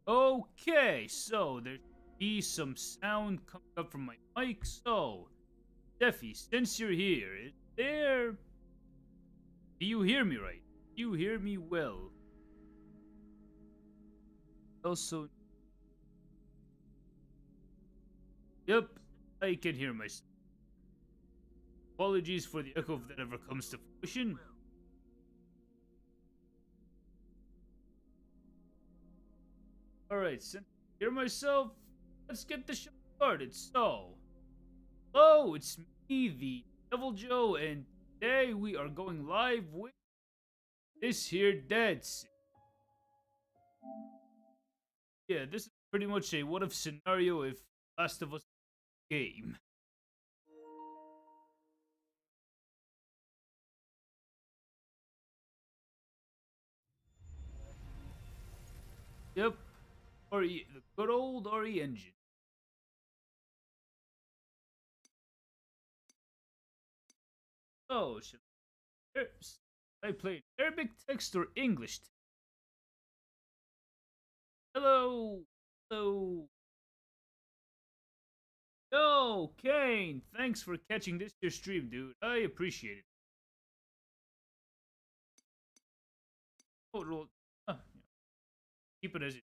Okay, so there should be some sound coming up from my mic. So, Steffi, since you're here, is there. Do you hear me right? Do you hear me well? Also, yep, I can hear myself. Apologies for the echo if that ever comes to fruition. Alright, since I hear myself, let's get the show started. So, hello, it's me, the Devil Joe, and today we are going live with this here Dead Sim. Yeah, this is pretty much a what if scenario if Last of Us game. Yep, RE, the good old RE engine. So, I play Arabic text or English? Hello, hello. Yo, Kane, thanks for catching this your stream, dude. I appreciate it. Oh, well, yeah. Keep it as it.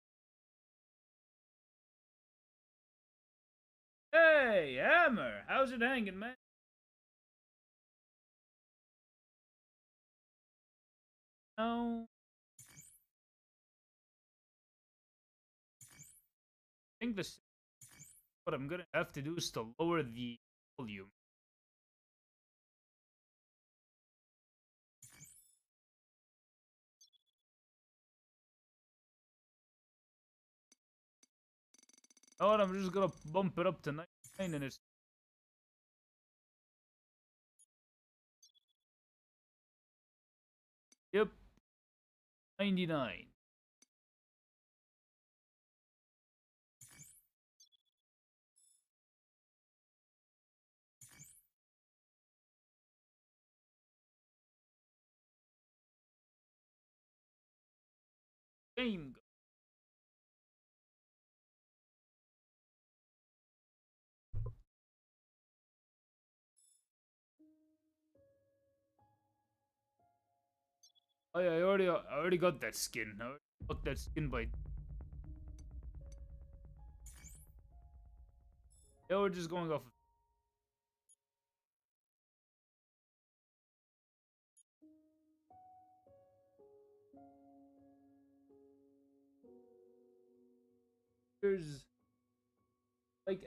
Hey, Hammer, how's it hanging, man? Oh, I think this. What I'm gonna have to do is to lower the volume. Oh, and I'm just gonna bump it up to 99 and it's. Yep, 99. Game. Oh yeah, I already got that skin. I already got that skin by. Yeah, we're just going off. There's like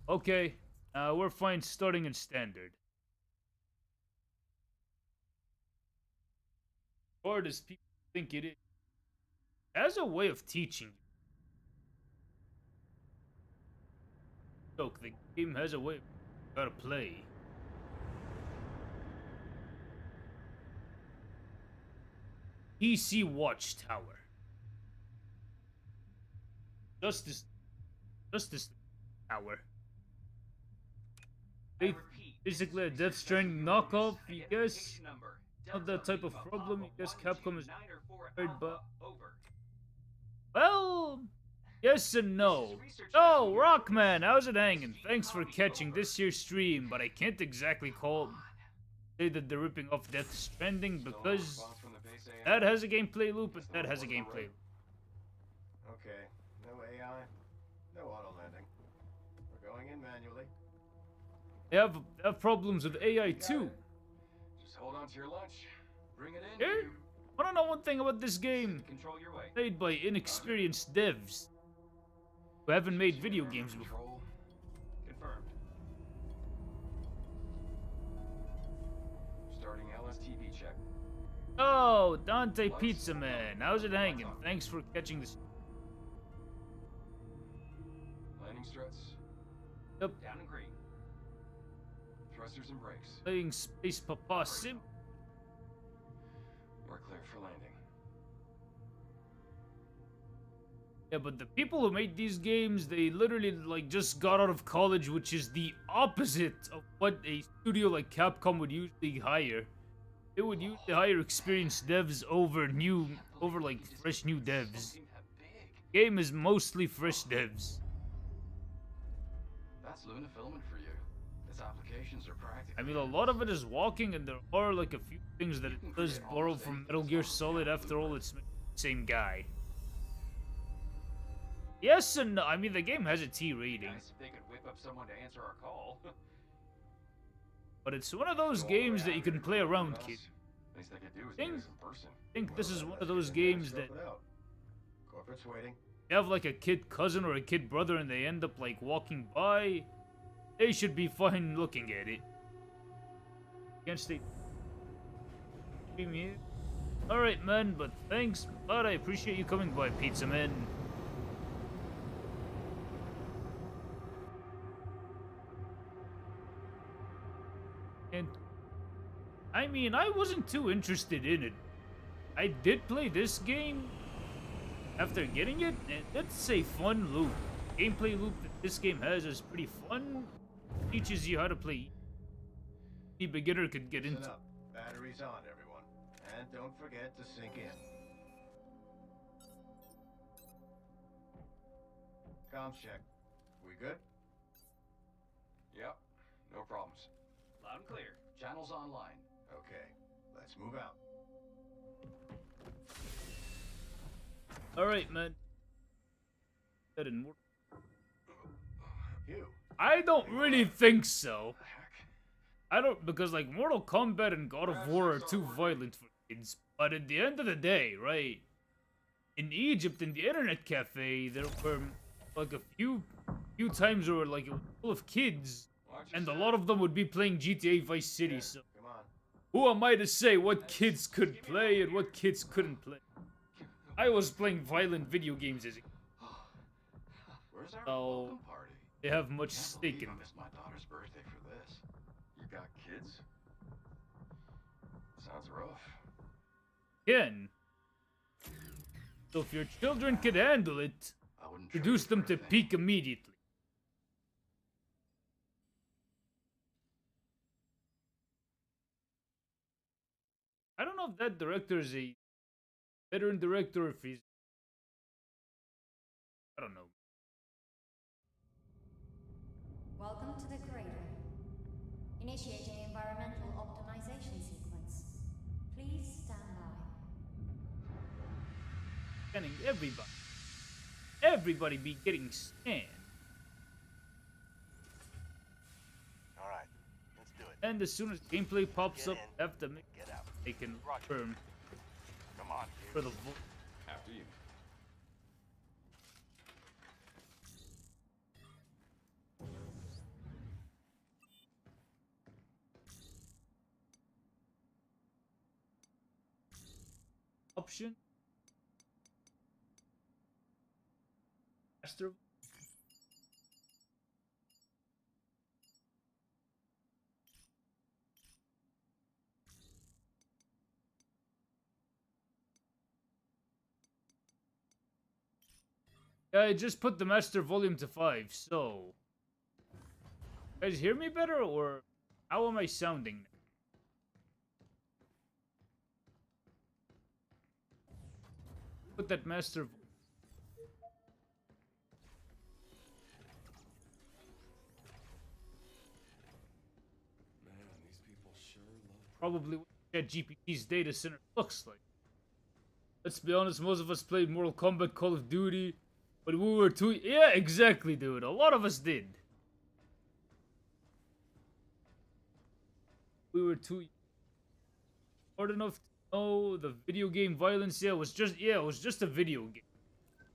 okay, we're fine starting in standard. Hard as people think it is. It has a way of teaching you. Look, the game has a way of how to play. PC Watchtower. Justice Justice Tower. Basically a Death Stranding knockoff, you guess? Not that type of problem, you guess Capcom is weird, but well, yes and no. Oh, Rockman, how's it hanging? Thanks for catching this here stream, but I can't exactly say that they're ripping off Death Stranding because that has a gameplay loop and that has a gameplay loop. Okay, no AI, no auto landing. We're going in manually. They have problems with AI too. Just hold on to your lunch. Bring it in. Yeah? You. Wanna know one thing about this game? Control your way. Made by inexperienced devs who haven't made video games before. Control. Confirmed. Starting LSTV check. Oh, Dante Pizza Man, how's it hanging? Thanks for catching this. Landing struts. Yep. Down and green. Thrusters and brakes. Playing Space Papa Sim. We're clear for landing. Yeah, but the people who made these games, they literally like just got out of college, which is the opposite of what a studio like Capcom would usually hire. They would usually hire experienced devs over like fresh new devs. Game is mostly fresh devs. That's Luna filament for you. Its applications are I practically mean, a lot of it is walking, and there are like a few things that it does borrow from Metal Gear Solid. After all, it's made by the same guy. Yes and no. I mean, the game has a T rating, nice if they could whip up someone to answer our call. but it's one of those games that you can play around, kid. Least they could do is meet us in person. I think this is one of those games that Corporate's waiting. you have like a kid cousin or a kid brother and they end up like walking by, they should be fine looking at it. Can't stay. Alright, man, but thanks. But I appreciate you coming by, Pizza Man. And I mean, I wasn't too interested in it. I did play this game after getting it, and it's a fun loop. Gameplay loop that this game has is pretty fun. Teaches you how to play. Any beginner could get into. Listen up. Batteries on, everyone. And don't forget to sink in. Comms check. We good? Yep, no problems. Loud and clear. Channels online. Okay. Let's move out. Alright, man. That didn't work. Hugh. I don't really think so. The heck? I don't, because like Mortal Kombat and God of War are too violent for kids. But at the end of the day, right? In Egypt, in the internet cafe, there were like a few times where like it was full of kids, and a lot of them would be playing GTA Vice City. So Come on. who am I to say what kids could play and what kids couldn't play? I was playing violent video games as a kid. Where's our So welcome party? they have much Can't stake believe in I this. missed my daughter's birthday for this. You got kids? Sounds rough. Again. So if your children could handle it, I wouldn't trade reduce it them for to anything. peak immediately. I don't know if that director is a veteran director or if he's... I don't know. Welcome to the crater. Initiating environmental optimization sequence. Please stand by. Scanning everybody. Everybody be getting scanned. Alright, let's do it. And as soon as gameplay pops up, I have to make Get out. they can Roger. confirm Come on, for Hugh. the vote. After you. Option. Master. Yeah, I just put the master volume to 5, so... Guys hear me better, or how am I sounding? Put that master... Man, these people sure love. Probably what ChatGPT's data center looks like. Let's be honest, most of us played Mortal Kombat, Call of Duty, but we were too... Yeah, exactly, dude. A lot of us did. We were too old enough to know the video game violence. Yeah, it was just a video game.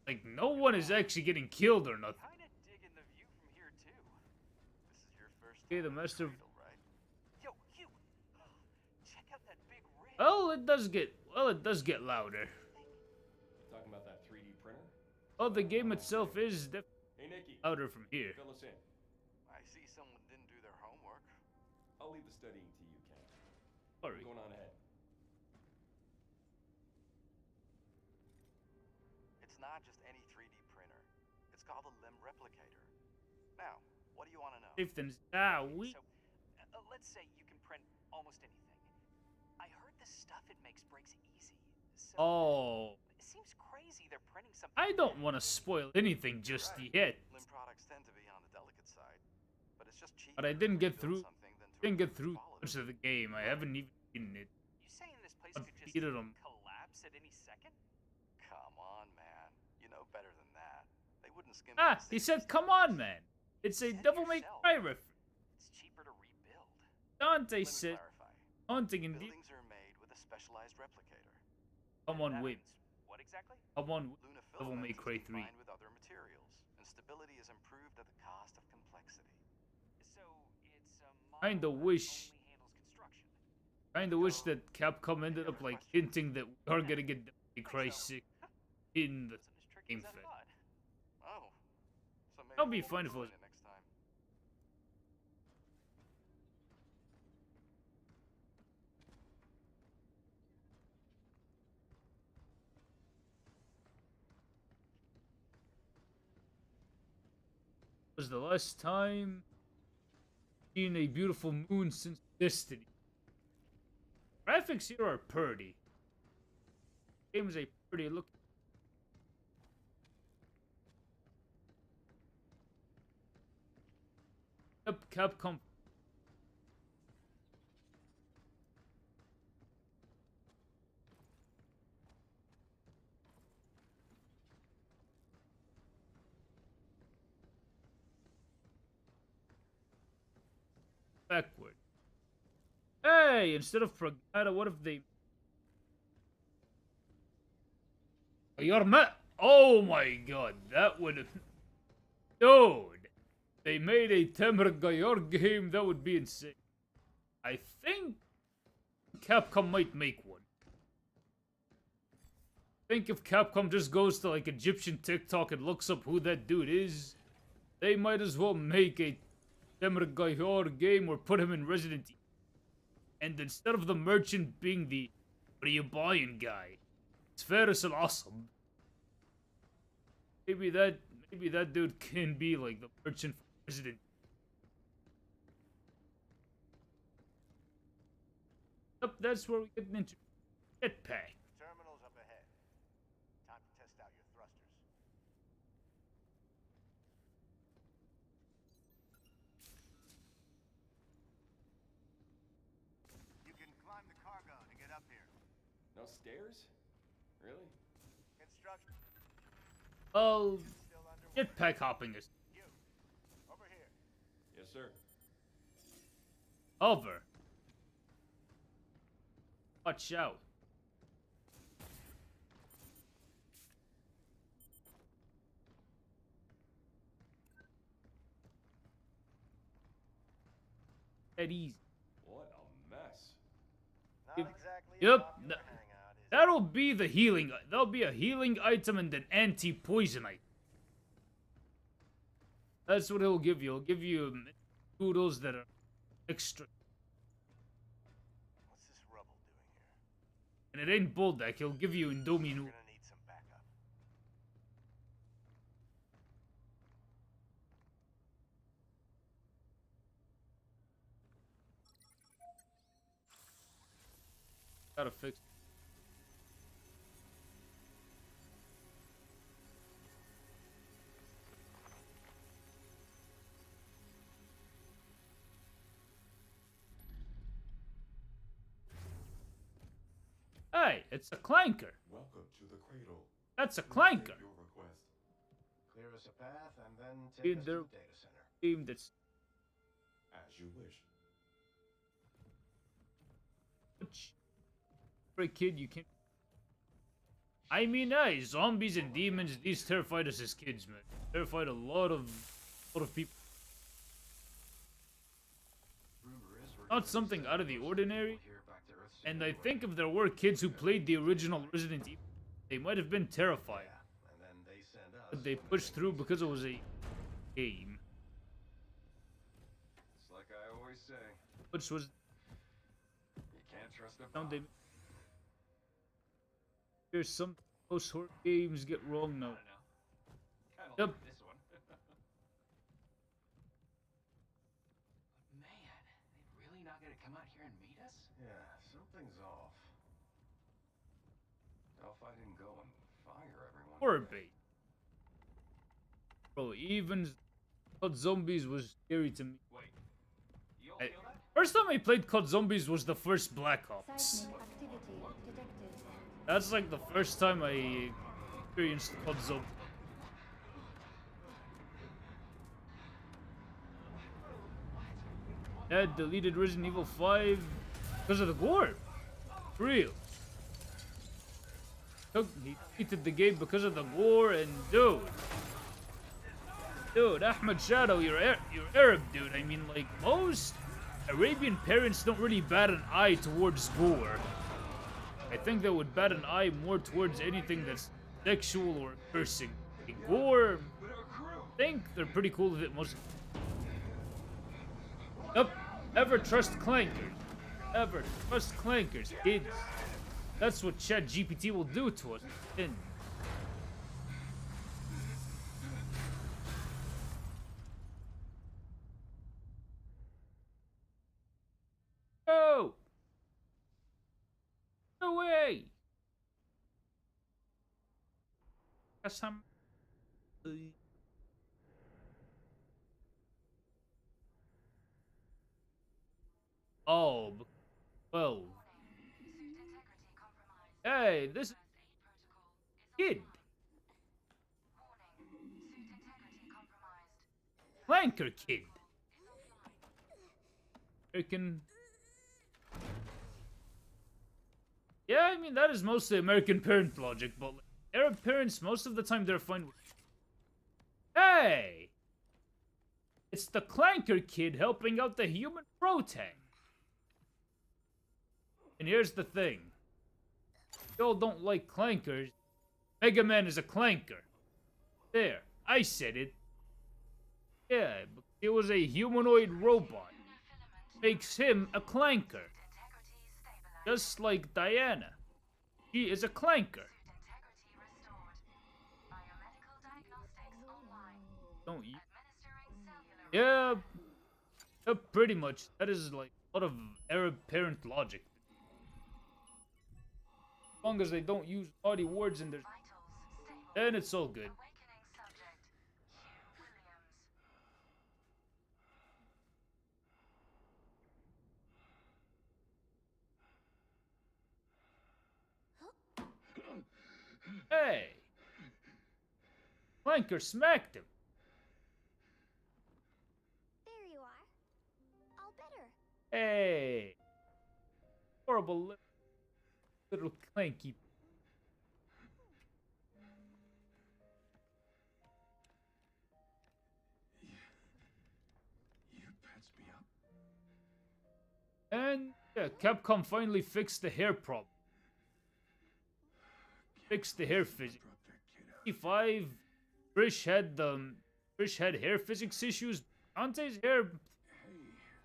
Like, no one is actually getting killed or nothing. Kinda digging the view from here too. This is your first Okay, time the in master... cradle, right? Yo, Hugh! Check out that big rig. Well, it does get louder. Talking about that 3D printer? Well, the game itself is definitely Hey, Nikki, louder from here. fill us in. I see someone didn't do their homework. I'll leave the studying to you, Ken. Sorry. Going on ahead. It's not just any 3D called a limb replicator. Now, what do you want to know? Safeton's we. So, let's say you can print almost anything. I heard the stuff it makes breaks easy. So, Oh, it seems crazy they're printing something. I don't want to spoil anything just yet. Limb products tend to be on the delicate side, but it's just cheaper. But I didn't to get build through. something than to Didn't get remove through quality. much of the game. I haven't even seen it. You saying this place But could just beat it 'em. collapse at any second? Come on, man. You know better than that. They wouldn't skim. Ah, he said, "Come on, man." It's a Said Devil May yourself. Cry reference. It's cheaper to rebuild. Dante Let me said, clarify. "Haunting and Buildings are made with a specialized replicator. Come on, That wait. means what exactly? Come on, Luna Devil May filament Cry is 3. combined with other materials, and stability is improved at the cost of complexity. So it's a Kinda model that wish- only handles construction. Kinda wish that Capcom ended up like hinting that we are gonna get Devil May Cry 6 in the Wasn't as tricky game as I fed. thought. Oh, so maybe That'll be we'll fun if it ruin was- it next time. Was the last time seen a beautiful moon since Destiny. Graphics here are pretty. Game is a pretty look. Yep, Capcom. Backward. Hey, instead of Pragmata, what if they... You're mad. Oh my god, that would have... Dude, they made a Temur Gayor game, that would be insane. I think Capcom might make one. I think if Capcom just goes to like Egyptian TikTok and looks up who that dude is, they might as well make a Temur Gayor game or put him in Resident Evil. And instead of the merchant being the what are you buying guy, it's Ferris and Awesome. Maybe that dude can be like the merchant for Resident. Yep, that's where we get into jetpack. Terminal's up ahead. Time to test out your thrusters. You can climb the cargo to get up here. No stairs? Really? Construction Oh, still underway. jetpack hopping is You, over here. Yes, sir. over. Watch out. That easy. What a mess. Not Yep. exactly Yep, a popular th- hangout, is it? That'll be the healing. That'll be a healing item and an anti-poison item. That's what he'll give you. He'll give you noodles that are extra. What's this rubble doing here? And it ain't Bulldog. He'll give you Indomie We're noodles. gonna need some backup. Gotta fix. Hey, it's a clanker. Welcome to the cradle. That's a Please clanker. state your request. Clear us a path and then Dude, take us to they're- the data center. Game that's As you wish. for a kid you can't. I mean, hey, zombies and demons. These terrified us as kids, man. Terrified a lot of people. Rumor is we're Not gonna something send out of the most ordinary. people here back to Earth soon And I anyway. think if there were kids who played the original Resident Evil, they might have been terrified. Yeah, and then they send us. But they when pushed think through it's because it time. was a game, It's like I always say, which was you can't trust a found they. bomb. There's some most horror games get wrong I now. don't know. Kinda Yep. like this one. Something's off. How if I didn't go and fire everyone? Horror bait. Bro, even COD Zombies was scary to me. Wait, you all feel that? First time I played COD Zombies was the first Black Ops. Seismic activity detected. That's like the first time I experienced COD Zombies. Dad deleted Resident Evil 5 because of the gore. For real. He deleted the game because of the gore, and dude, Ahmed Shadow, you're Arab, dude. I mean, like, most Arabian parents don't really bat an eye towards gore. I think they would bat an eye more towards anything that's sexual or cursing. Like, gore, I think they're pretty cool with it most. Yep. Ever trust clankers. Ever trust clankers, kids. That's what ChatGPT will do to us. No! No way! That's some. Oh, well. Hey, this kid. Flanker kid. American. Yeah, I mean, that is mostly American parent logic, but like, Arab parents, most of the time, they're fine with. Hey! It's the Clanker kid helping out the human pro-tank. And here's the thing. Y'all don't like clankers. Mega Man is a clanker. There, I said it. Yeah, but it was a humanoid robot. Makes him a clanker. Just like Diana. She is a clanker. Don't you? Yeah, pretty much. That is like a lot of Arab parent logic. As long as they don't use naughty words in their, then it's all good. Hey! Clanker smacked him. There you are. All better. Hey! Horrible little clanky. You patched me up. And yeah, Capcom finally fixed the hair problem. Fixed the hair physics. E5, Trish had hair physics issues. Dante's hair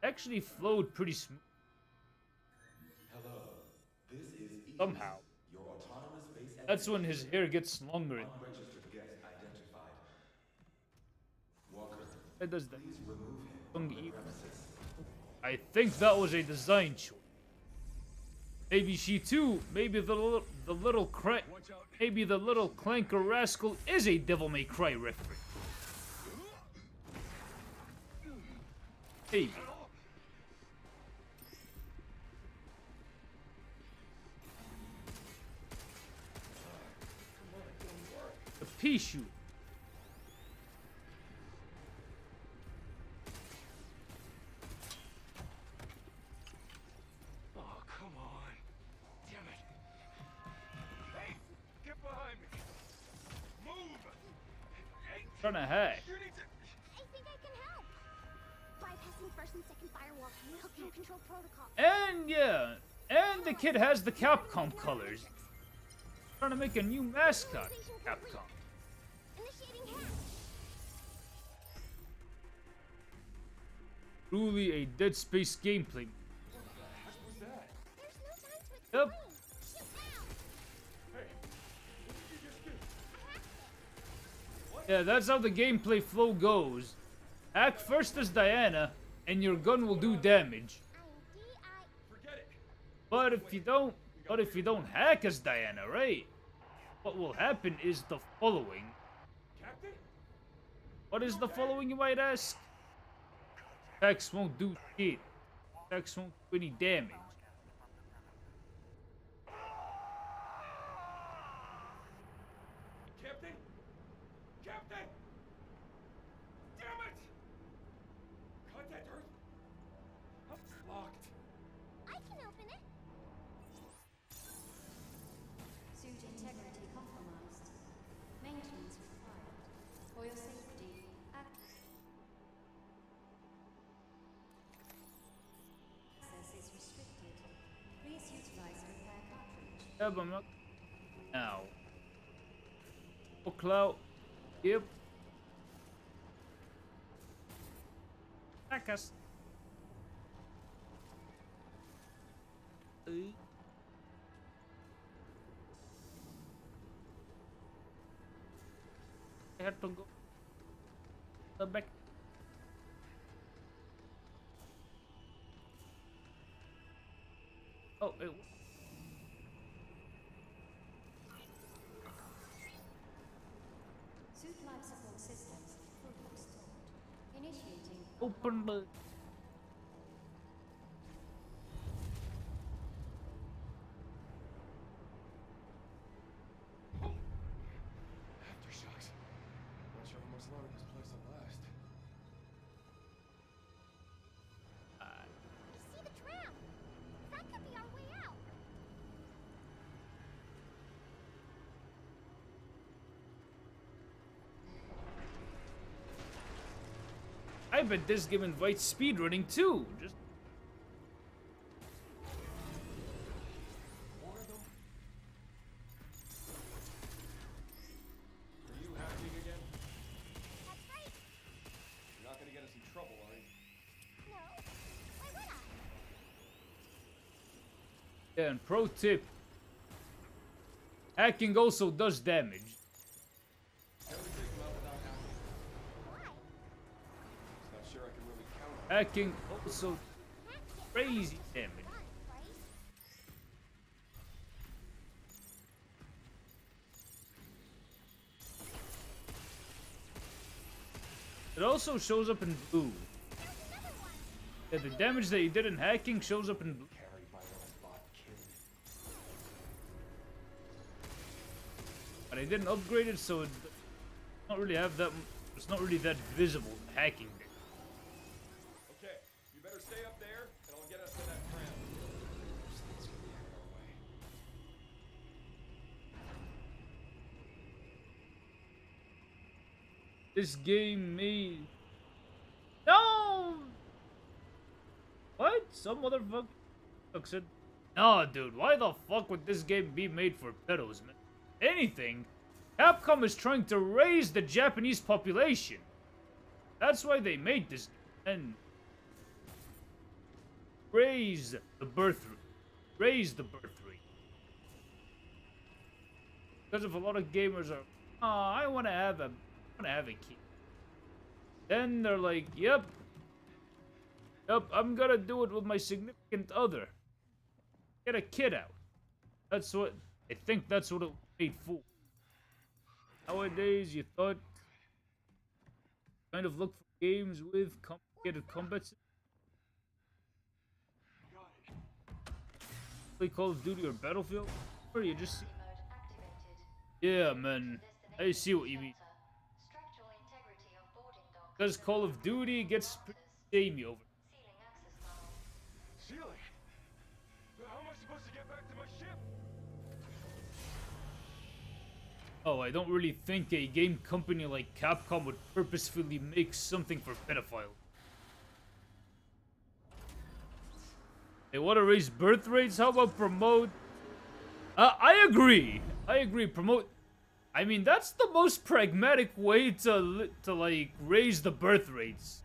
actually flowed pretty smooth. Hello. This is Eve, Somehow. your autonomous base. That's when his hair gets longer. Unregistered guest identified. Walker, It does that. please remove him Young from the Eve. premises. I think that was a design choice. Maybe she too. Maybe the little maybe the little clanker rascal is a Devil May Cry reference. Maybe. The pea shoot. Oh, come on. Damn it. Hey, get behind me. Move. Hey, Trying to hack. you need to... I think I can help. Bypassing first and second firewall. Hooking control protocol. And yeah, and the kid has the Capcom colors. Trying to make a new mascot. Capcom. Initiating hack. Truly a Dead Space gameplay. There's no time to explain. Yep. Shoot now. Yeah, that's how the gameplay flow goes. Hack first as Diana, and your gun will do damage. ID. Forget it. But if you don't hack as Diana, right? What will happen is the following. Captain? What is the following, you might ask? Attacks won't do shit. Attacks won't do any damage. Captain? Captain! Damn it! Contact Earth? It's locked. I can open it. Suit integrity compromised. Maintenance required. For your safety, access is restricted. Please utilize repair cartridge. Yeah, but I'm not. Now. Oh, Clout. Yep. Attack us. I have to go. The back. Oh, it. Suit life support systems fully restored. Initiating. Open the. Aftershocks. Not sure how much longer this place will last. See the tram. That could be our way out. I bet this game invites speedrunning too. Just More of them? Are you hacking again? That's right. You're not gonna get us in trouble, are you? No. Why would I? yeah, and pro tip. Hacking also does damage. Can we take them out without hacking? Why? Just not sure I can really count on Hacking also Hacks get crazy damage. guns, right? It also shows up in blue. There's another one. Yeah, the damage that you did in hacking shows up in blue. carried by a bot kid. But I didn't upgrade it, so it's not really have that. It's not really that visible. Hacking. Okay, you better stay up there, and I'll get us to that tram. Those things can be out of our way. This game made. No. What? Some motherfucker said. No, dude. Why the fuck would this game be made for pedos, man? Anything. Capcom is trying to raise the Japanese population. That's why they made this and raise the birth rate. Raise the birth rate. Because if a lot of gamers are, oh, I want to have a kid. Then they're like, yep, I'm gonna do it with my significant other. Get a kid out. That's what I think. That's what it was made for. Nowadays, you thought kind of look for games with complicated combat. Play Call of Duty or Battlefield, or you just. Mode activated. Yeah, man. I see what you mean. Structural integrity of boarding dock. Because Call of Duty gets pretty samey over. Sealing access tunnel. Ceiling? How am I supposed to get back to my ship? Oh, I don't really think a game company like Capcom would purposefully make something for pedophiles. They want to raise birth rates? How about promote? I agree. Promote. I mean, that's the most pragmatic way to like raise the birth rates.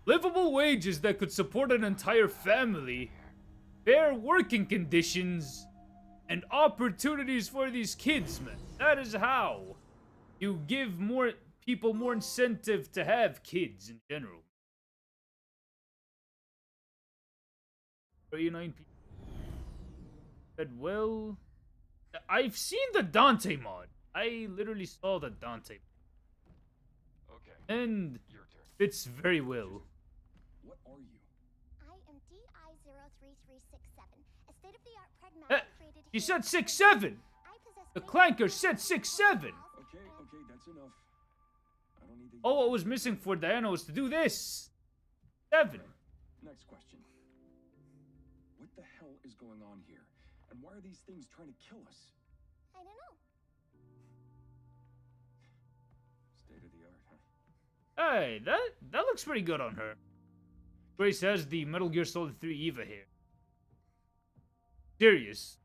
Livable wages that could support an entire family, fair working conditions, and opportunities for these kids, man. That is how you give more people more incentive to have kids in general. 39 people. Said, well, I've seen the Dante mod. I literally saw the Dante, Okay, and your turn. fits very well. What are you? I am DI-03367, a state-of-the-art Eh, pragmata created He here said in 6'7". I possess The great clanker powers said and 6'7". Okay, that's enough. I don't need the. All what was missing for Diana was to do this. 7. Next question. What the hell is going on here? And why are these things trying to kill us? I don't know. State of the art, huh? Hey, that looks pretty good on her. Grace has the Metal Gear Solid 3 Eva here. Serious.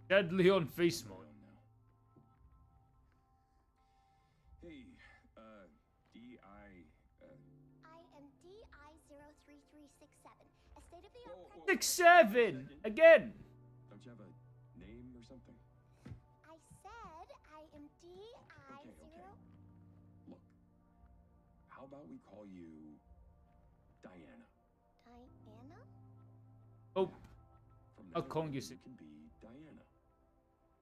Deadly on face mode. Hey, D.I. I am DI-03367, a state-of-the-art Whoa, whoa. pragmata. 6'7". Again. Don't you have a name or something? I said I am DI-0... Okay. Look, how about we call you Diana? Diana? Oh, From I'll now call on, you you can be Diana.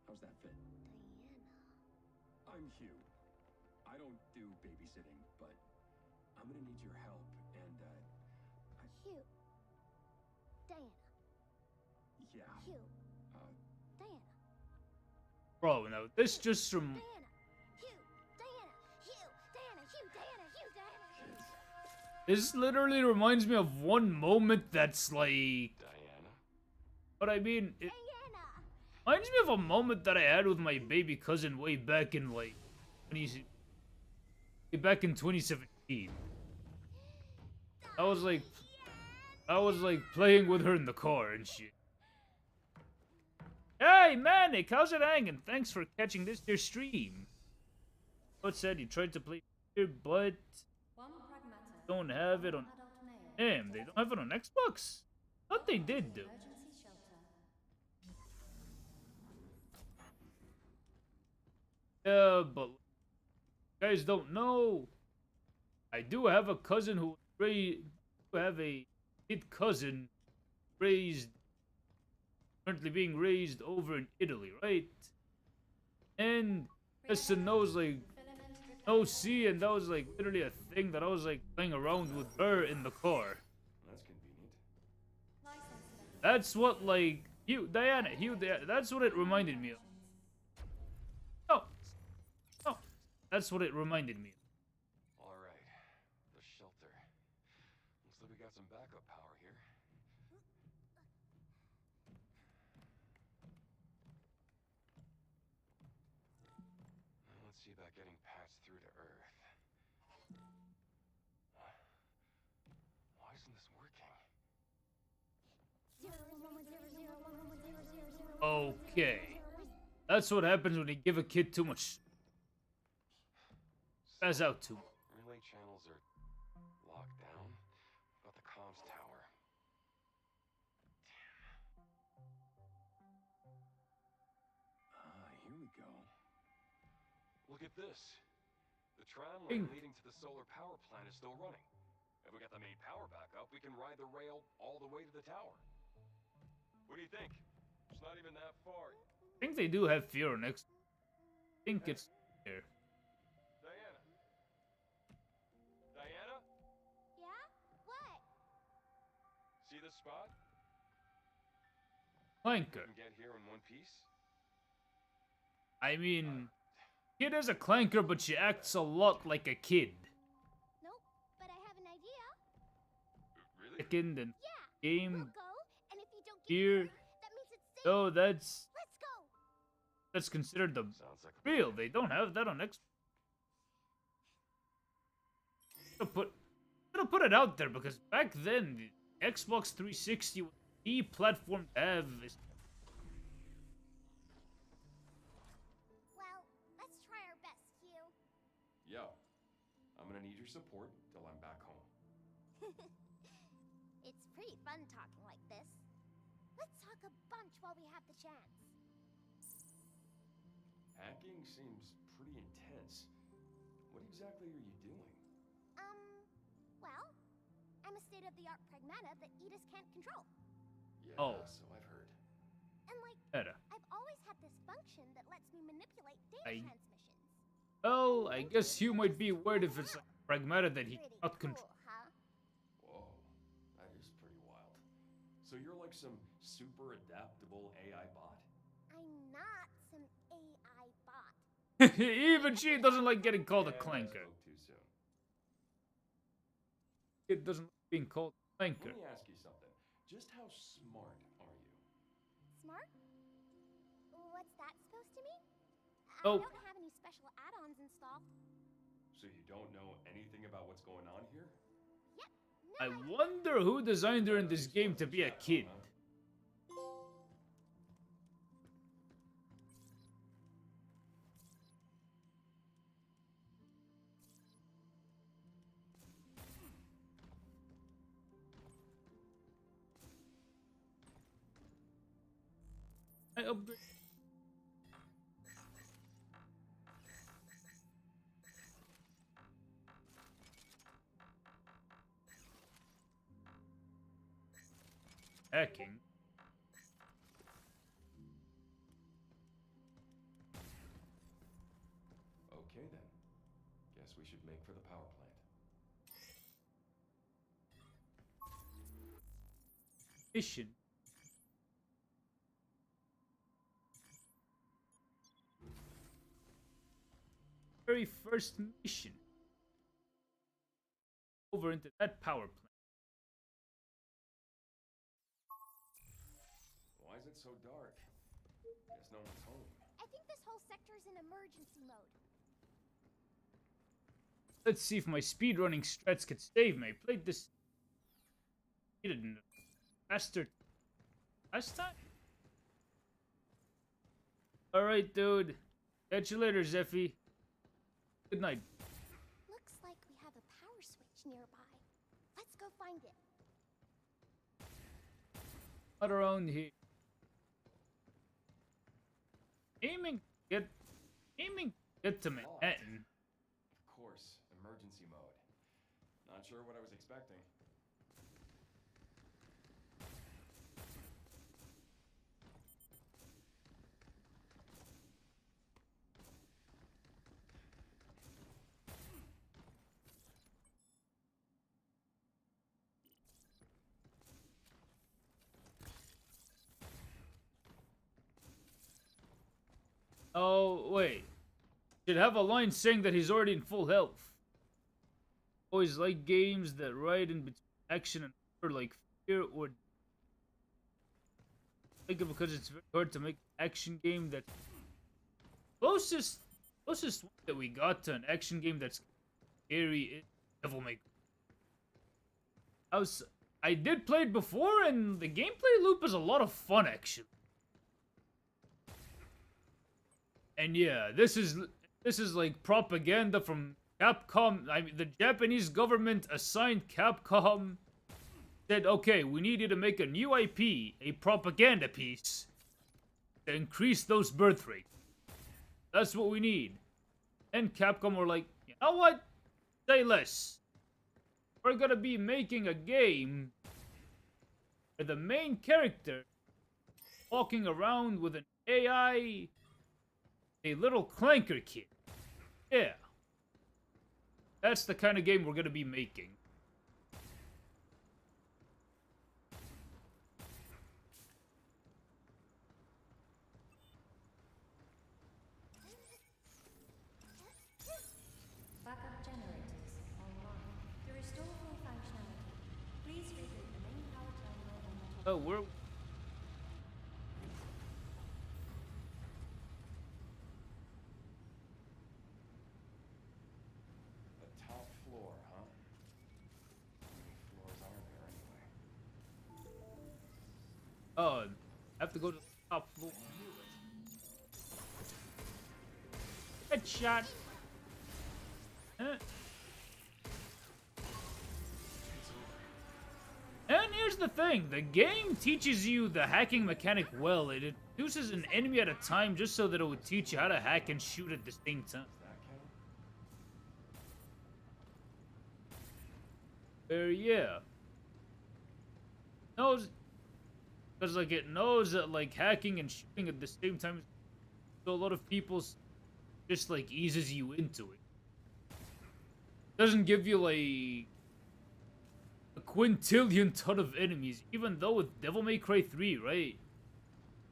How's that fit? Diana. I'm Hugh. I don't do babysitting, but I'm gonna need your help, and Hugh. Diana. yeah. Hugh. Uh, Diana. bro, now this just from. Diana. Hugh. Diana. Hugh. Diana. Hugh. Diana. Hugh. Diana. This literally reminds me of one moment that's like. Diana. But I mean, it Diana. reminds me of a moment that I had with my baby cousin way back in like 2017. I was like playing with her in the car and shit. Hey, Manic, how's it hanging? Thanks for catching this here stream. What said you tried to play here, but One pragmata. don't have it on. Adult male. Damn, they don't have it on Xbox. Thought they did, though. Emergency shelter. Yeah, but you guys don't know. I do have a cousin who have a kid cousin raised, currently being raised over in Italy, right? And Justin knows like no see, and that was like literally a thing that I was like playing around with her in the car. That's convenient. That's what like Diana, that's what it reminded me of. No, that's what it reminded me of. All right, the shelter. Looks like we got some backup power here. Now let's see about getting patched through to Earth. Why isn't this working? Okay, that's what happens when you give a kid too much. Spaz out too. Relay channels are locked down. What about the comms tower? Here we go. Look at this. The tram line leading to the solar power plant is still running. If we got the main power back up, we can ride the rail all the way to the tower. What do you think? It's not even that far. I think they do have Fiora next. I think it's there. Diana. Diana? Yeah? What? See this spot? Clanker. Can get here in one piece? I mean, kid is a clanker, but she acts a lot like a kid. Nope, but I have an idea. Really? Second and Yeah. game. We'll go, and if you don't get Here. hurt, that means it's safe. Oh, that's Let's go. considered the Sounds like a real. They don't have that on Xbox. Should put it out there because back then the Xbox 360 was the platform to have. Well, let's try our best, Hugh. Yo, I'm gonna need your support till I'm back home. It's pretty fun talking like this. Let's talk a bunch while we have the chance. Hacking seems pretty intense. What exactly are you doing? Well, I'm a state-of-the-art pragmata that Edis can't control. Yeah, Oh. so I've heard. And like, function that lets me manipulate data I- transmissions. Well, I guess you might be worried if it's like Pragmata that he Pretty cannot cool, control. huh? Whoa, that is pretty wild. So you're like some super adaptable AI bot? I'm not some AI bot. Even she doesn't like getting called a Yeah, I clanker. spoke too soon. It doesn't like being called a clanker. Let me ask you something. Just how smart are you? Smart? What's that supposed to mean? Oh. I don't have any special add-ons installed. So you don't know anything about what's going on here? Yep. No I idea. wonder who designed her in this game to be a kid. I upgrade. Hacking. Okay then. Guess we should make for the power plant. Mission. Very first mission. Over into that power plant. Why is it so dark? Guess no one's home. I think this whole sector's in emergency mode. Let's see if my speedrunning strats can save me. I played this. He didn't. Faster. Last time? Alright, dude. Catch you later, Zeffy. Good night. Looks like we have a power switch nearby. Let's go find it. Not around here. Get to Manhattan. Of course, emergency mode. Not sure what I was expecting. Oh, wait. Should have a line saying that he's already in full health. Always like games that ride in between action and horror, like Fear or... I think it because it's very hard to make an action game that... Closest one that we got to an action game that's scary is Devil May Cry. I did play it before, and the gameplay loop is a lot of fun, actually. And yeah, this is like propaganda from Capcom. I mean, the Japanese government assigned Capcom, said, okay, we need you to make a new IP, a propaganda piece, to increase those birth rates. That's what we need. And Capcom were like, you know what? Say less. We're gonna be making a game where the main character walking around with an AI, a little clanker kid. Yeah. That's the kind of game we're gonna be making. Backup generators online. To restore full functionality, please reboot the main power terminal on the top. Oh, we're... The top floor, huh? How many floors are there anyway? Oh, I have to go to the top floor. Headshot. And here's the thing, the game teaches you the hacking mechanic well. It introduces an enemy at a time just so that it would teach you how to hack and shoot at the same time. Does that count? Yeah. Knows, because like it knows that like hacking and shooting at the same time So a lot of people just like eases you into it. Doesn't give you like a quintillion ton of enemies, even though with Devil May Cry 3, right?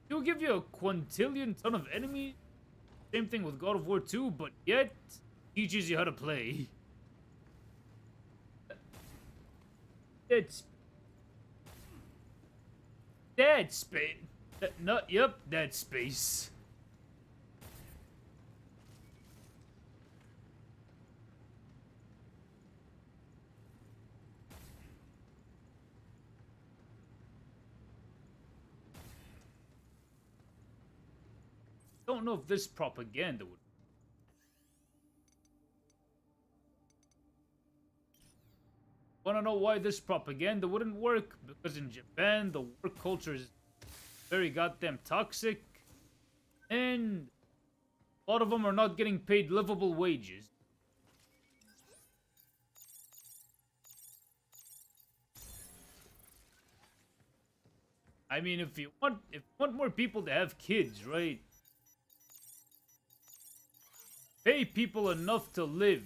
He'll give you a quintillion ton of enemies. Same thing with God of War 2, but yet teaches you how to play. Dead space. Yep, Dead Space. Don't know if this propaganda would. Wanna know why this propaganda wouldn't work? Because in Japan, the work culture is very goddamn toxic, and a lot of them are not getting paid livable wages. I mean, if you want more people to have kids, right? Pay people enough to live.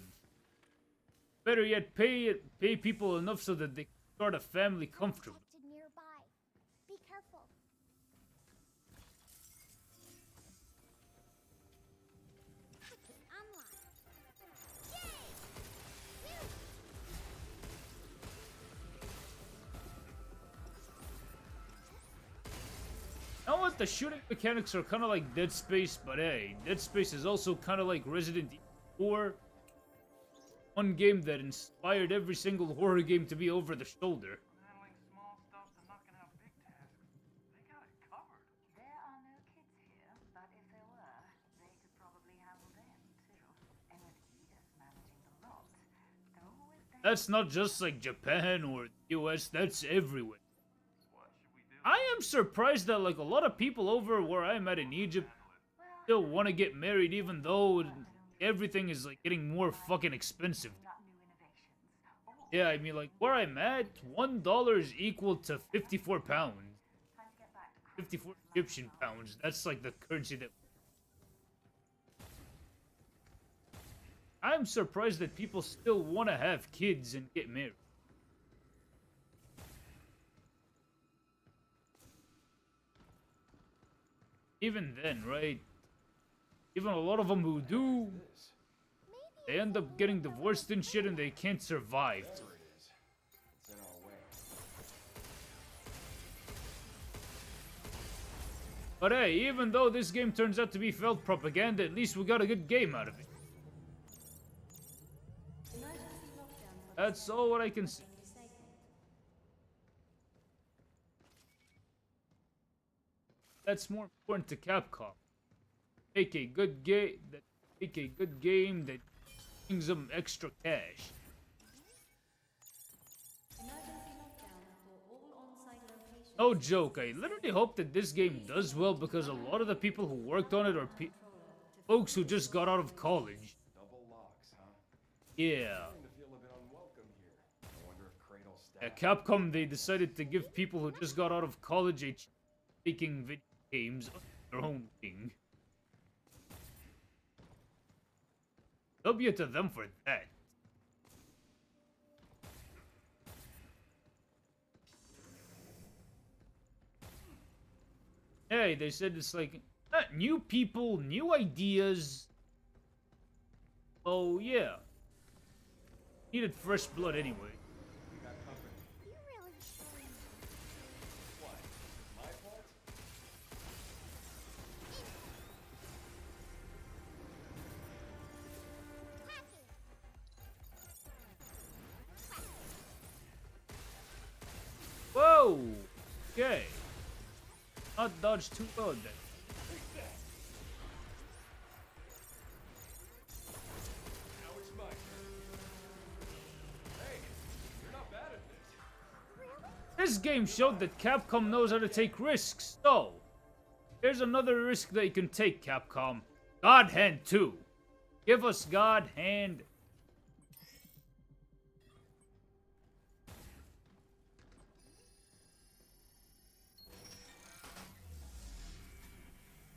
Better yet, pay people enough so that they can start a family comfortably. Detected nearby. Be careful. Hacking online. Yay! Phew. Now what, the shooting mechanics are kind of like Dead Space, but hey, Dead Space is also kind of like Resident Evil 4. One game that inspired every single horror game to be over the shoulder. Handling small stuff to knocking out big tasks. They got it covered. There are no kids here, but if there were, they could probably handle them too. And with Edith managing the lot, they're always there. That's not just like Japan or the US, that's everywhere. What should we do? I am surprised that like a lot of people over where I'm at in Egypt still want to get married even though everything is like getting more fucking expensive. Not new innovations. Yeah, I mean like where I'm at, $1 is equal to 54 pounds. Time to get back to 54 Egyptian pounds. That's like the currency that... I'm surprised that people still want to have kids and get married. Even then, right? Even a lot of them who do, they end up getting divorced and shit and they can't survive. There it is. It's in our way. But hey, even though this game turns out to be failed propaganda, at least we got a good game out of it. Emergency lockdown for That's all what I can say. disabled. That's more important to Capcom. Make a good game that brings them extra cash. Emergency lockdown for all on-site locations. No joke, I literally hope that this game does well because a lot of the people who worked on it are folks who just got out of college. Double locks, huh? Yeah. Starting to feel a bit unwelcome here. I wonder if Cradle At staff. Capcom, they decided to give people who just got out of college a chance making video games on their own thing. W to them for that. Hey, they said it's like new people, new ideas. Oh yeah, needed fresh blood anyway. We got company. You really. What? My fault? Hacking. Whoa! Okay. Not dodge too well then. Now it's my turn. Hey, you're not bad at this. This game showed that Capcom knows how to take risks, so here's another risk that you can take, Capcom. God Hand 2. Give us God Hand.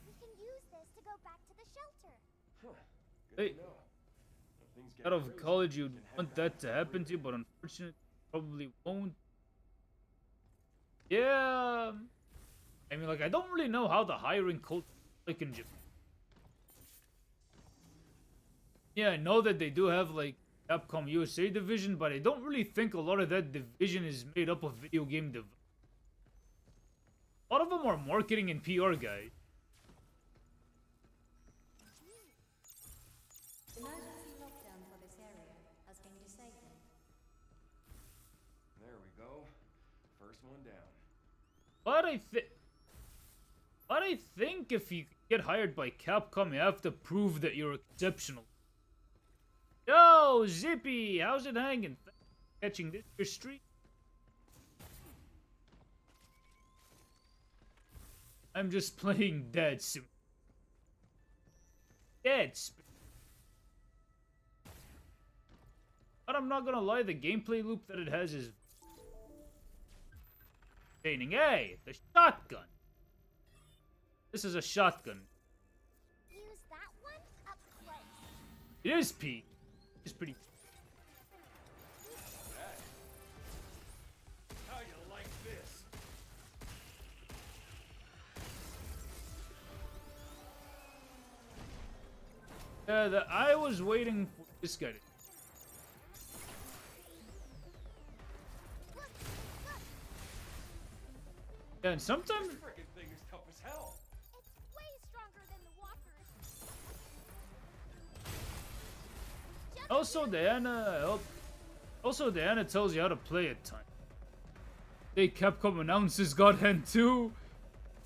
We can use this to go back to the shelter. Huh. Good Hey. to know. If things get Out of crazy, college, you'd we can head want back that to happen to you, but unfortunately, probably won't. Yeah. I mean, like, I don't really know how the hiring culture is like in Japan. Yeah, I know that they do have, like, Capcom USA division, but I don't really think a lot of that division is made up of video game developers. A lot of them are marketing and PR guys. Emergency lockdown for this area has been disabled. There we go. First one down. But I think if you get hired by Capcom, you have to prove that you're exceptional. Yo, Zippy, how's it hanging? Catching this your streak? I'm just playing Dead Sim. Dead Sim. But I'm not gonna lie, the gameplay loop that it has is entertaining. Hey, the shotgun. This is a shotgun. Use that one up close. It is peak. It's pretty. How you like this? I was waiting for this guy to. Yeah, and sometimes. This frickin' thing is tough as hell. It's way stronger than the walkers. Also, Diana tells you how to play at times. Hey, Capcom announces God Hand 2.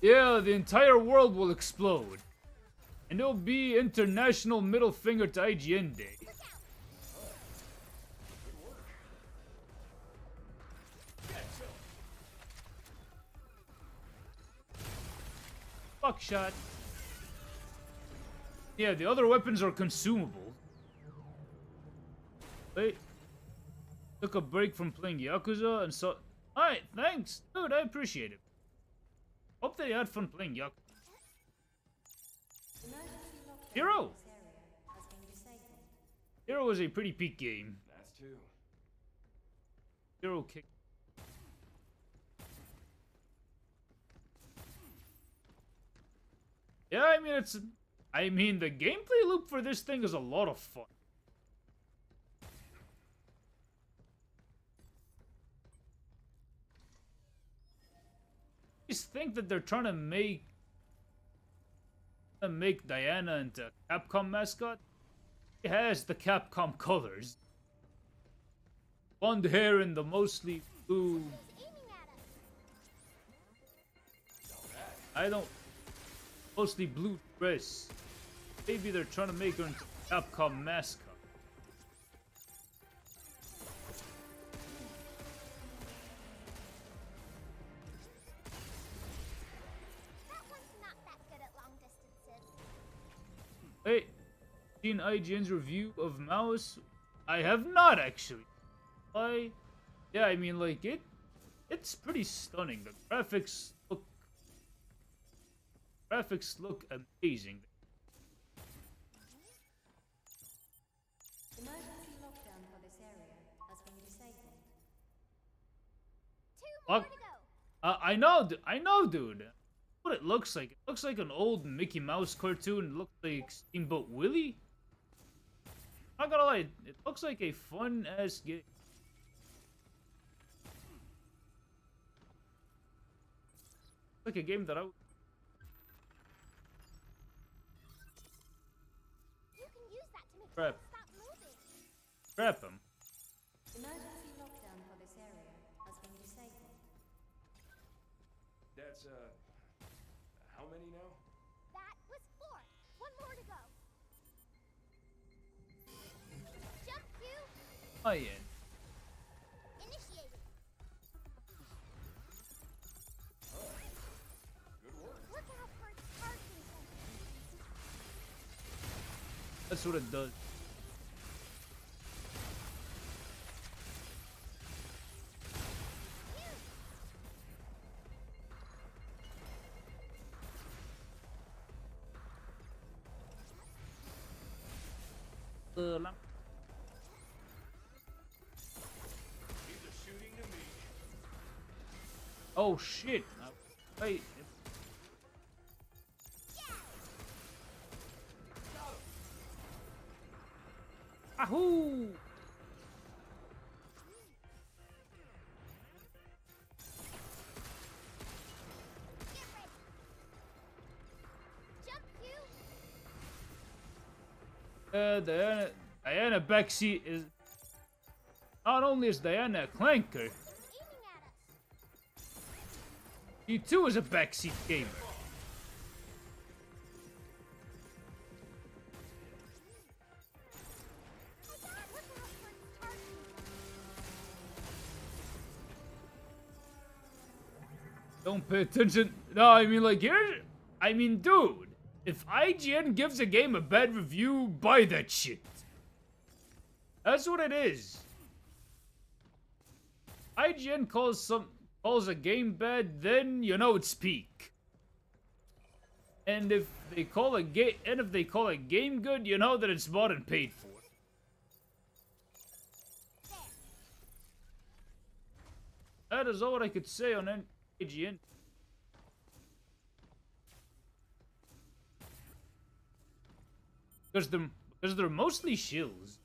Yeah, the entire world will explode. And it'll be International Middle Finger to IGN Day. Fuck shot. Yeah, the other weapons are consumable. Wait. Took a break from playing Yakuza and so. Alright, thanks. Dude, I appreciate it. Hope that you had fun playing Yakuza. Emergency lockdown Hero! for this area has been disabled. Hero was a pretty peak game. That's two. Hero kick. Yeah, I mean, the gameplay loop for this thing is a lot of fun. I just think that they're trying to make Diana into a Capcom mascot. She has the Capcom colors. Blonde hair and the mostly blue. He's aiming at us. I don't. Mostly blue dress. Maybe they're trying to make her into a Capcom mascot. That one's not that good at long distances. Hey, seen IGN's review of Mouse? I have not actually. Why? Yeah, I mean, like it's pretty stunning. The graphics look amazing. Emergency lockdown for this area has been disabled. Two more Fuck. to go. I know, dude. What it looks like? It looks like an old Mickey Mouse cartoon. It looks like Steamboat Willie. Not gonna lie, it looks like a fun ass game. Like a game that I. You can use that to make Crap. things stop moving. Trap him. Emergency lockdown for this area has been disabled. That's, how many now? That was 4. One more to go. Jump cue Ian. initiated. Good work. Look how hard things are. That's what it does. Lam- Oh shit! Wait. Ahoo! Diana Bexy is... Not only is Diana a clanker, she too is a backseat gamer. Don't pay attention. No, I mean, like, here... I mean, dude. If IGN gives a game a bad review, buy that shit. That's what it is. IGN calls a game bad, then you know it's peak. And if they call a game good, you know that it's bought and paid for. That is all I could say on IGN. Because they're mostly shills.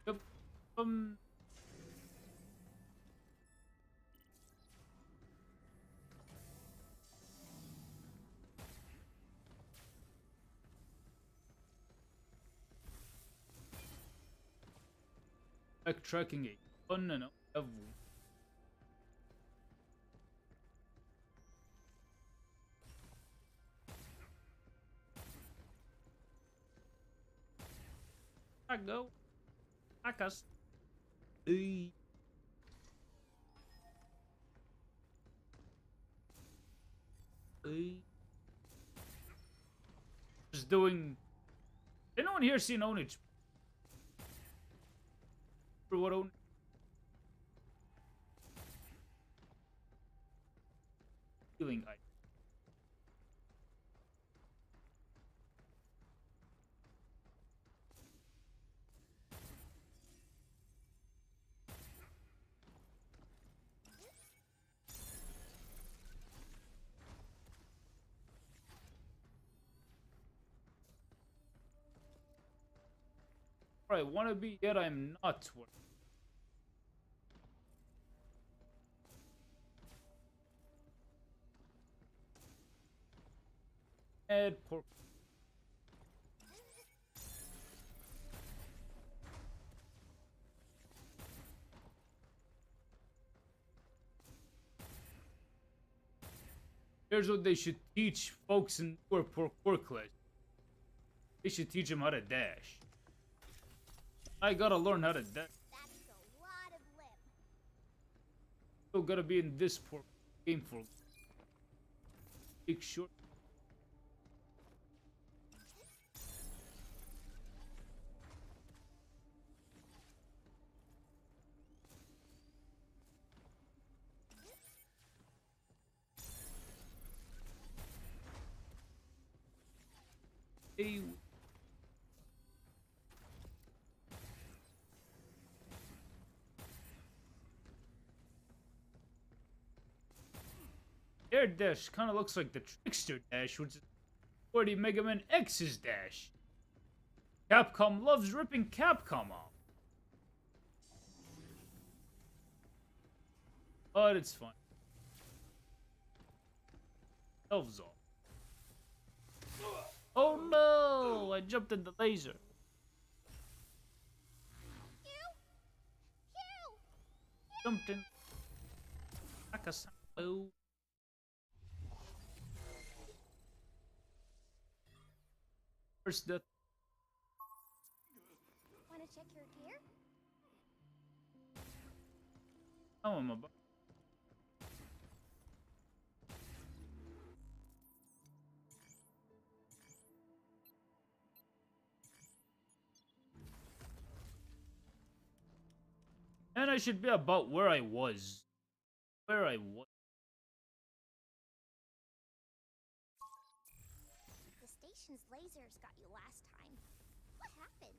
Yep. Backtracking a fun and of I go. I cuss. Just doing. Anyone here seen Onage? For what own? Healing item. I want to be, yet I'm not. Add pork. Here's what they should teach folks in newer parkour class. They should teach them how to dash. I gotta learn how to dash. That's a lot of lip. Still gotta be in this game for big short. Hey. Air dash kind of looks like the Trickster dash, which is 40 Mega Man X's dash. Capcom loves ripping Capcom off. But it's fun. Elves off. Oh no! I jumped in the laser. Jumped in. Like a sambo. First death. Want to check your gear? Oh, I'm about. I should be about where I was. Where I was. The station's lasers got you last time. What happened?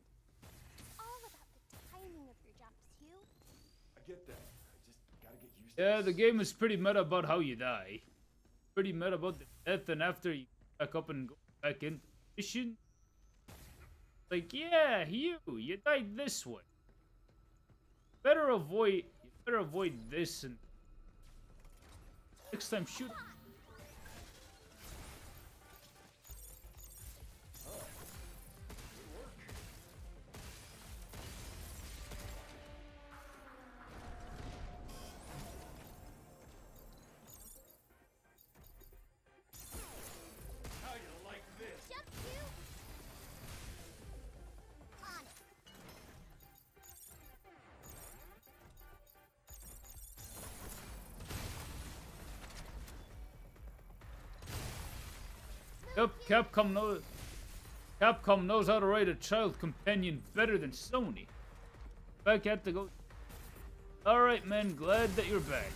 It's all about the timing of your jumps, Hugh. I get that. I just gotta get used to Yeah, this. the game is pretty meta about how you die. Pretty meta about the death, and after you back up and go back into the mission. Like, yeah, you died this way. You better avoid this and next time shoot. How you like this? Jump, Hugh! On it. Yep, Capcom knows how to write a child companion better than Sony. Back at the go. Alright, man, glad that you're back.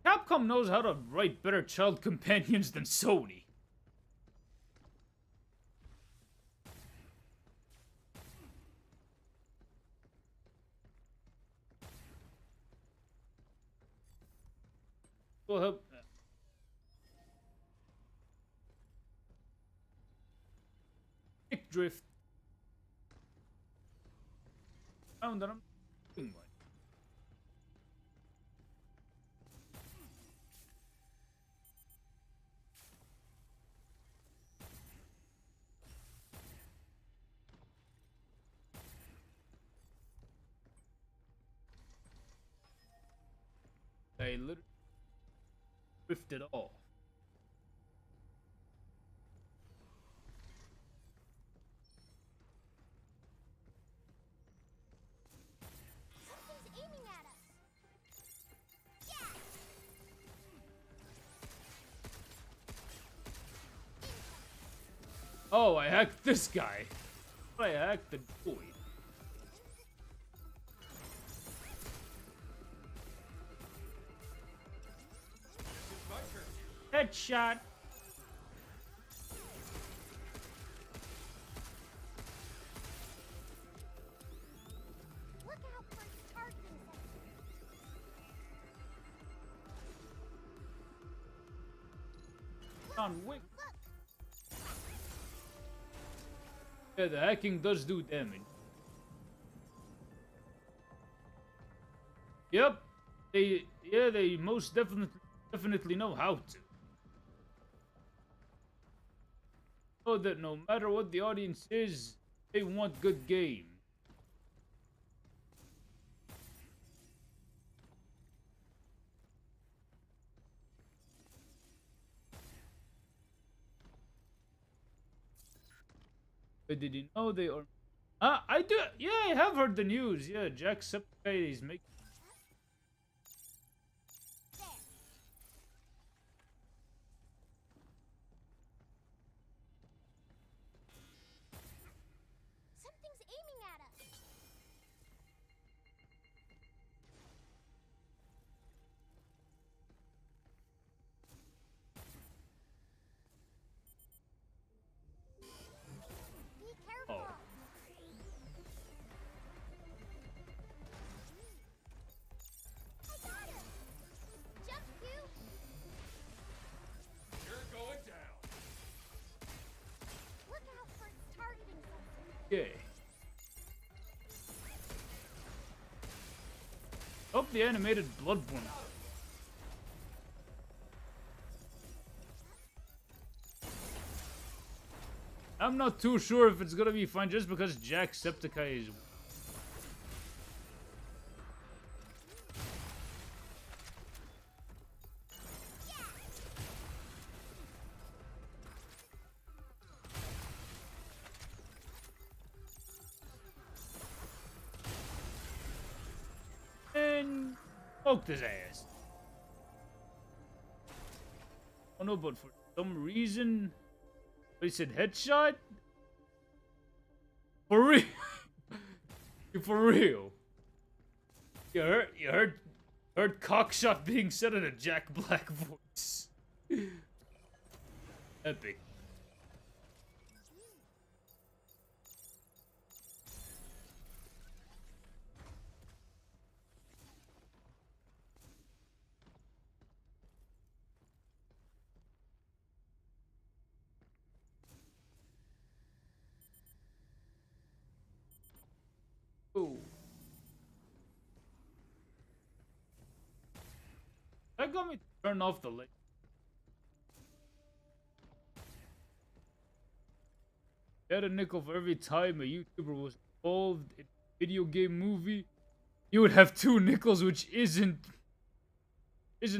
Capcom knows how to write better child companions than Sony. Will help. Kick drift. Found that I'm doing one. I literally drifted off. Something's aiming at us. Yeah! Oh, I hacked this guy. I hacked the boy. Headshot. Look out for its targeting sensor. On Wick. Look! Yeah, the hacking does do damage. Yep. They most definitely know how to. Know that no matter what the audience is, they want good game. But did you know they are? I do. Yeah, I have heard the news. Yeah, Jacksepticeye is making. There. Something's aiming at us. Be careful. Oh. I got him. Jump, Hugh. You're going down. Look out for its targeting sensor. Yeah. Oh, the animated blood one. I'm not too sure if it's gonna be fine just because Jacksepticeye is. And poked his ass. Oh no, but for some reason. They said headshot? For real? For real? You heard cockshot being said in a Jack Black voice. Epic. Ooh. That got me to turn off the light. Get a nickel for every time a YouTuber was involved in a video game movie. You would have 2 nickels, which isn't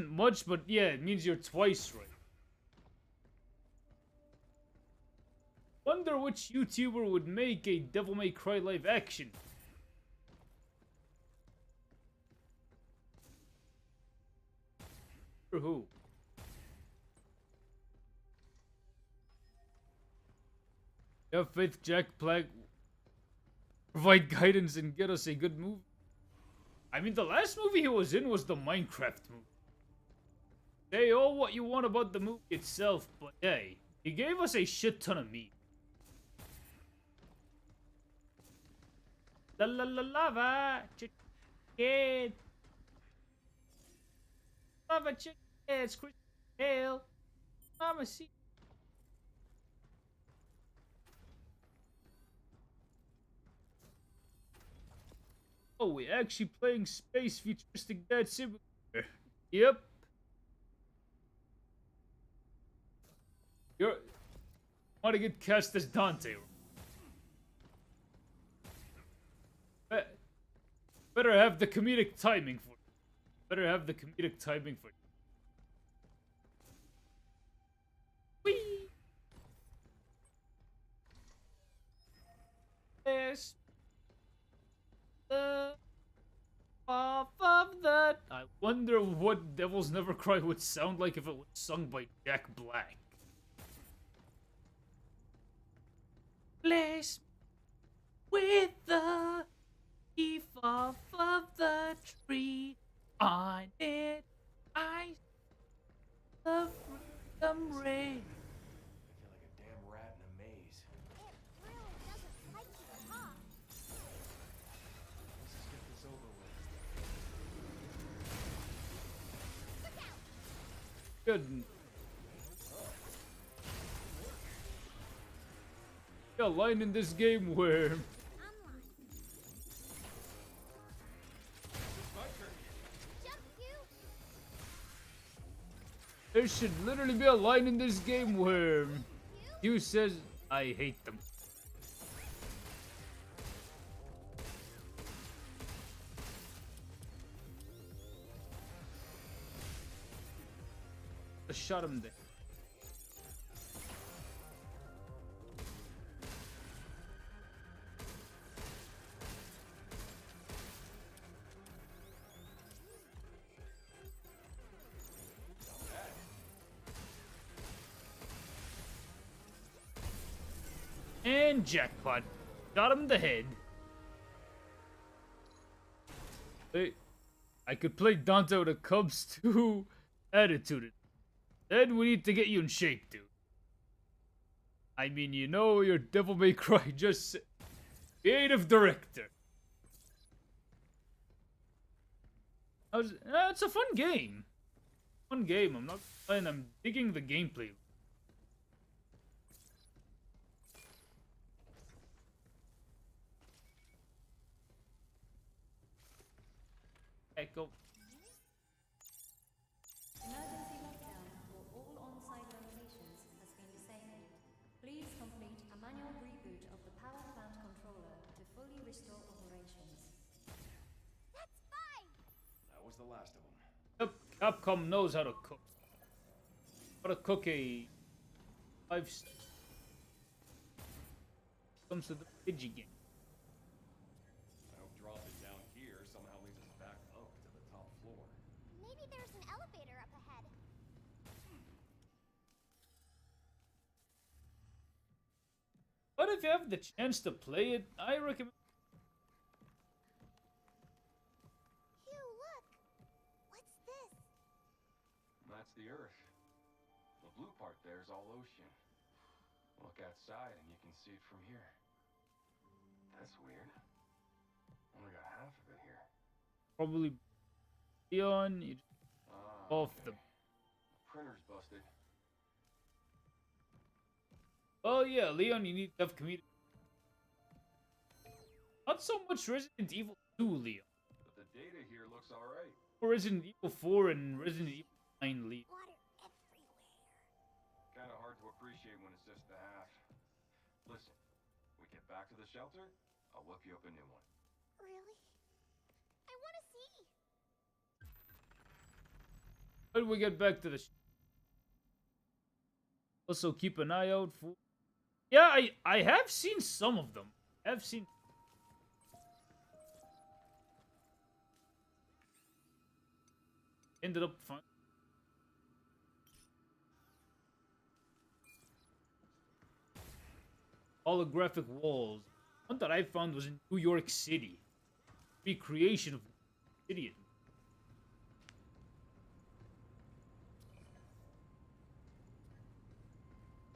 much, but yeah, it means you're twice right. Wonder which YouTuber would make a Devil May Cry live action. For who? You have faith Jack Black provide guidance and get us a good movie? I mean, the last movie he was in was the Minecraft movie. Say all what you want about the movie itself, but hey, he gave us a shit ton of meat. La la la lava chicken. Lava chicken. It's Chris Hale. Mama see. Oh, we're actually playing space futuristic Dead Simulator. Yep. You want to get cast as Dante? Better have the comedic timing for it. Better have the comedic timing for it. Whee! Yes. The off of the. I wonder what Devils Never Cry would sound like if it was sung by Jack Black. Bless with the leaf off of the tree. On it, I love rhythm rain. I feel like a damn rat in a maze. It really doesn't like you, huh? Let's just get this over with. Good. A line in this game where there should literally be a line in this game where Hugh says, I hate them. I shot him there. And jackpot. Shot him in the head. Hey, I could play Dante with a Cubs 2 attitude. Then we need to get you in shape, dude. I mean, you know your Devil May Cry just creative director. It's a fun game. Fun game. I'm not playing. I'm digging the gameplay. Go. Emergency lockdown for all on-site locations has been disabled. Please complete a manual reboot of the power plant controller to fully restore operations. That's fine! That was the last of them. Yep, Capcom knows how to cook. How to cook a 5-star. Comes to the Pidgey game. I hope dropping down here somehow leads us back up to the top floor. Maybe there's an elevator up ahead. But if you have the chance to play it, I recommend. Phew, look! What's this? That's the Earth. The blue part there is all ocean. Look outside and you can see it from here. That's weird. Only got half of it here. Probably Leon. You just off Okay. the. Printer's busted. Oh yeah, Leon, you need to have community. Not so much Resident Evil 2, Leon. But the data here looks alright. Or Resident Evil 4 and Resident Evil 9, Leon. Water everywhere. Kinda hard to appreciate when it's just the half. Listen, we get back to the shelter, I'll whip you up a new one. Really? I want to see. How do we get back to the? Also, keep an eye out for. Yeah, I have seen some of them. I've seen. Ended up fun. Holographic walls. One that I found was in New York City. Recreation of City.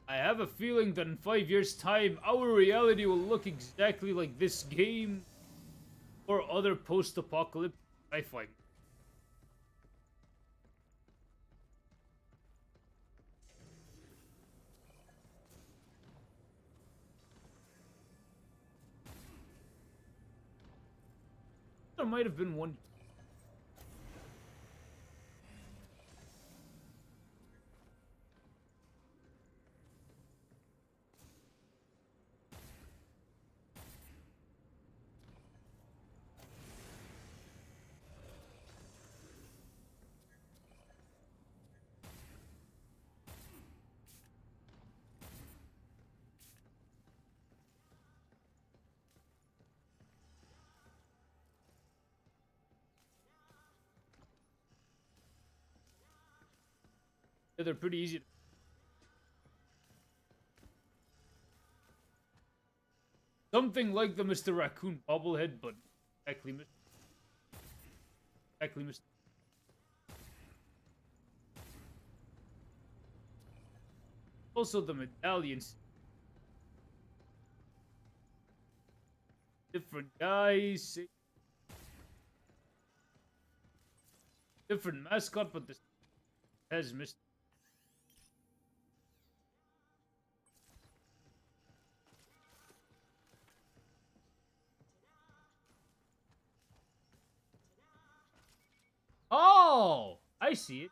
I have a feeling that in 5 years' time, our reality will look exactly like this game or other post-apocalyptic sci-fi. There might have been one. Yeah, they're pretty easy. Something like the Mr. Raccoon bobblehead, but exactly Mr. Also the medallions. Different guys. Different mascot, but this has Mr. Oh, I see it.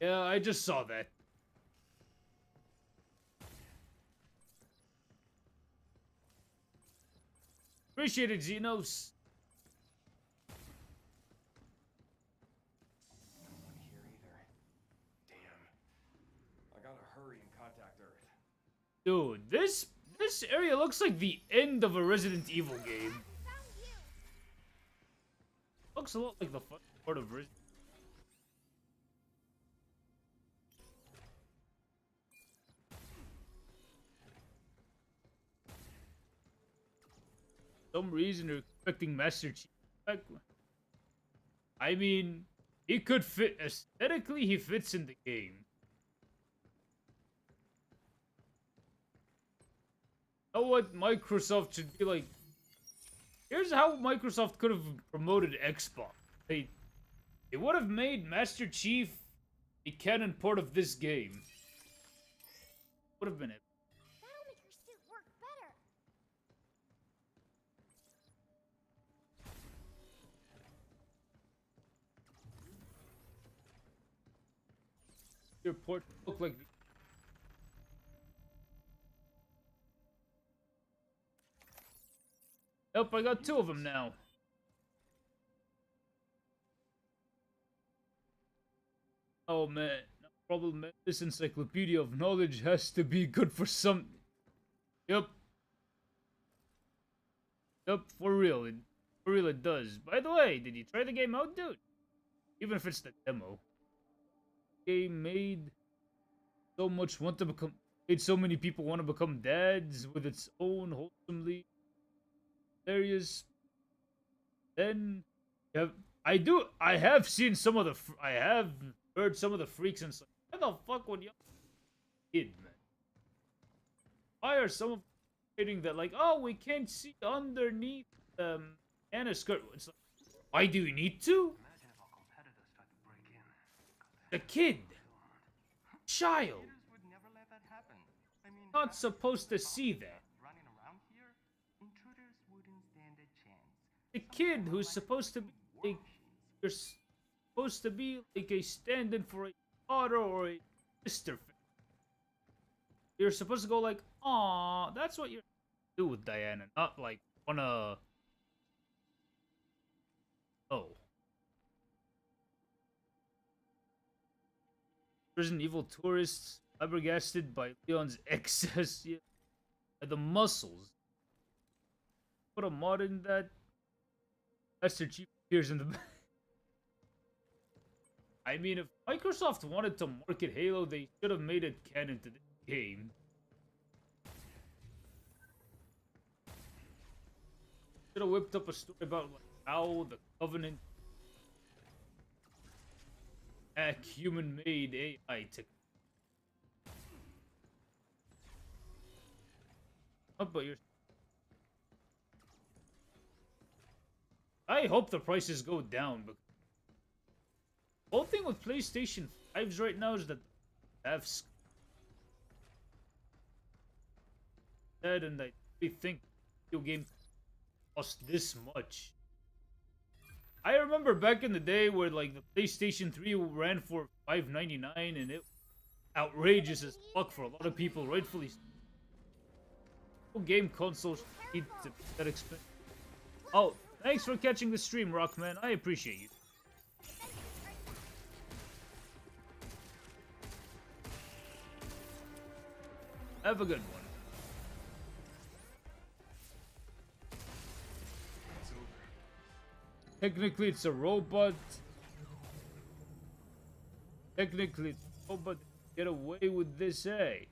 Yeah, I just saw that. Appreciate it, Xenos. No one here either. Damn. I gotta hurry and contact Earth. Dude, this area looks like the end of a Resident Evil game. Found you. Looks a lot like the fun part of Resident. Some reason they're expecting Master Chief back. I mean, he could fit aesthetically. He fits in the game. You know what Microsoft should be like? Here's how Microsoft could have promoted Xbox. They would have made Master Chief a canon part of this game. Would have been it. That'll make her suit work better. Your port look like. Yep, I got two of them now. Oh man, no problem. Man. This encyclopedia of knowledge has to be good for some. Yep. Yep, for real it does. By the way, did you try the game out, dude? Even if it's the demo. Game made made so many people want to become dads with its own wholesomely hilarious. Then, I have seen some of I have heard some of the freaks and stuff. Why the fuck would you kid, man? Why are some of them stating that like, oh, we can't see underneath Anna's skirt? It's like, why do you need to? Imagine if our competitors tried to break in. The kid, child, Computers would never let that happen. I mean, not supposed to see that. running around here, intruders wouldn't stand a chance. The kid who's supposed to be like, you're supposed to be like a stand-in for a daughter or a sister. You're supposed to go like, aw, that's what you're do with Diana, not like wanna. Oh. Resident Evil tourists flabbergasted by Leon's excess, yeah, the muscles. Put a mod in that. Master Chief appears in the back. I mean, if Microsoft wanted to market Halo, they should have made it canon to this game. Should have whipped up a story about like, how the Covenant hack human-made AI technology. But you're. I hope the prices go down, but the whole thing with PlayStation 5s right now is that they have that, and I really think video game cost this much. I remember back in the day where like the PlayStation 3 ran for $5.99 and it outrageous as fuck for a lot of people, rightfully. No game consoles need to be that expensive. Oh, thanks for catching the stream, Rockman. I appreciate you. Have a good one. Technically, it's a robot. Technically, it's a robot. Get away with this, eh?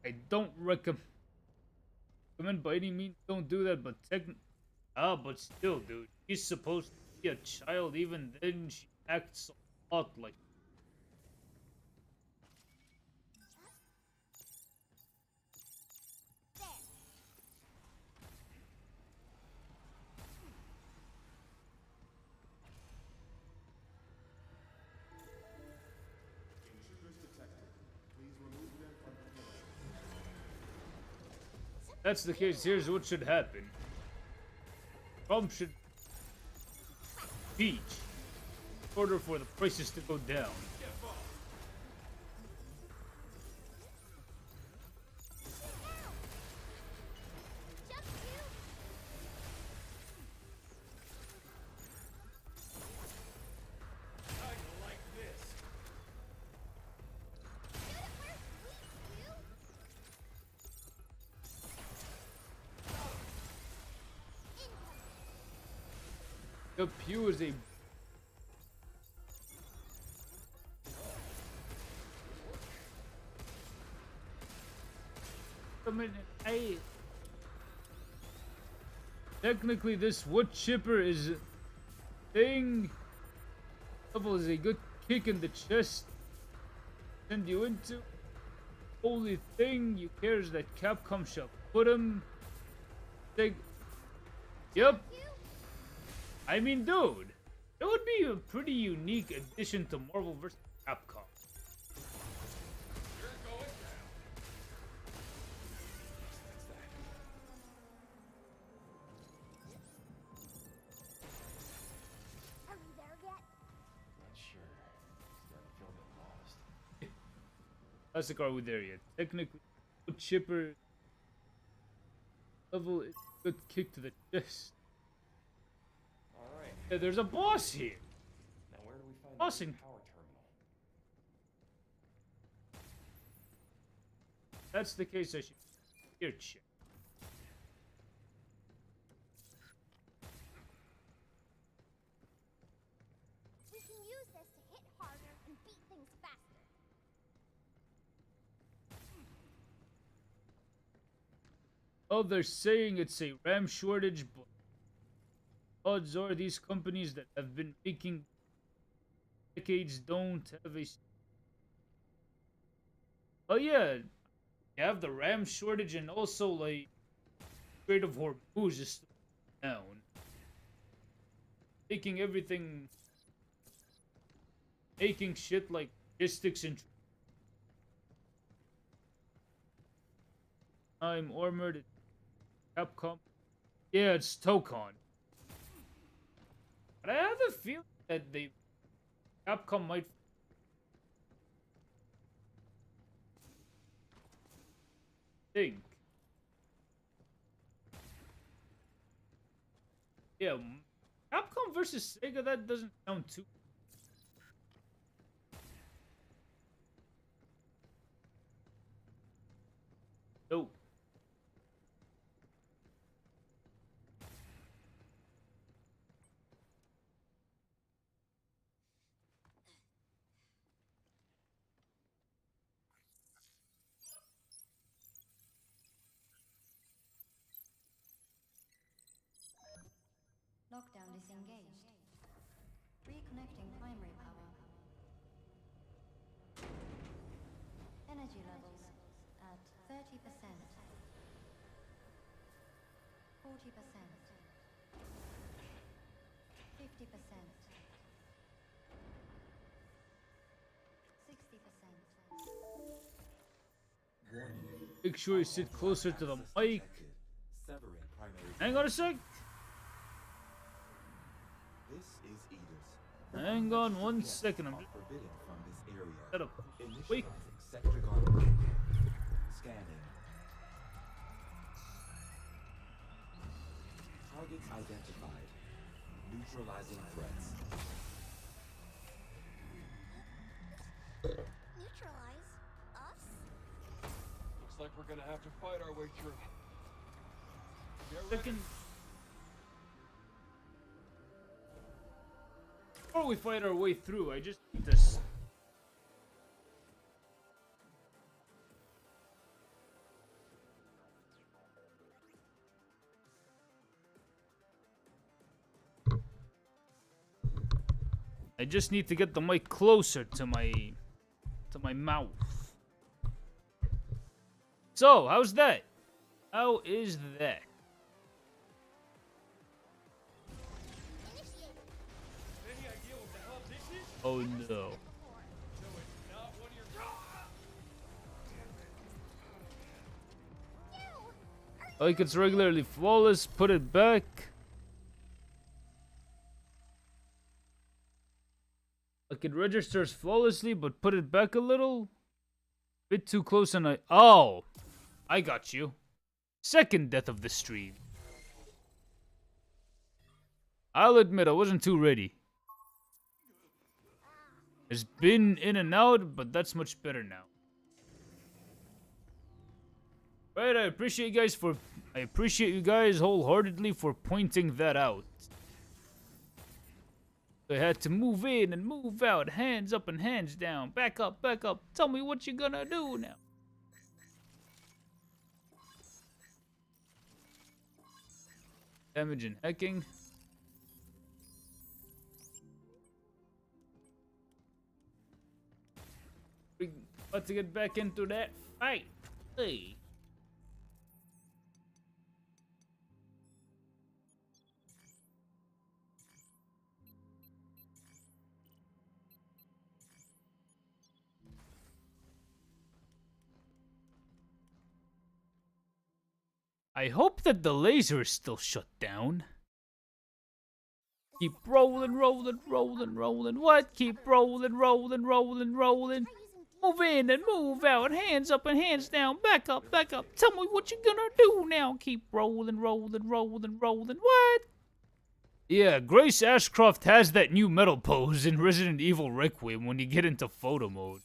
I don't recommend by any means. Don't do that, but but still, dude. She's supposed to be a child. Even then, she acts a lot like. That's the case. Here's what should happen. Trump should teach in order for the prices to go down. The Pew is a technically this wood chipper is a thing. Level is a good kick in the chest. Send you into only thing you care is that Capcom shall put him. Yep. I mean, dude, it would be a pretty unique addition to Marvel vs. Capcom. You're going down. Are we there yet? Not sure. Starting to feel a bit lost. Classic, are we there yet? Technically, good chipper level is a good kick to the chest. Alright. Yeah, there's a boss here. Now where do we find Boss the in- power terminal? That's the case. I should here check. Oh, they're saying it's a RAM shortage, but odds are these companies that have been making decades don't have a. Oh yeah, you have the RAM shortage, and also like Strait of Hormuz is still down, making everything, making shit like logistics and. I'm armored. Capcom. Yeah, it's Tokon. But I have a feeling that Capcom might. Think. Yeah, Capcom versus Sega, that doesn't sound too. No. Lockdown disengaged. Reconnecting primary power. Energy levels at 30%. 40%. 50%. 60%. Make sure you sit closer to the mic. Hang on a sec. This is Edith. Hang on 1 second. I'm just Forbidden from this area. set up. Wait. Initializing sector gun. Scanning. Targets identified. Neutralizing threats. Neutralize us? Looks like we're gonna have to fight our way through. Get ready. Second. Before we fight our way through, I just need to. I just need to get the mic closer to my mouth. So, how's that? How is that? Any idea what the hell this is? Oh no. No, it's not one of your. Like it's regularly flawless, put it back. Like it registers flawlessly, but put it back a little. Bit too close and oh! I got you. Second death of the stream. I'll admit I wasn't too ready. It's been in and out, but that's much better now. Right, I appreciate you guys wholeheartedly for pointing that out. I had to move in and move out, hands up and hands down, back up, back up. Tell me what you gonna do now. Damage and hacking. We about to get back into that fight. Hey. I hope that the laser is still shut down. Keep rolling, rolling, rolling, rolling. What? Keep rolling, rolling, rolling, rolling. Move in and move out. Hands up and hands down. Back up, back up. Tell me what you gonna do now. Keep rolling, rolling, rolling, rolling. What? Yeah, Grace Ashcroft has that new metal pose in Resident Evil Requiem when you get into photo mode.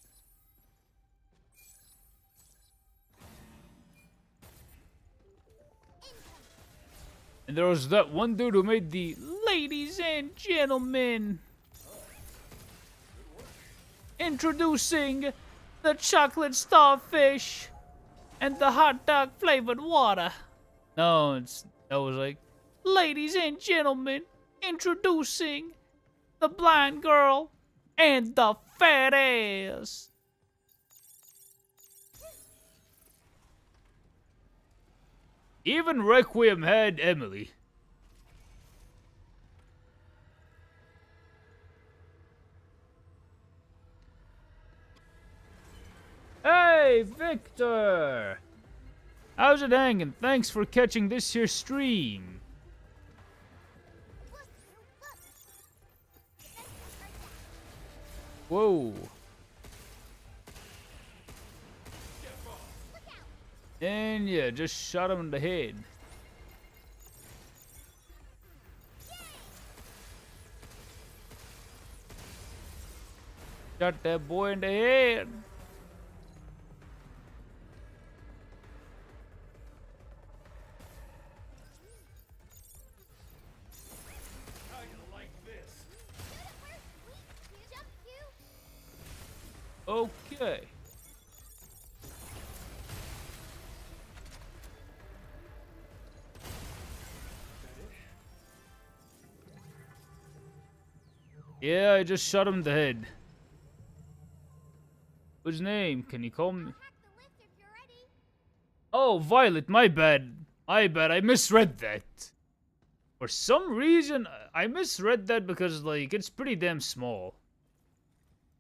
And there was that one dude who made the ladies and gentlemen. Introducing the chocolate starfish and the hot dog flavored water. No, that was like, ladies and gentlemen, introducing the blind girl and the fat ass. Even Requiem had Emily. Hey, Victor! How's it hanging? Thanks for catching this here stream. Whoa. And yeah, just shot him in the head. Shot that boy in the head. Okay. Yeah, I just shot him in the head. Whose name? Can you call me? Oh, Violet, my bad. My bad, I misread that. For some reason, I misread that because, like, it's pretty damn small.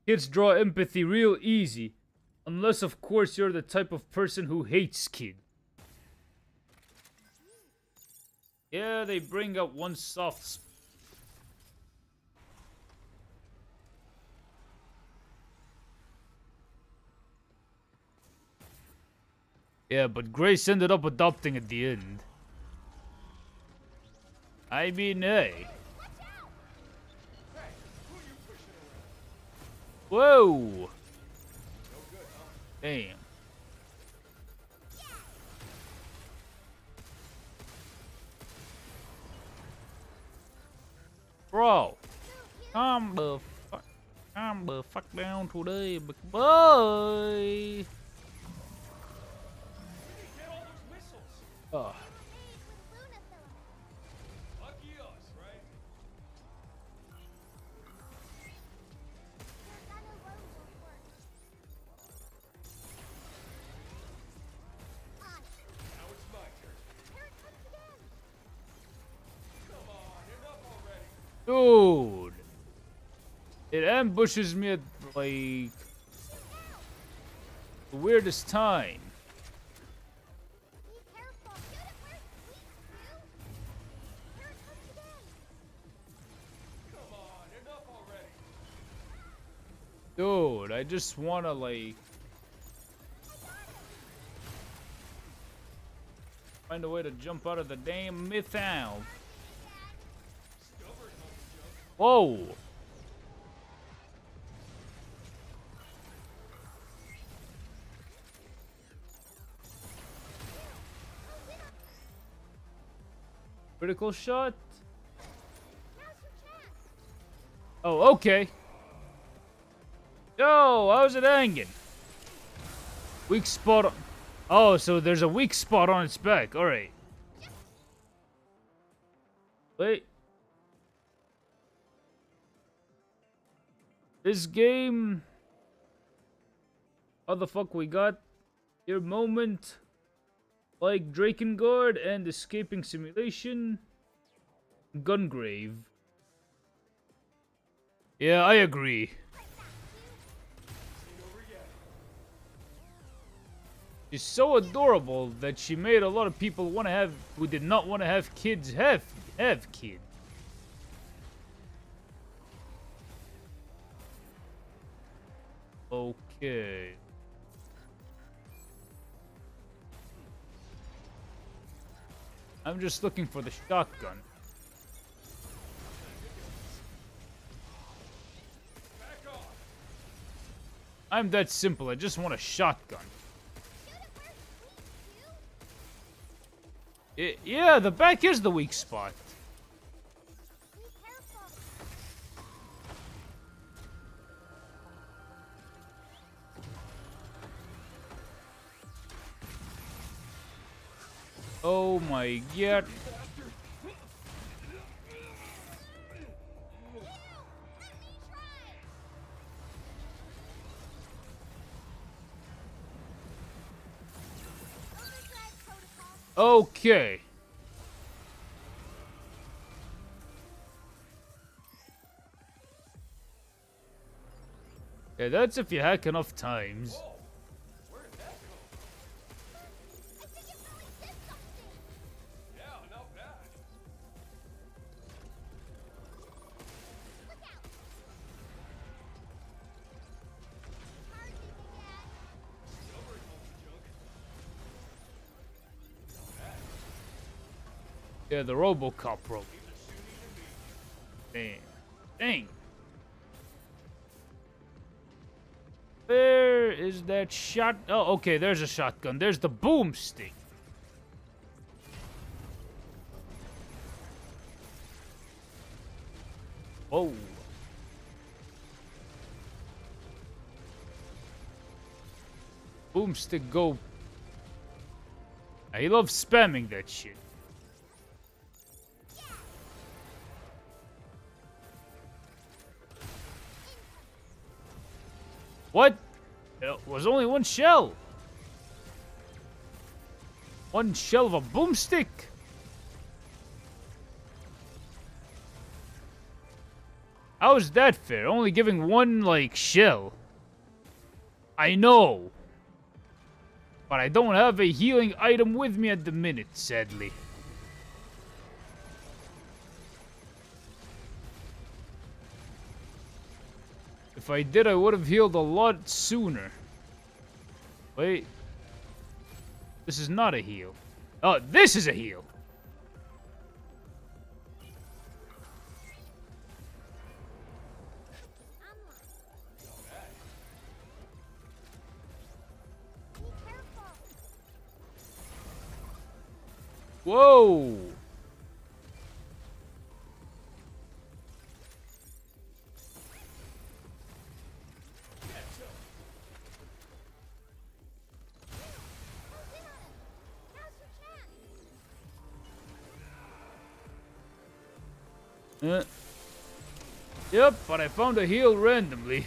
Kids draw empathy real easy. Unless, of course, you're the type of person who hates kids. Yeah, they bring up one soft spot. Yeah, but Grace ended up adopting at the end. I mean, hey. Whoa! Damn. Bro, calm the fuck down today, big boy. Oh. Dude, it ambushes me at, like, the weirdest time. Dude, I just wanna, like, find a way to jump out of the damn myth-owl. Whoa! Critical shot? Oh, okay. Yo, how's it hanging? Weak spot. Oh, so there's a weak spot on its back. Alright. Wait. This game. How the fuck we got your moment? Like Drakengard and Escaping Simulation. Gungrave. Yeah, I agree. She's so adorable that she made a lot of people want to have, who did not want to have kids, have kids. Okay. I'm just looking for the shotgun. I'm that simple. I just want a shotgun. Yeah, the back is the weak spot. Oh my god. Okay. Yeah, that's if you hack enough times. Yeah, the RoboCop robot. Damn. Dang. Where is that shot? Oh, okay, there's a shotgun. There's the boomstick. Whoa. Boomstick go. He loves spamming that shit. What? It was only one shell. One shell of a boomstick. How is that fair? Only giving one, like, shell. I know. But I don't have a healing item with me at the minute, sadly. If I did, I would have healed a lot sooner. Wait. This is not a heal. Oh, this is a heal. Whoa. Yep, but I found a heal randomly.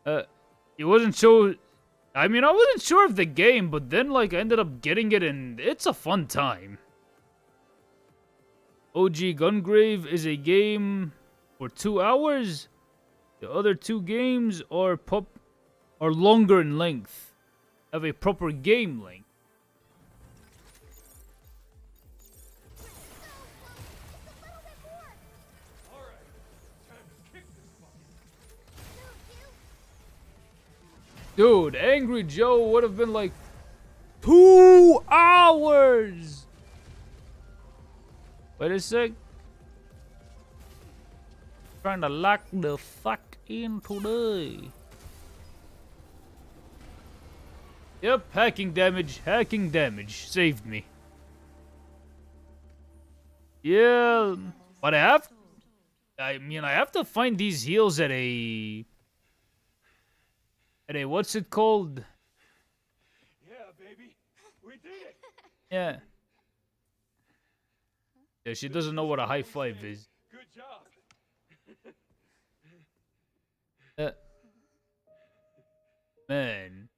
It wasn't so... I mean, I wasn't sure of the game, but then, like, I ended up getting it, and it's a fun time. OG Gungrave is a game for 2 hours. The other 2 games are longer in length. Have a proper game length. Dude, Angry Joe would have been like 2 hours. Wait a sec. Trying to lock the fuck in today. Yep, hacking damage saved me. Yeah, but I have to find these heals at a what's it called? Yeah, baby, we did it. Yeah. Yeah, she doesn't know what a high five is. Good job. Man.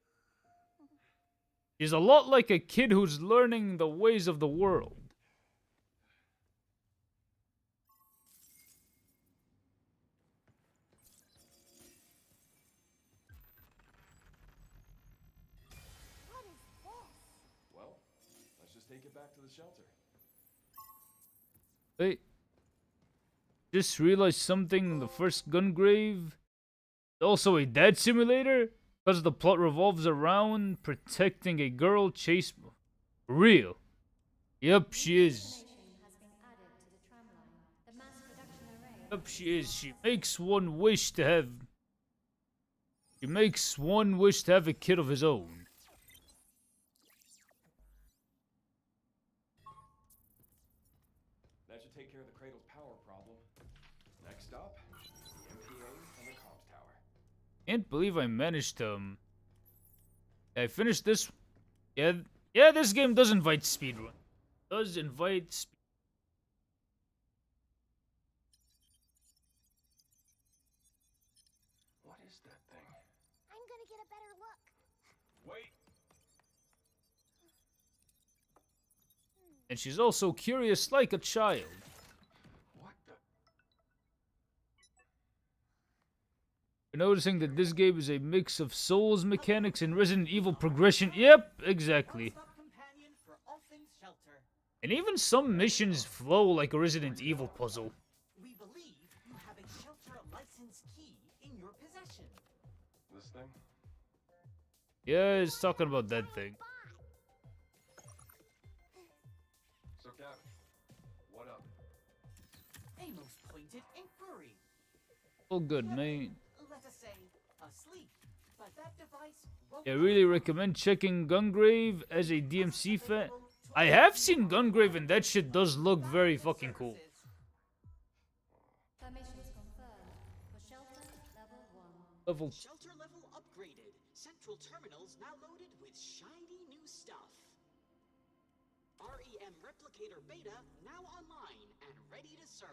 She's a lot like a kid who's learning the ways of the world. Well, let's just take it back to the shelter. Wait. Just realized something. The first Gungrave is also a dad simulator because the plot revolves around protecting a girl chased. Real. Yep, she is. Yep, she is. She makes one wish to have a kid of his own. That should take care of the cradle's power problem. Next stop, the MPA and the comms tower. Can't believe I managed to I finished this. Yeah, yeah. This game does invite speedrun. Does invite speed. What is that thing? I'm gonna get a better look. Wait! And she's also curious like a child. What the? You're noticing that this game is a mix of Souls mechanics and Resident Evil progression. Yep, exactly. And even some missions flow like a Resident Evil puzzle. We believe you have a shelter license key in your possession. This thing? Yeah, it's talking about that thing. So, Captain, what up? A most pointed inquiry. All good, man. Let us say, asleep. But that device won't I really recommend checking Gungrave as a DMC fan. I have seen Gungrave and that shit does look very fucking cool. Permissions confirmed for shelter level 1. Level Shelter level upgraded. Central terminals now loaded with shiny new stuff. REM replicator beta now online and ready to serve.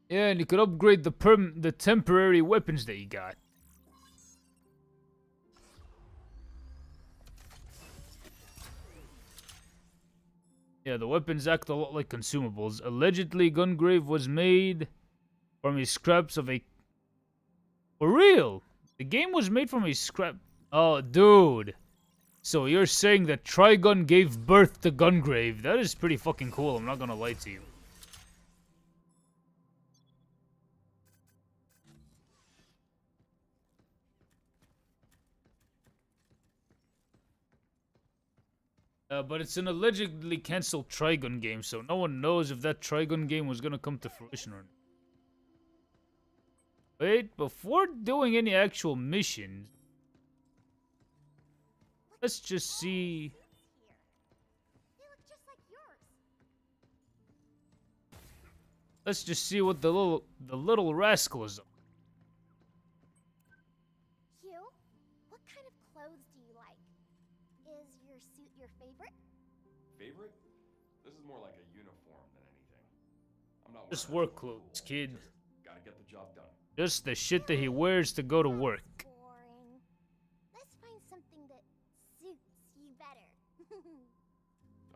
Yeah, and you could upgrade the temporary weapons that you got. Yeah, the weapons act a lot like consumables. Allegedly, Gungrave was made from a scraps of a... For real? The game was made from a scrap... Oh, dude. So you're saying that Trigun gave birth to Gungrave. That is pretty fucking cool, I'm not gonna lie to you. But it's an allegedly cancelled Trigun game, so no one knows if that Trigun game was gonna come to fruition or not. Wait, before doing any actual missions, let's just see. They look just like yours. Let's just see what the little rascal is. Hugh, what kind of clothes do you like? Is your suit your favorite? Favorite? This is more like a uniform than anything. I'm not Just wearing work anything clothes, cool. kid. Just gotta get the job done. Just the shit that he wears to go to work. Boring. Let's find something that suits you better.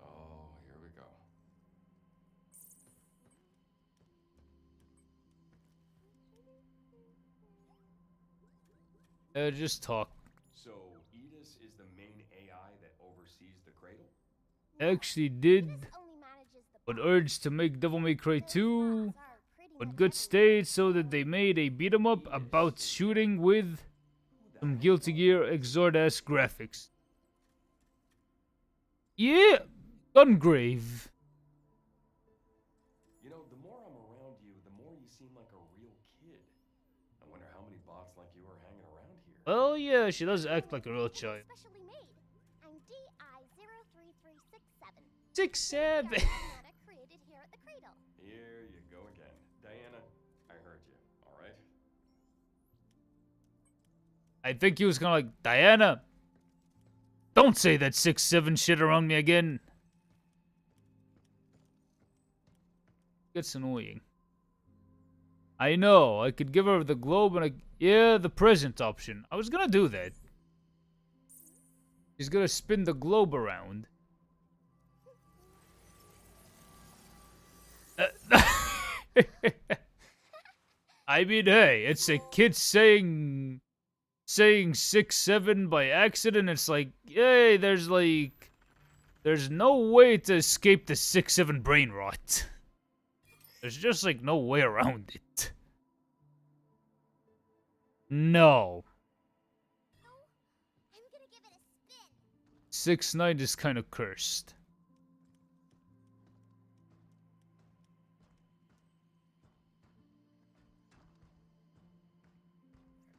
Oh, here we go. Just talk. So, Edis is the main AI that oversees the cradle? Actually did, This only manages the but box. urged to make Devil May Cry Those 2 bots are pretty but much good everywhere. state, so that they made a beat 'em up about shooting with some Guilty Gear Exhort-ass graphics. Yeah, Gungrave. You know, the more I'm around you, the more you seem like a real kid. I wonder how many bots like you are hanging around here. Well, yeah, she does act like a real child. Specially made. I'm DI-03367. 6'7". Pragmata created here at the Cradle. Here you go again. Diana, I heard you, alright? I think he was kind of like, Diana, don't say that 6'7" shit around me again. Gets annoying. I know, I could give her the globe and yeah, the present option. I was gonna do that. She's gonna spin the globe around. I mean, hey, it's a kid saying 6'7" by accident. It's like, yay, there's no way to escape the 6'7" brain rot. There's just like no way around it. No. I'm gonna give it a spin. 6'9" is kind of cursed.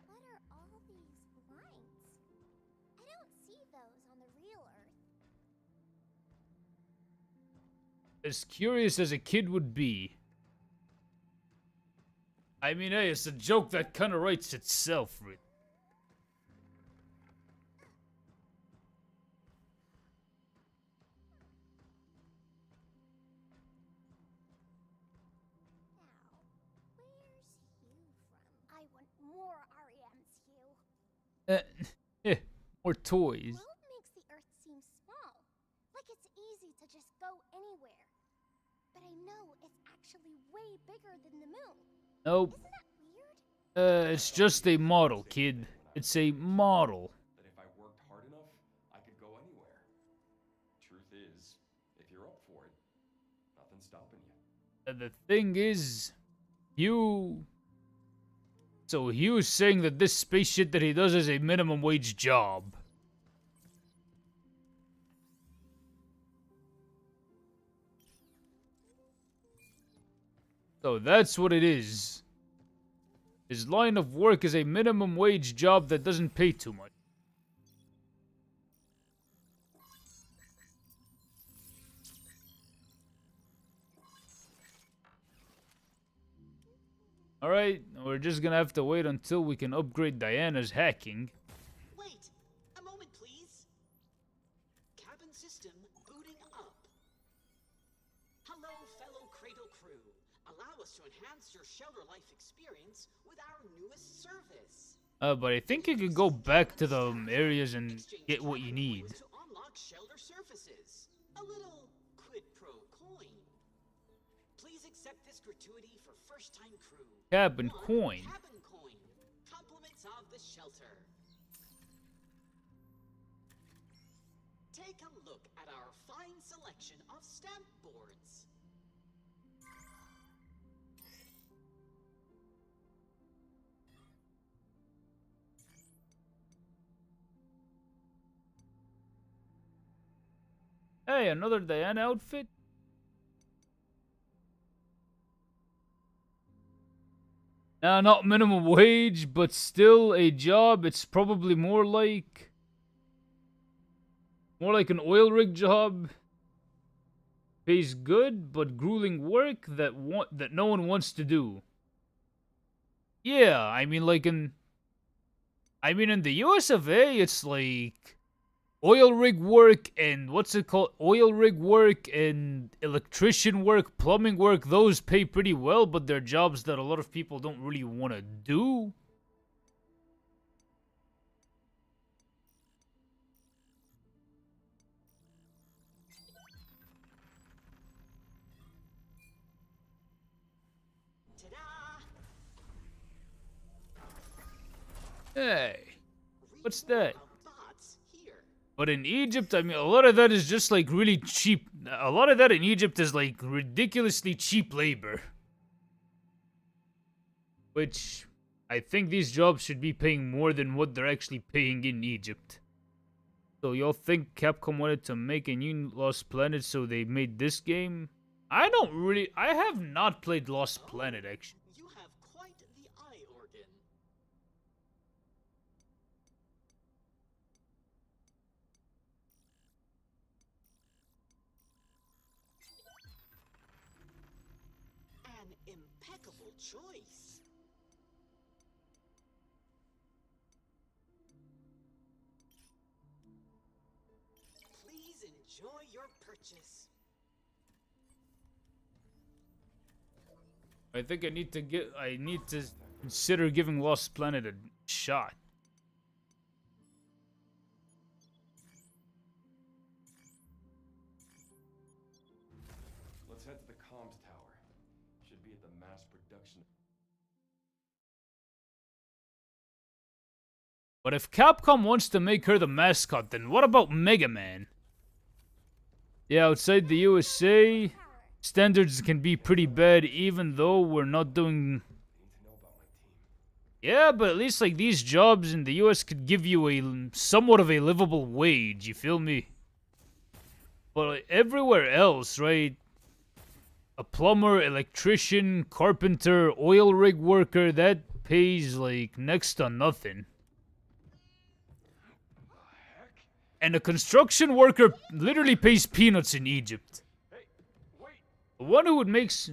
What are all these lines? I don't see those on the real Earth. As curious as a kid would be. I mean, hey, it's a joke that kind of writes itself, really. I want more REM's Hugh. More toys. World makes the Earth seem small, like it's easy to just go anywhere. But I know it's actually way bigger than the moon. Nope. Isn't that weird? It's just a model, kid. It's a model. That if I worked hard enough, I could go anywhere. Truth is, if you're up for it, nothing's stopping you. The thing is, So Hugh's saying that this space shit that he does is a minimum wage job. So that's what it is. His line of work is a minimum wage job that doesn't pay too much. Alright, we're just gonna have to wait until we can upgrade Diana's hacking. Wait, a moment, please. Cabin system booting up. Hello, fellow Cradle crew. Allow us to enhance your shelter life experience with our newest service. But I think you could go back to the areas and get what you need. To unlock shelter surfaces. A little quid pro coin. Please accept this gratuity for first-time crew. Cabin coin. Cabin coin. Compliments of the shelter. Take a look at our fine selection of stamp boards. Hey, another Diana outfit? Not minimum wage, but still a job. It's probably more like an oil rig job. Pays good, but grueling work that no one wants to do. Yeah, I mean in the US of A, it's like oil rig work and oil rig work and electrician work, plumbing work. Those pay pretty well, but they're jobs that a lot of people don't really want to do. Hey, what's that? But in Egypt, I mean, a lot of that is just like really cheap. A lot of that in Egypt is like ridiculously cheap labor. Which I think these jobs should be paying more than what they're actually paying in Egypt. So y'all think Capcom wanted to make a new Lost Planet, so they made this game? I have not played Lost Planet, actually. You have quite the eye organ. An impeccable choice. Please enjoy your purchase. I think I need to consider giving Lost Planet a shot. Let's head to the comms tower. Should be at the mass production. But if Capcom wants to make her the mascot, then what about Mega Man? Yeah, outside the USA, standards can be pretty bad, even though we're not doing... Yeah, but at least like these jobs in the US could give you a somewhat of a livable wage, you feel me? But like, everywhere else, right? A plumber, electrician, carpenter, oil rig worker, that pays like next to nothing. And a construction worker literally pays peanuts in Egypt. Hey, wait! The one who makes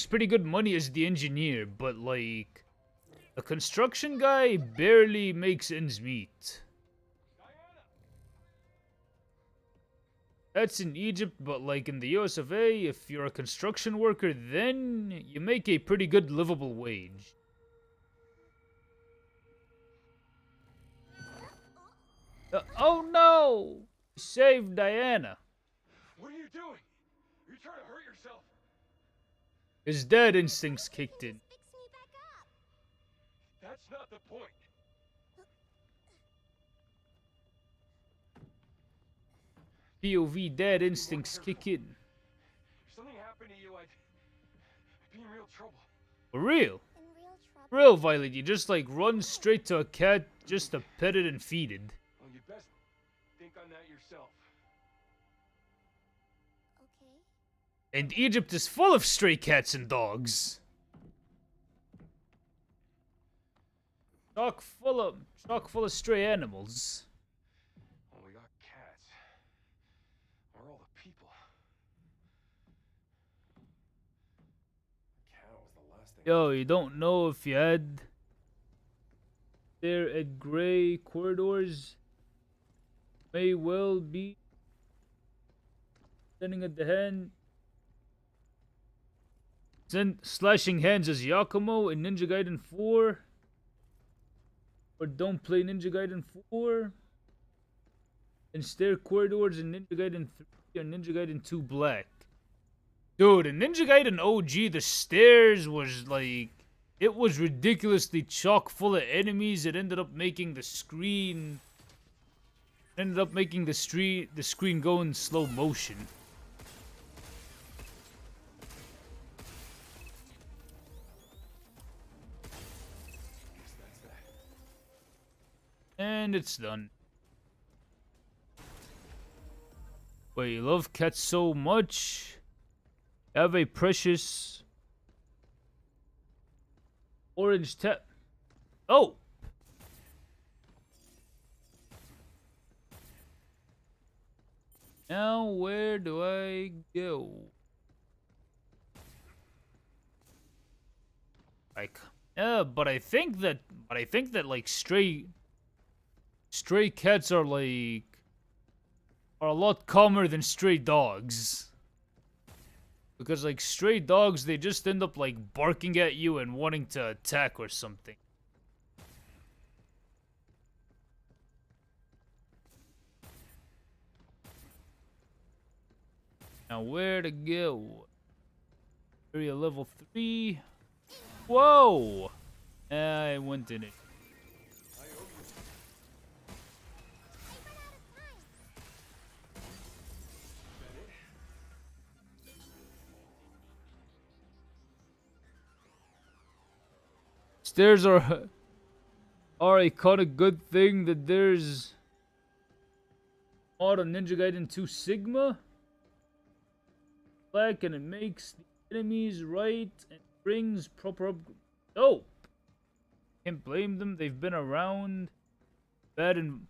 pretty good money is the engineer, but like the construction guy barely makes ends meet. That's in Egypt, but like in the US of A, if you're a construction worker, then you make a pretty good livable wage. Oh no! Save Diana. What are you doing? Are you trying to hurt yourself? His dad instincts kicked in. Fix me back up. That's not the point. POV dad instincts kick in. If something happened to you, I'd be in real trouble. For real? In real trouble. For real, Violet, you just like run straight to a cat just to pet it and feed it. Well, you best think on that yourself. Okay. And Egypt is full of stray cats and dogs. Chock full of stray animals. Well, we got cats. Where are all the people? Cat was the last thing. Yo, you don't know if you had there at gray corridors may well be standing at the hand. Slashing hands as Yakumo in Ninja Gaiden 4. Or don't play Ninja Gaiden 4. And stair corridors in Ninja Gaiden 3 or Ninja Gaiden 2 Black. Dude, in Ninja Gaiden OG, the stairs was like... It was ridiculously chock full of enemies. It ended up making the screen... the screen go in slow motion. And it's done. Wait, you love cats so much? You have a precious orange tap. Oh! Now where do I go? Like, yeah, but I think that like stray cats are a lot calmer than stray dogs. Because like stray dogs, they just end up like barking at you and wanting to attack or something. Now where to go? Area level 3. Whoa! I went in it. Stairs are a kind of good thing that there's mod on Ninja Gaiden 2 Sigma Black, and it makes the enemies right and brings proper up. Dope. Can't blame them. They've been around. Bad and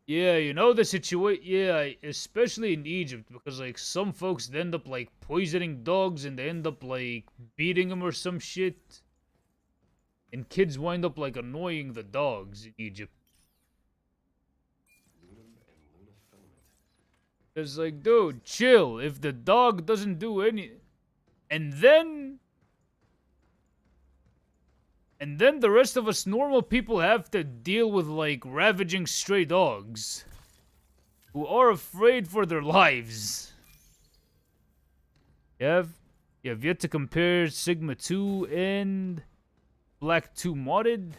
yeah, you know the situation. Yeah, especially in Egypt, because like some folks they end up like poisoning dogs and they end up like beating them or some shit. And kids wind up like annoying the dogs in Egypt. It's like, dude, chill. If the dog doesn't do any... And then the rest of us normal people have to deal with like ravaging stray dogs. Who are afraid for their lives. You have yet to compare Sigma 2 and Black 2 modded. Look!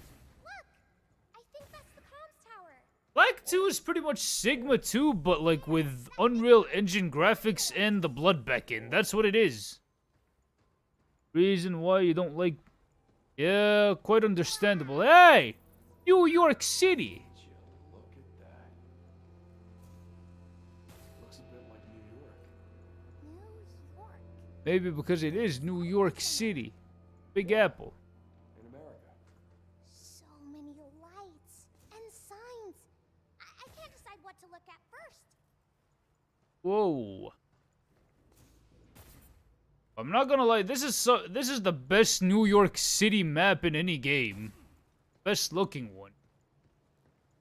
I think that's the comms tower. Black 2 is pretty much Sigma 2, but like with Unreal Engine graphics and the blood backend. That's what it is. Reason why you don't like... Yeah, quite understandable. Hey! New York City! Look at that. Looks a bit like New York. New York. Maybe because it is New York City. Big Apple. In America. So many lights and signs. I can't decide what to look at first. Whoa. I'm not gonna lie, this is the best New York City map in any game. Best looking one.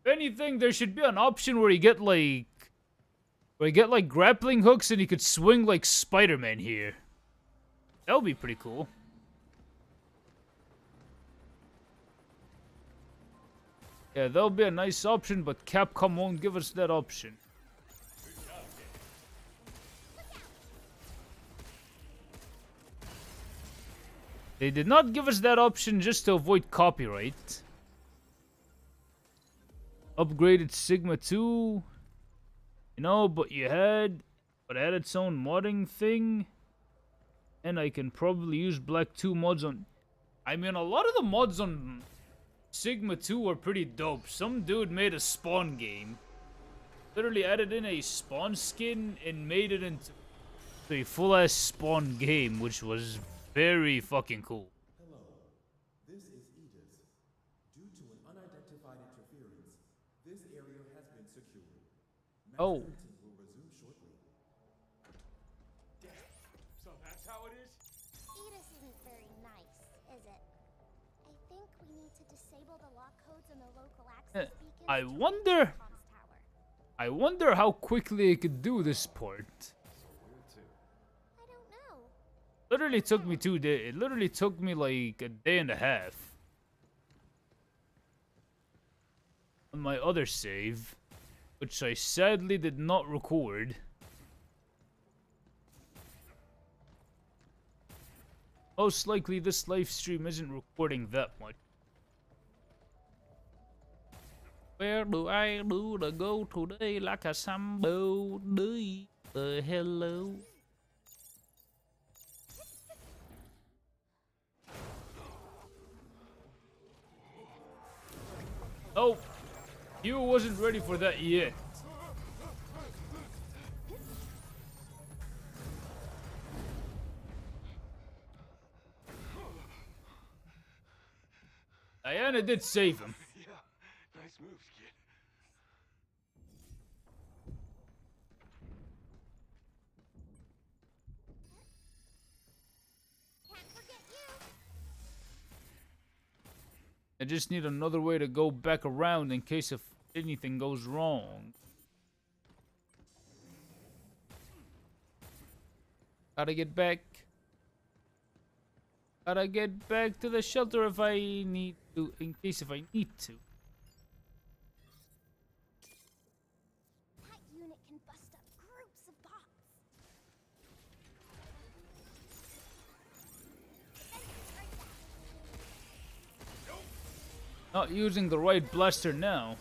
If anything, there should be an option where you get like grappling hooks and you could swing like Spider-Man here. That would be pretty cool. Yeah, that'll be a nice option, but Capcom won't give us that option. They did not give us that option just to avoid copyright. Upgraded Sigma 2. You know, but it had its own modding thing. And I can probably use Black 2 mods on... I mean, a lot of the mods on Sigma 2 are pretty dope. Some dude made a Spawn game. Literally added in a Spawn skin and made it into a full-ass Spawn game, which was very fucking cool. Hello, this is Aegis. Due to an unidentified interference, this area has been secured. Oh. Matchmaking will resume shortly. Damn. So that's how it is? Edis isn't very nice, is it? I think we need to disable the lock codes in the local access beacons. I wonder how quickly I could do this part. I don't know. Literally took me 2 days. It literally took me like a day and a half. On my other save, which I sadly did not record. Most likely this live stream isn't recording that much. Where do I do to go today like a somebody? Hello. Oh, you wasn't ready for that yet. Diana did save him. Yeah, nice moves, kid. Can't forget you. I just need another way to go back around in case if anything goes wrong. Gotta get back. Gotta get back to the shelter if I need to, in case if I need to. That unit can bust up groups of bots. Not using the right blaster now.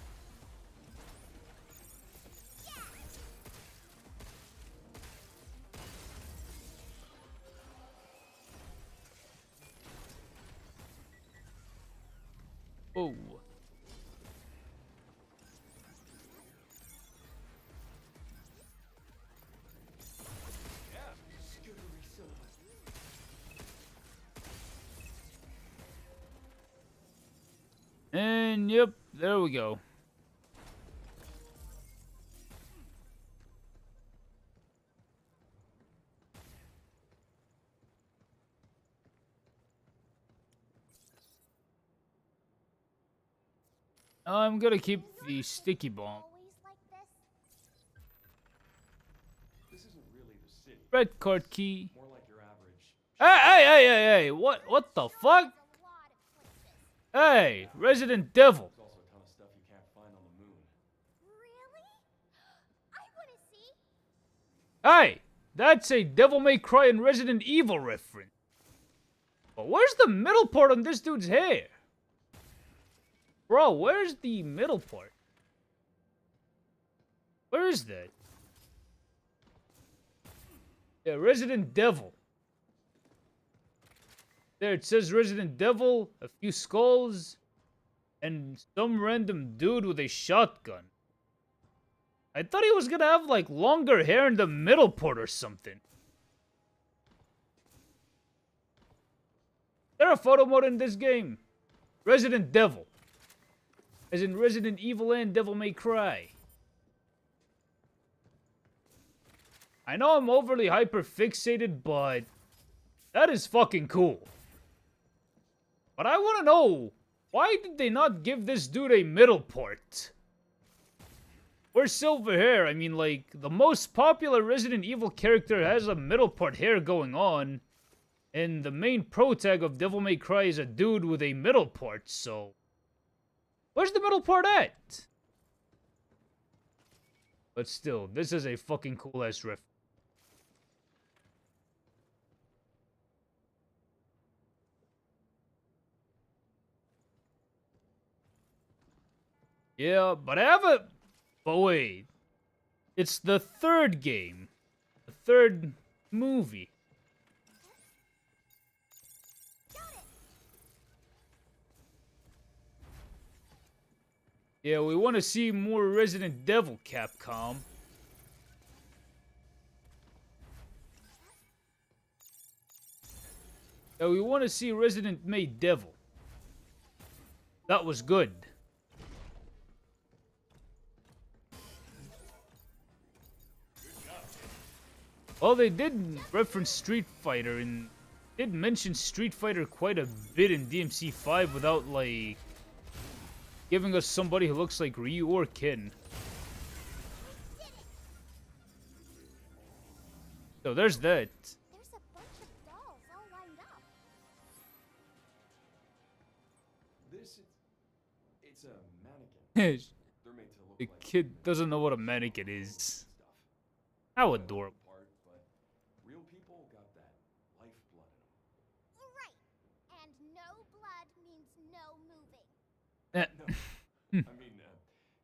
Oh. And yep, there we go. I'm gonna keep the sticky bomb. Always like this. This isn't really the city. Red card key. More like your average. Hey! What the fuck? A lot of places. Hey, Resident Devil. There's also a ton of stuff you can't find on the moon. Really? I want to see. Hey, that's a Devil May Cry and Resident Evil reference. But where's the middle part on this dude's hair? Bro, where's the middle part? Where is that? Yeah, Resident Devil. There, it says Resident Devil, a few skulls, and some random dude with a shotgun. I thought he was gonna have, like, longer hair in the middle part or something. Is there a photo mode in this game? Resident Devil. As in Resident Evil and Devil May Cry. I know I'm overly hyper fixated, but That is fucking cool. But I want to know, why did they not give this dude a middle port? Or silver hair? I mean, like, the most popular Resident Evil character has a middle part hair going on. And the main protag of Devil May Cry is a dude with a middle part, so... Where's the middle part at? But still, this is a fucking cool-ass riff. Yeah, but I have a... But wait. It's the third game. The third movie. Yeah, we want to see more Resident Devil, Capcom. Yeah, we want to see Resident May Devil. That was good. Well, they did reference Street Fighter and did mention Street Fighter quite a bit in DMC 5 without, like, giving us somebody who looks like Ryu or Ken. So there's that. There's a bunch of dolls all lined up. It's a mannequin. They're made to look The like kid doesn't know what a mannequin is. How adorable. But real people got that lifeblood in them. Right. And no blood means no moving. No, I mean,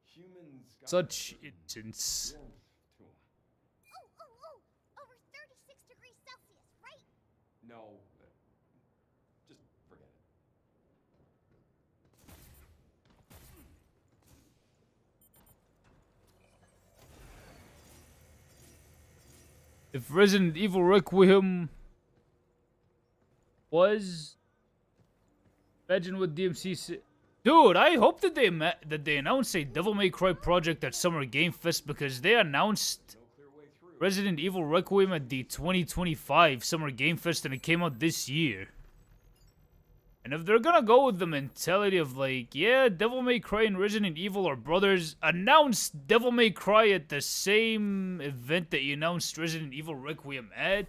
humans got Such a certain innocence. warmth to 'em. Oh, over 36 degrees Celsius, right? No, just forget it. If Resident Evil Requiem was... Imagine what DMC said. Dude, I hope that they announced a Devil May Cry project at Summer Game Fest, because they announced Resident Evil Requiem at the 2025 Summer Game Fest and it came out this year. And if they're gonna go with the mentality of like, yeah, Devil May Cry and Resident Evil are brothers, announce Devil May Cry at the same event that you announced Resident Evil Requiem at.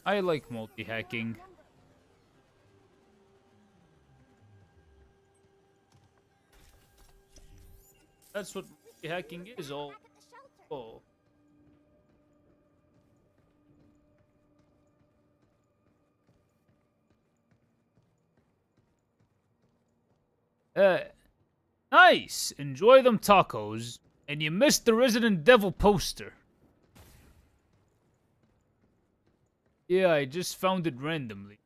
I like multi-hacking. That's what multi-hacking is all. Oh. Nice! Enjoy them tacos. And you missed the Resident Devil poster. Yeah, I just found it randomly.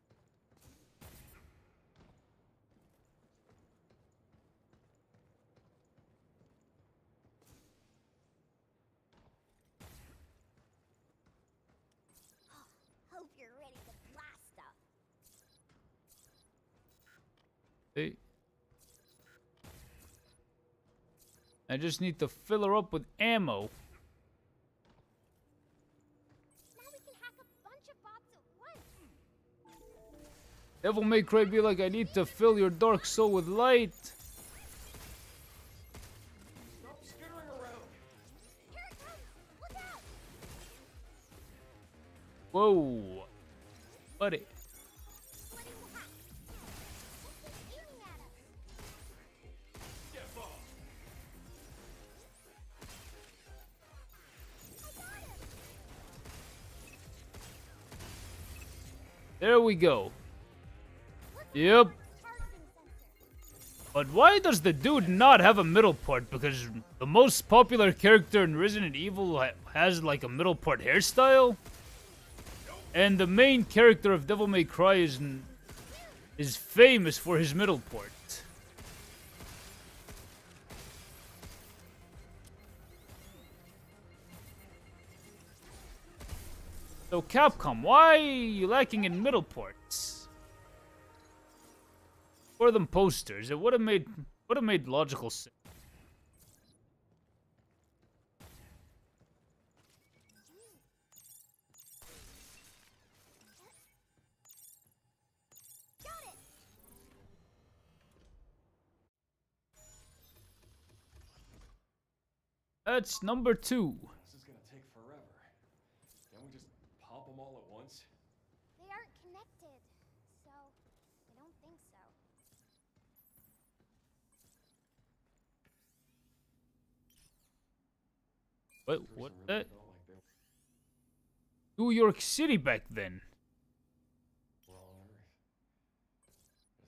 Hope you're ready to blast stuff. Hey. I just need to fill her up with ammo. Now we can hack a bunch of bots at once. Devil May Cry be like, I need to fill your dark soul with light. Stop skittering around. Here it comes! Look out! Whoa. Buddy. Splitting the hack. It's aiming at us. Get bombed. I got him! There we go. Yep. But why does the dude not have a middle part? Because the most popular character in Resident Evil has like a middle part hairstyle? And the main character of Devil May Cry is is famous for his middle port. So Capcom, why are you lacking in middle ports? For them posters, it would have made logical sense. That's number 2. This is gonna take forever. Can't we just pop them all at once? They aren't connected, so I don't think so. What that? New York City back then.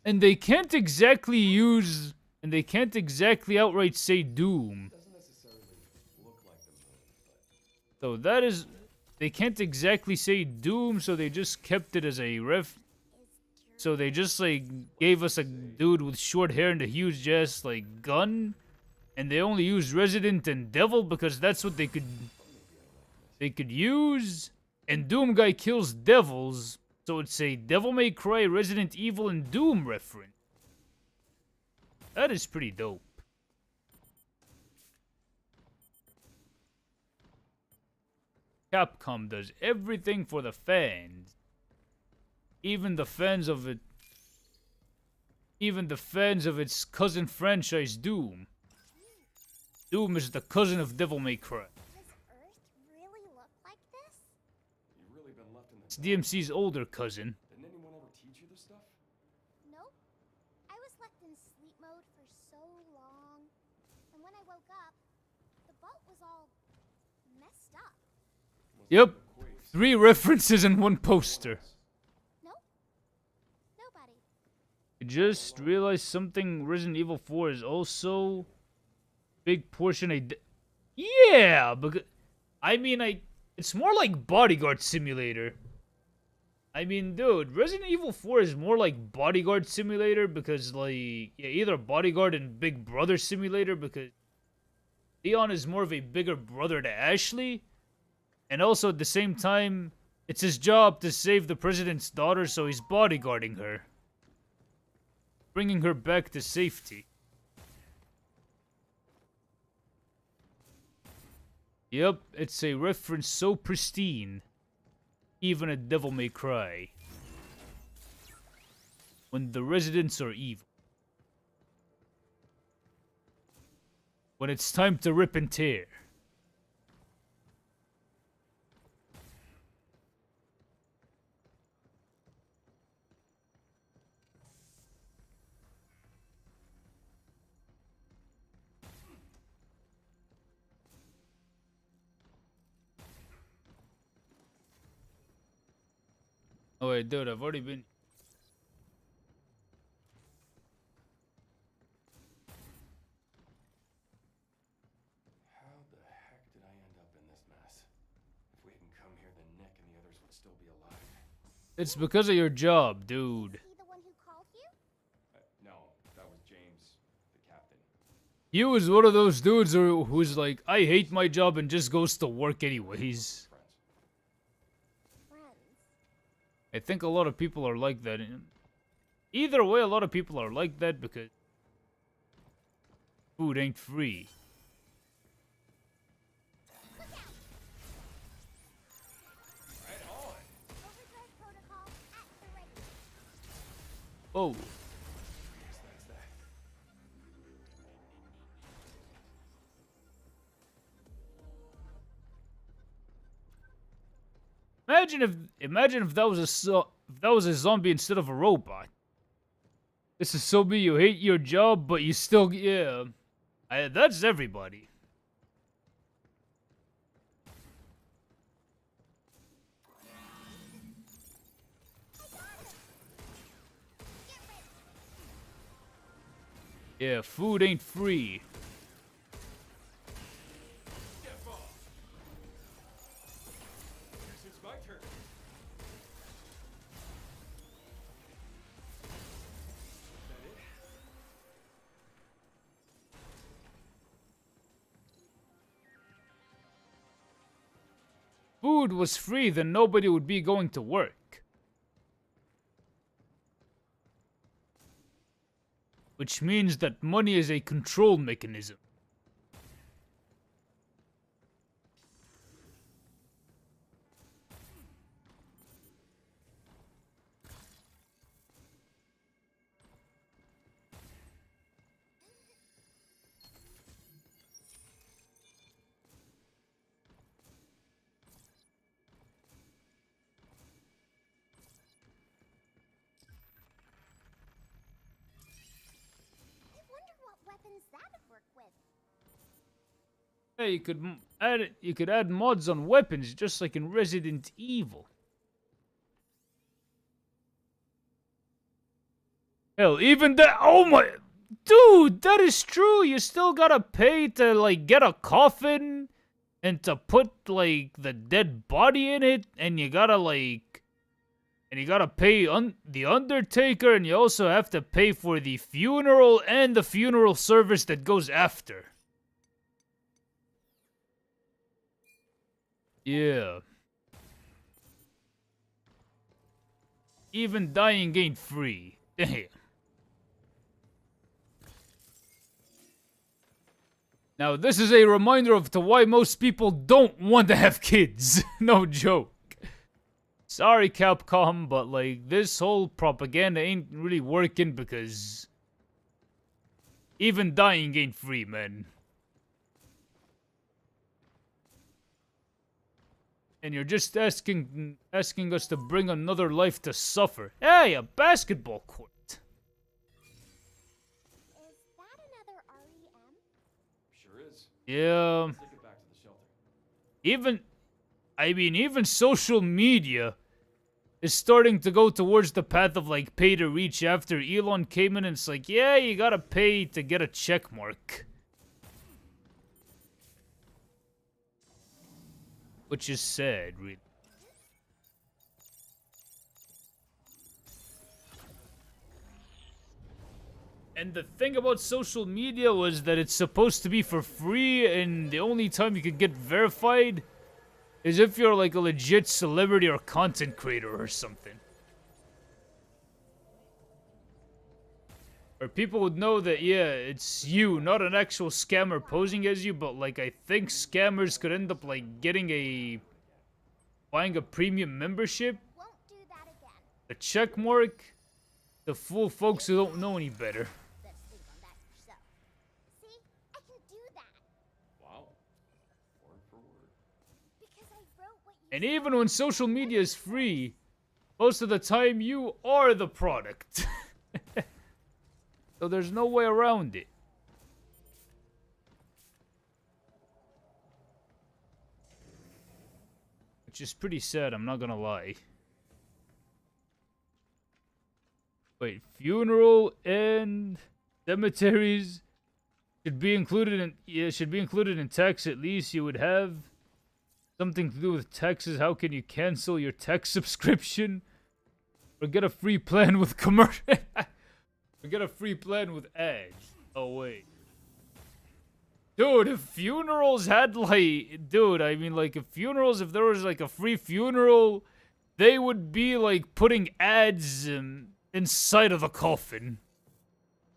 And they can't exactly use, and they can't exactly outright say Doom. Doesn't necessarily look like the moon, but So that is, they can't exactly say Doom, so they just kept it as a ref. So they just like gave us a dude with short hair and a huge ass like gun, and they only used Resident and Devil because that's what they could use. And Doom guy kills devils, so it's a Devil May Cry, Resident Evil, and Doom reference. That is pretty dope. Capcom does everything for the fans. Even the fans of its cousin franchise, Doom. Doom is the cousin of Devil May Cry. Does Earth really look like this? you've really been left in the It's DMC's older cousin. Didn't anyone ever teach you this stuff? Nope. I was left in sleep mode for so long. And when I woke up, the vault was all messed up. Yep. 3 references in one poster. Nope. Nobody. I just realized something. Resident Evil 4 is also big portion yeah, because it's more like Bodyguard Simulator. I mean, dude, Resident Evil 4 is more like Bodyguard Simulator because like either Bodyguard and Big Brother Simulator because Leon is more of a bigger brother to Ashley, and also at the same time it's his job to save the president's daughter, so he's bodyguarding her, bringing her back to safety. Yep, it's a reference so pristine, even a Devil May Cry. When the residents are evil. When it's time to rip and tear. Oh wait, dude, I've already been... How the heck did I end up in this mess? If we hadn't come here, then Nick and the others would still be alive. It's because of your job, dude. Is he the one who called you? No, that was James, the captain. You was one of those dudes who's like, I hate my job and just goes to work anyways. I think a lot of people are like that. Either way, a lot of people are like that because food ain't free. Overdrive protocol at the ready. Oh. Imagine if that was a zombie instead of a robot. This is so me. You hate your job, but you still that's everybody. Yeah, food ain't free. It's my turn. food was free, then nobody would be going to work. Which means that money is a control mechanism. That'd work with. Hey, you could add mods on weapons just like in Resident Evil. Hell, even that, oh my, dude, that is true. You still gotta pay to like get a coffin and to put like the dead body in it, and you gotta pay the undertaker, and you also have to pay for the funeral and the funeral service that goes after. Yeah. Even dying ain't free. Damn. Now, this is a reminder of to why most people don't want to have kids. No joke. Sorry, Capcom, but like, this whole propaganda ain't really working because even dying ain't free, man. And you're just asking us to bring another life to suffer. Hey, a basketball court. Is that another REM? Sure is. Yeah. Let's take it back to the shelter. Even social media is starting to go towards the path of like pay to reach after Elon came in and it's like, yeah, you gotta pay to get a check mark. Which is sad, really. And the thing about social media was that it's supposed to be for free, and the only time you could get verified is if you're like a legit celebrity or content creator or something. Or people would know that, yeah, it's you, not an actual scammer posing as you, but like I think scammers could end up like buying a premium membership, Won't do that again. a check mark, to fool folks who don't know any better. Let's think on that yourself. See, I can do that Wow. Word for word. because I wrote what you And even when social media is free, most of the time you are the product. So there's no way around it. Which is pretty sad, I'm not gonna lie. Wait, funeral and cemeteries should be included in tax. At least you would have something to do with taxes. How can you cancel your tax subscription? Or get a free plan with commercial? Or get a free plan with ads. Oh wait. Dude, if funerals had like... Dude, I mean like if there was like a free funeral, they would be like putting ads inside of the coffin.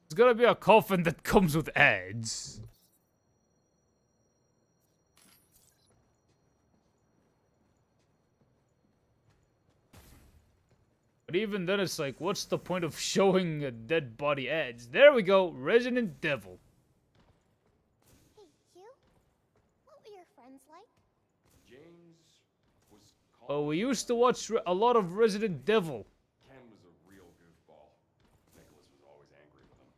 There's gotta be a coffin that comes with ads. But even then it's like, what's the point of showing a dead body ads? There we go, Resident Devil. Hey, Hugh? What were your friends like? James was Oh, calm. we used to watch a lot of Resident Devil. Ken was a real goofball. Nicholas was always angry with him.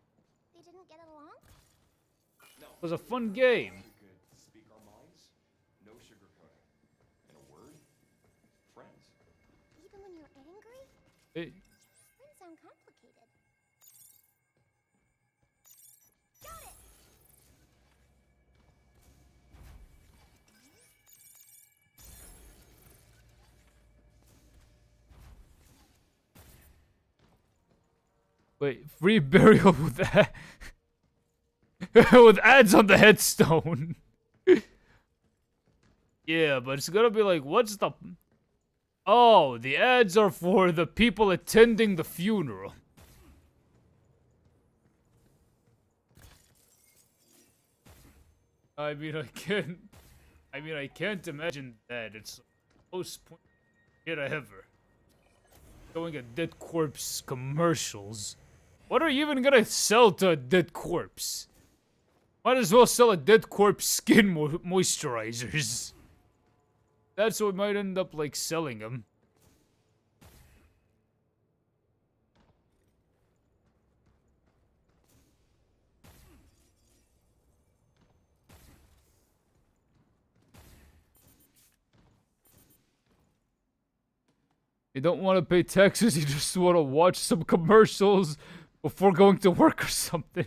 They didn't get along? No. It was a fun game. We could speak our minds. No sugarcoating. In a word, friends. Even when you're angry? It, Friends sound complicated. Got it! wait, free burial with with ads on the headstone. Yeah, but it's gonna be like, what's the... Oh, the ads are for the people attending the funeral. I mean, I can't imagine that. It's the most point shit ever. Showing a dead corpse commercials. What are you even gonna sell to a dead corpse? Might as well sell a dead corpse skin moisturizers. That's what might end up, like, selling them. You don't want to pay taxes, you just want to watch some commercials before going to work or something.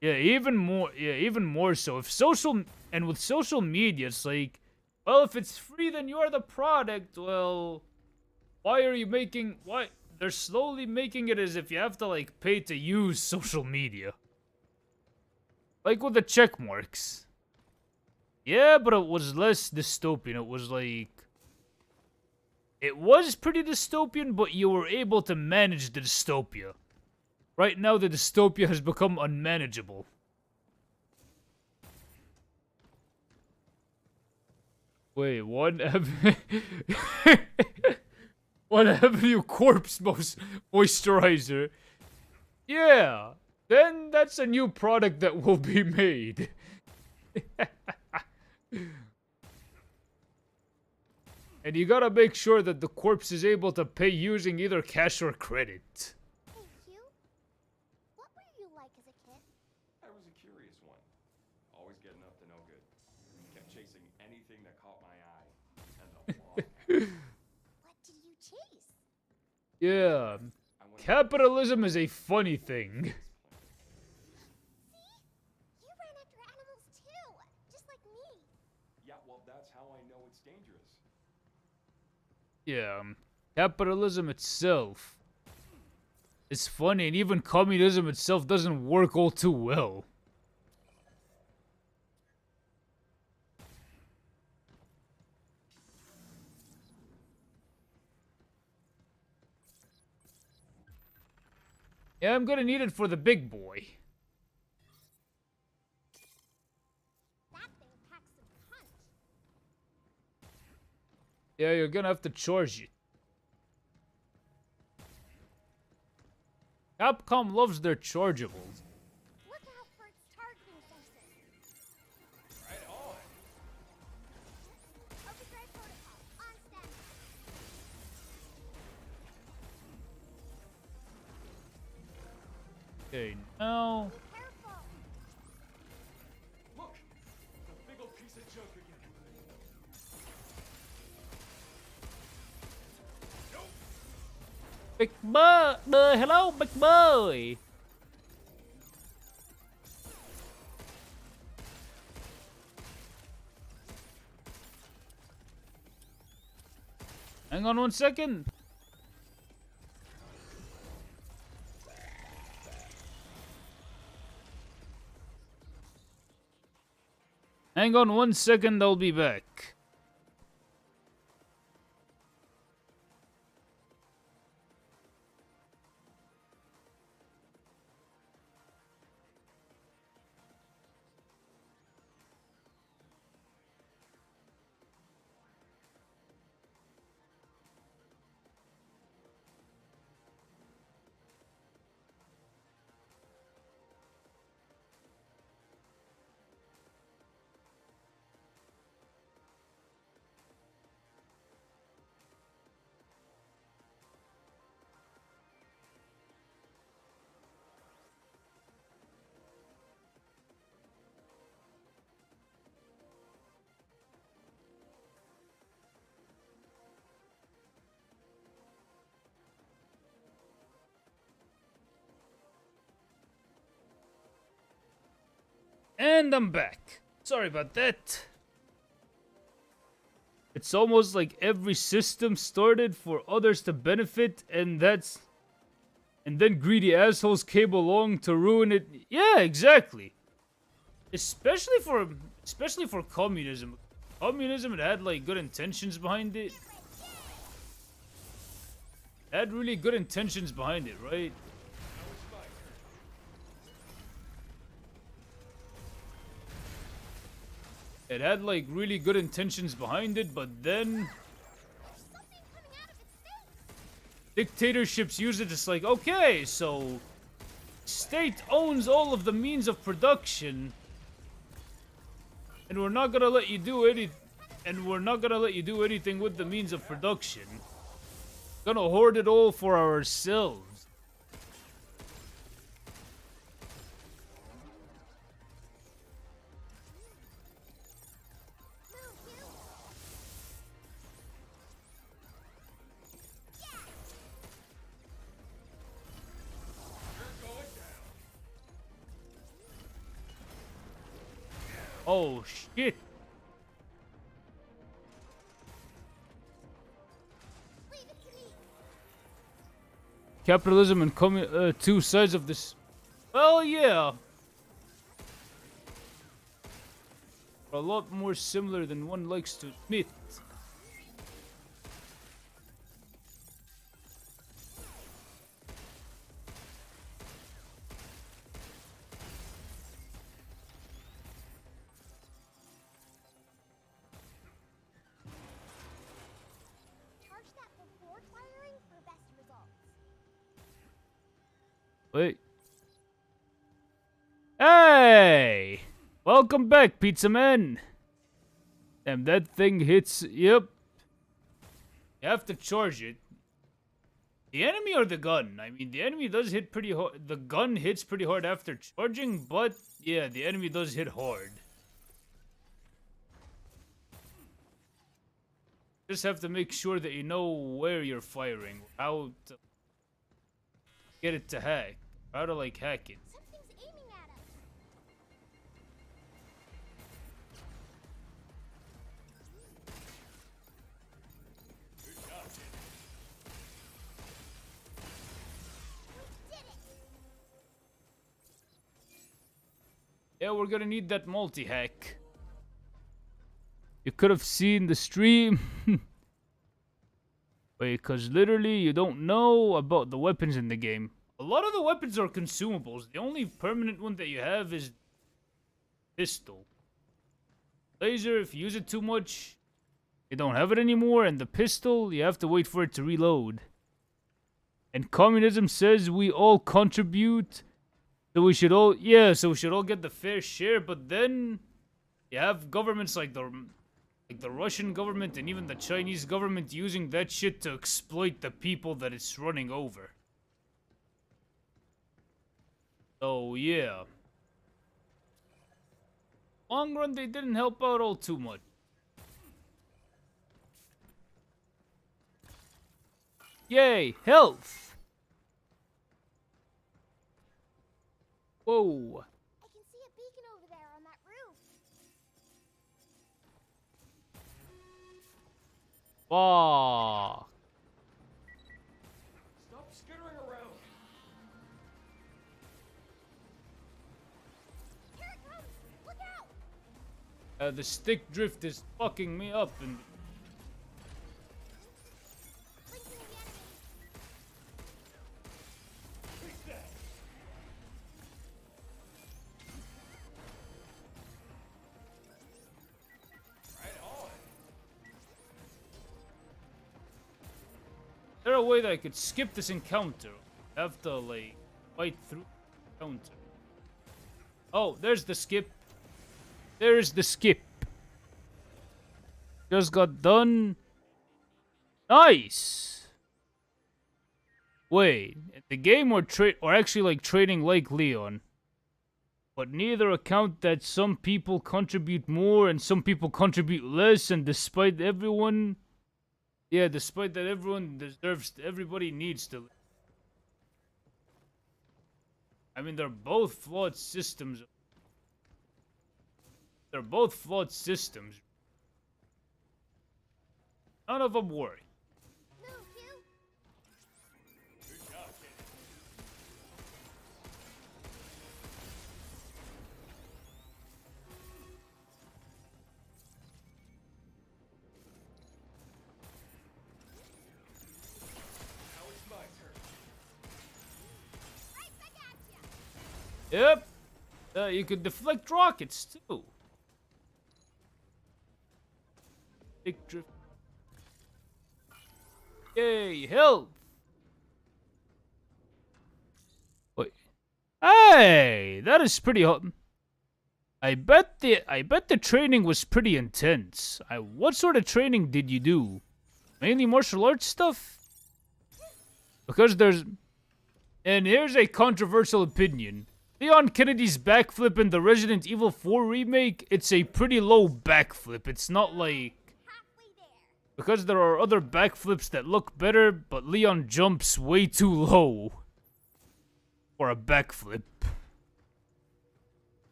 Yeah, even more so. If social, and with social media, it's like, well, if it's free, then you're the product. Well, why are you making, why? They're slowly making it as if you have to, like, pay to use social media. Like with the check marks. Yeah, but it was less dystopian. It was like... It was pretty dystopian, but you were able to manage the dystopia. Right now, the dystopia has become unmanageable. Wait, one Avenue Corpse Moisturizer. Yeah, then that's a new product that will be made. And you gotta make sure that the corpse is able to pay using either cash or credit. Hey, Hugh. What were you like as a kid? I was a curious one. Always getting up to no good. Kept chasing anything that caught my eye. And What did you chase? Yeah. Capitalism is a funny thing. See? You ran after animals too, just like me. Yeah, well, that's how I know it's dangerous. Yeah, capitalism itself is funny, and even communism itself doesn't work all too well. Yeah, I'm gonna need it for the big boy. That thing packs a punch. Yeah, you're gonna have to charge it. Capcom loves their chargeables. Look out for its targeting sensor. Right on. Overdrive protocol on standby. Okay, now... Be careful. Look! The big old piece of junk again. Big boy! Hello, big boy! Hang on 1 second. Hang on 1 second, I'll be back. And I'm back. Sorry about that. It's almost like every system started for others to benefit, and then greedy assholes came along to ruin it. Yeah, exactly. Especially for communism. communism, it had like good intentions behind it. It had really good intentions behind it, right? It had like really good intentions behind it, but then dictatorships use it. It's like, okay, so state owns all of the means of production, and we're not gonna let you do anything with the means of production. Gonna hoard it all for ourselves. Oh shit. Capitalism and two sides of this. Well, yeah. A lot more similar than one likes to admit. Charge that before firing for best results. Wait. Hey! Welcome back, Pizza Man. Damn, that thing hits. Yep. You have to charge it. The enemy or the gun? I mean, the enemy does hit pretty hard. The gun hits pretty hard after charging, but yeah, the enemy does hit hard. Just have to make sure that you know where you're firing, how to get it to hack, how to like hack it. Something's aiming at us. We did it. Yeah, we're gonna need that multi-hack. You could have seen the stream. Wait, because literally you don't know about the weapons in the game. A lot of the weapons are consumables. The only permanent one that you have is pistol. Laser, if you use it too much, you don't have it anymore. And the pistol, you have to wait for it to reload. And communism says we all contribute. So we should all, yeah, so we should all get the fair share. But then you have governments like the Russian government and even the Chinese government using that shit to exploit the people that it's running over. So, yeah. Long run, they didn't help out all too much. Yay, health! Whoa. I can see a beacon over there on that roof. Wow. Stop skittering around. Here it comes. Look out. The stick drift is fucking me up and Blinking the enemy. is there a way that I could skip this encounter? I have to like fight through the encounter. Oh, there's the skip. There's the skip. Just got done. Nice. Wait, in the game or actually like trading like Leon. But neither account that some people contribute more and some people contribute less, and despite everyone, yeah, despite that everyone deserves, everybody needs to. I mean, they're both flawed systems. They're both flawed systems. None of them worry. Move, you. Yep. You could deflect rockets too. Big drift. Yay, health. Wait. Hey, that is pretty hot. I bet the training was pretty intense. What sort of training did you do? Mainly martial arts stuff? Because there's... And here's a controversial opinion. Leon Kennedy's backflip in the Resident Evil 4 remake, it's a pretty low backflip. It's not like... Because there are other backflips that look better, but Leon jumps way too low for a backflip.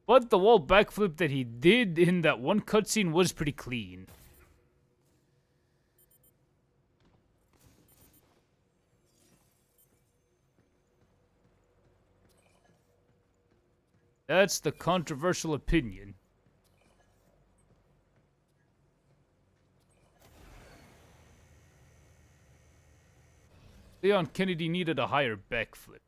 But the wall backflip that he did in that one cutscene was pretty clean. That's the controversial opinion. Leon Kennedy needed a higher backflip.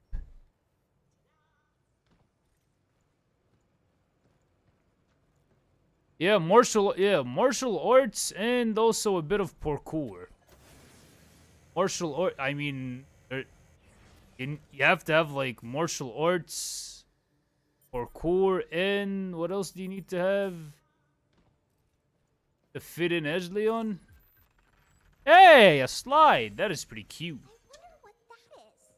Yeah, martial arts and also a bit of parkour. Martial art, I mean, you have to have like martial arts, parkour, and what else do you need to have to fit in as Leon? Hey, a slide. That is pretty cute. I wonder what that is.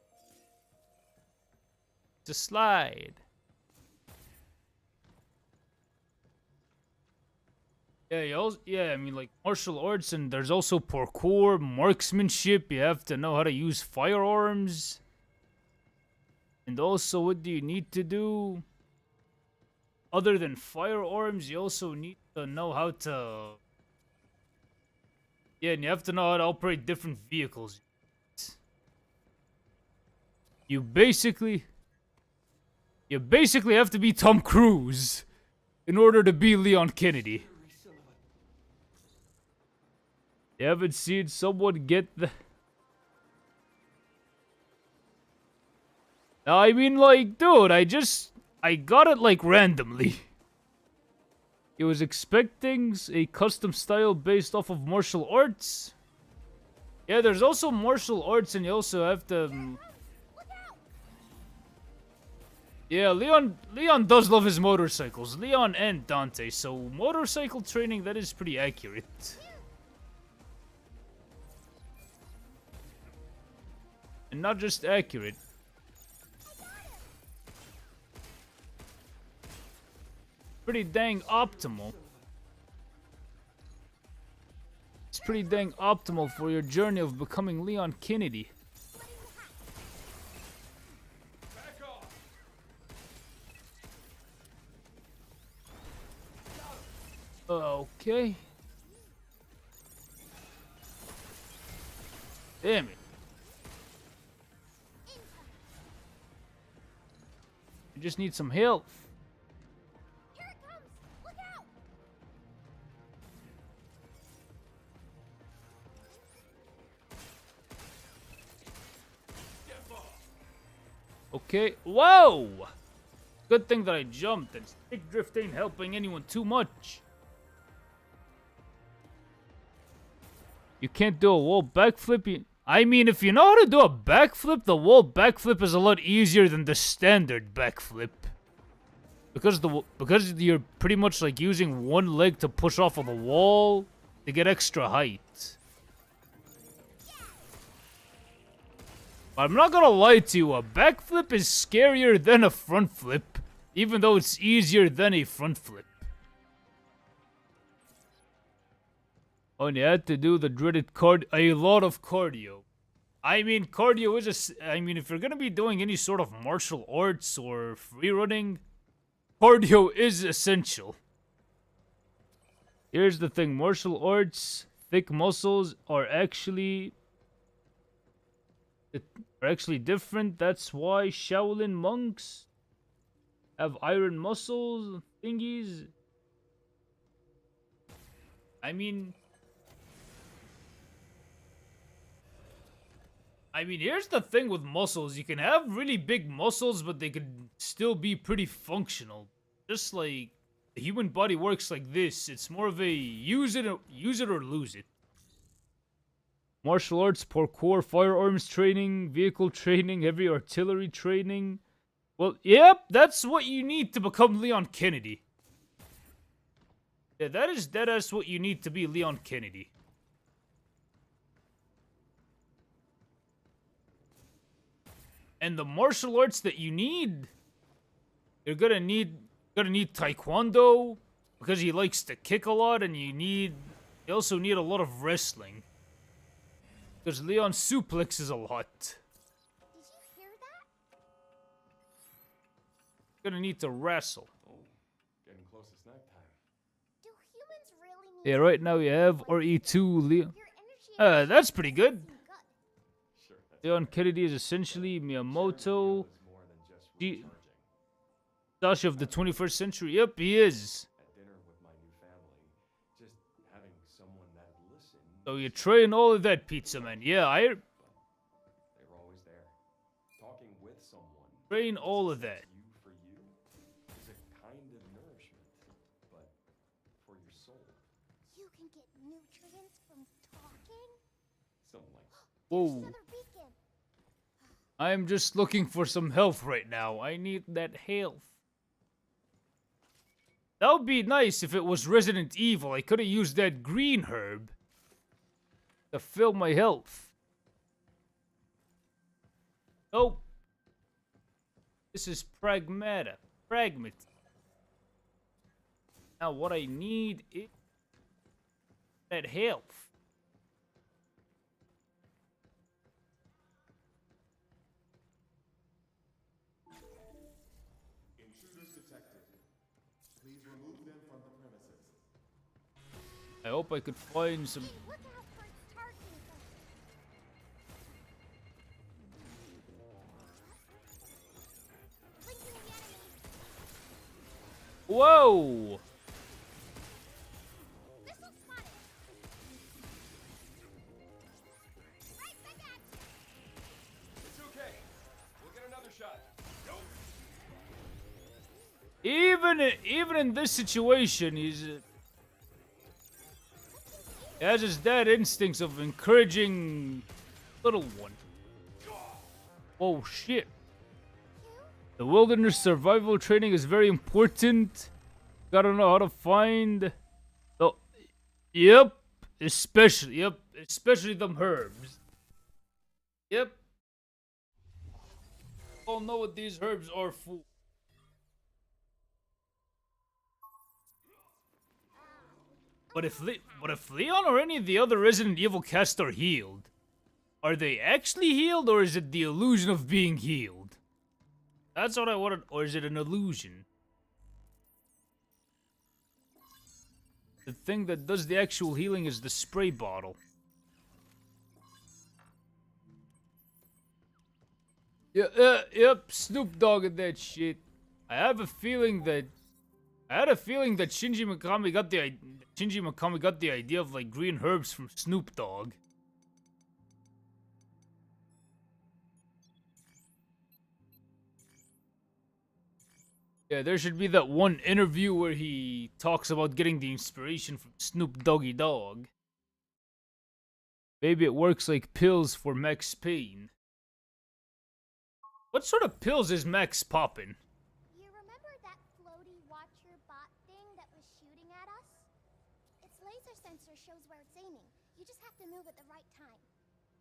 It's a slide. Yeah, I mean, like, martial arts, and there's also parkour, marksmanship. You have to know how to use firearms. And also, what do you need to do? Other than firearms, you also need to know how to... Yeah, and you have to know how to operate different vehicles. You basically have to be Tom Cruise in order to be Leon Kennedy. You haven't seen someone get the... I mean, like, dude, I got it, like, randomly. He was expecting a custom style based off of martial arts. Yeah, there's also martial arts, and you also have to... Yeah, Leon does love his motorcycles. Leon and Dante, so motorcycle training, that is pretty accurate. And not just accurate. Pretty dang optimal. It's pretty dang optimal for your journey of becoming Leon Kennedy. Okay. Damn it. I just need some health. Here it comes! Look out! Okay. Whoa! Good thing that I jumped, and stick drift ain't helping anyone too much. You can't do a wall backflip. I mean, if you know how to do a backflip, the wall backflip is a lot easier than the standard backflip. Because you're pretty much like using one leg to push off of the wall to get extra height. But I'm not gonna lie to you, a backflip is scarier than a front flip, even though it's easier than a front flip. Oh, and you had to do the dreaded a lot of cardio. I mean, cardio is I mean, if you're gonna be doing any sort of martial arts or free running, cardio is essential. Here's the thing, martial arts, thick muscles are actually different. That's why Shaolin monks have iron muscles thingies. I mean, I mean, here's the thing with muscles. You can have really big muscles, but they could still be pretty functional. Just like the human body works like this. It's more of a use it or lose it. Martial arts, parkour, firearms training, vehicle training, heavy artillery training. Well, yep, that's what you need to become Leon Kennedy. Yeah, that is what you need to be Leon Kennedy. And the martial arts that you need, you're gonna need taekwondo because he likes to kick a lot, and you also need a lot of wrestling because Leon suplexes a lot. Did you hear that? You're gonna need to wrestle. Oh, getting close to snack time. Do humans really need Yeah, right now you have RE2 Leon. your energy? That's pretty good. Good. Sure, that's Leon Kennedy is essentially Miyamoto, is more than just G- recharging. Sasha of the 21st century. Yep, he is. At dinner with my new family, just having someone that listened. So you train all of that, Pizza Man. Yeah, I They were always there, talking with someone. train all of that. You for you is a kind of nourishment, but for your soul, You can get nutrients from talking? something like that. There's Whoa. another beacon. I'm just looking for some health right now. I need that health. That would be nice if it was Resident Evil. I could have used that green herb to fill my health. Nope. This is Pragmata. Pragmata. Now what I need is that health. Intruders detected. Please remove them from the premises. I hope I could find some. Look out for its targeting center. Blinking the enemy. Whoa! Missile spotted. Right back at you. It's okay. We'll get another shot. Nope. Even in this situation, he has his dad instincts of encouraging little one. Oh shit! The wilderness survival training is very important. Gotta know how to find. Oh, yep, especially them herbs. Yep. All know what these herbs are for. But if Leon or any of the other Resident Evil cast are healed, are they actually healed, or is it the illusion of being healed? That's what I wanted, or is it an illusion? The thing that does the actual healing is the spray bottle. Yeah, yep, Snoop Dogg and that shit. I had a feeling that Shinji Mikami got the idea of like green herbs from Snoop Dogg. Yeah, there should be that one interview where he talks about getting the inspiration from Snoop Doggy Dogg. Maybe it works like pills for Max Payne. What sort of pills is Max popping? You remember that floaty watcher bot thing that was shooting at us? Its laser sensor shows where it's aiming. You just have to move at the right time.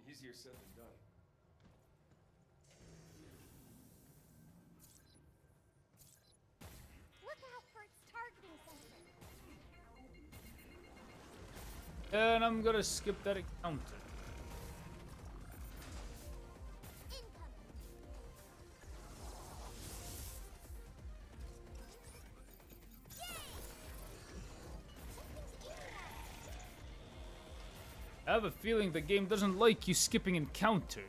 Easier said than done. Look out for its targeting sensor. And I'm gonna skip that encounter. Incoming. I have a feeling the game doesn't like you skipping encounter.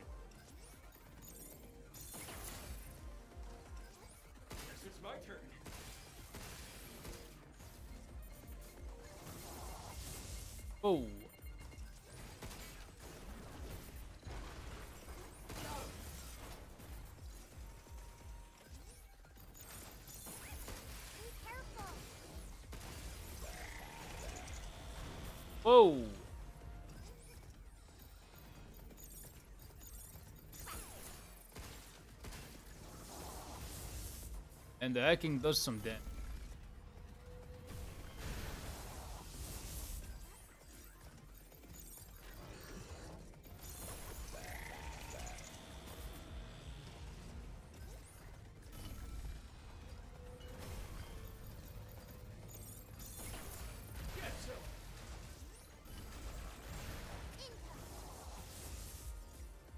Guess it's my turn. Oh. Whoa. And the hacking does some damage.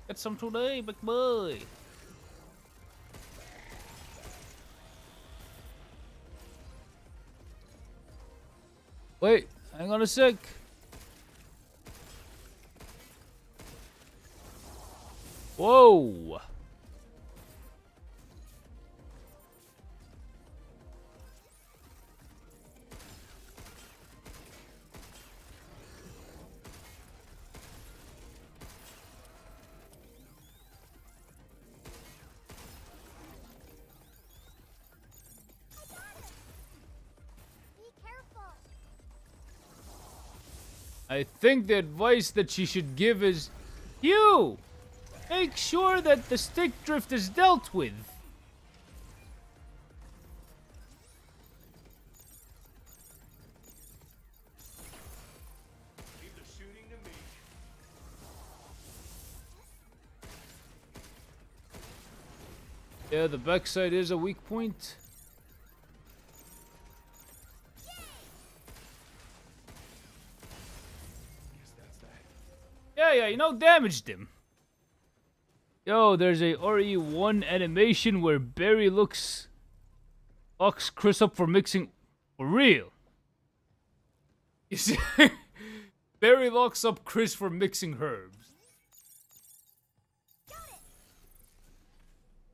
Get some today, big boy. Wait, hang on a sec. Whoa. I think the advice that she should give is, you make sure that the stick drift is dealt with. Leave the shooting to me. Yeah, the backside is a weak point. Yeah, you know, damaged him. Yo, there's a RE1 animation where Barry locks Chris up for mixing. For real. You see? Barry locks up Chris for mixing herbs.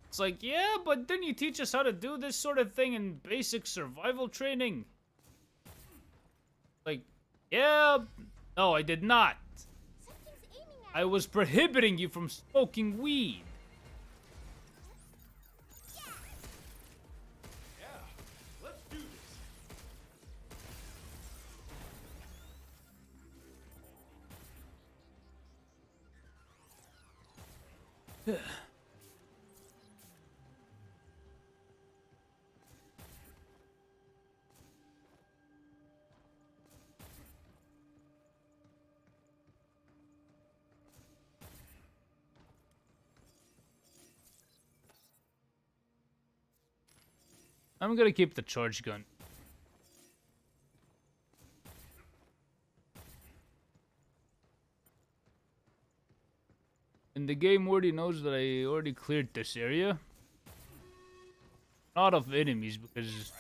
It's like, yeah, but didn't you teach us how to do this sort of thing in basic survival training? Like, yeah, no, I did not. I was prohibiting you from smoking weed. Yeah, let's do this. I'm gonna keep the charge gun. And the game already knows that I already cleared this area. Not of enemies, because...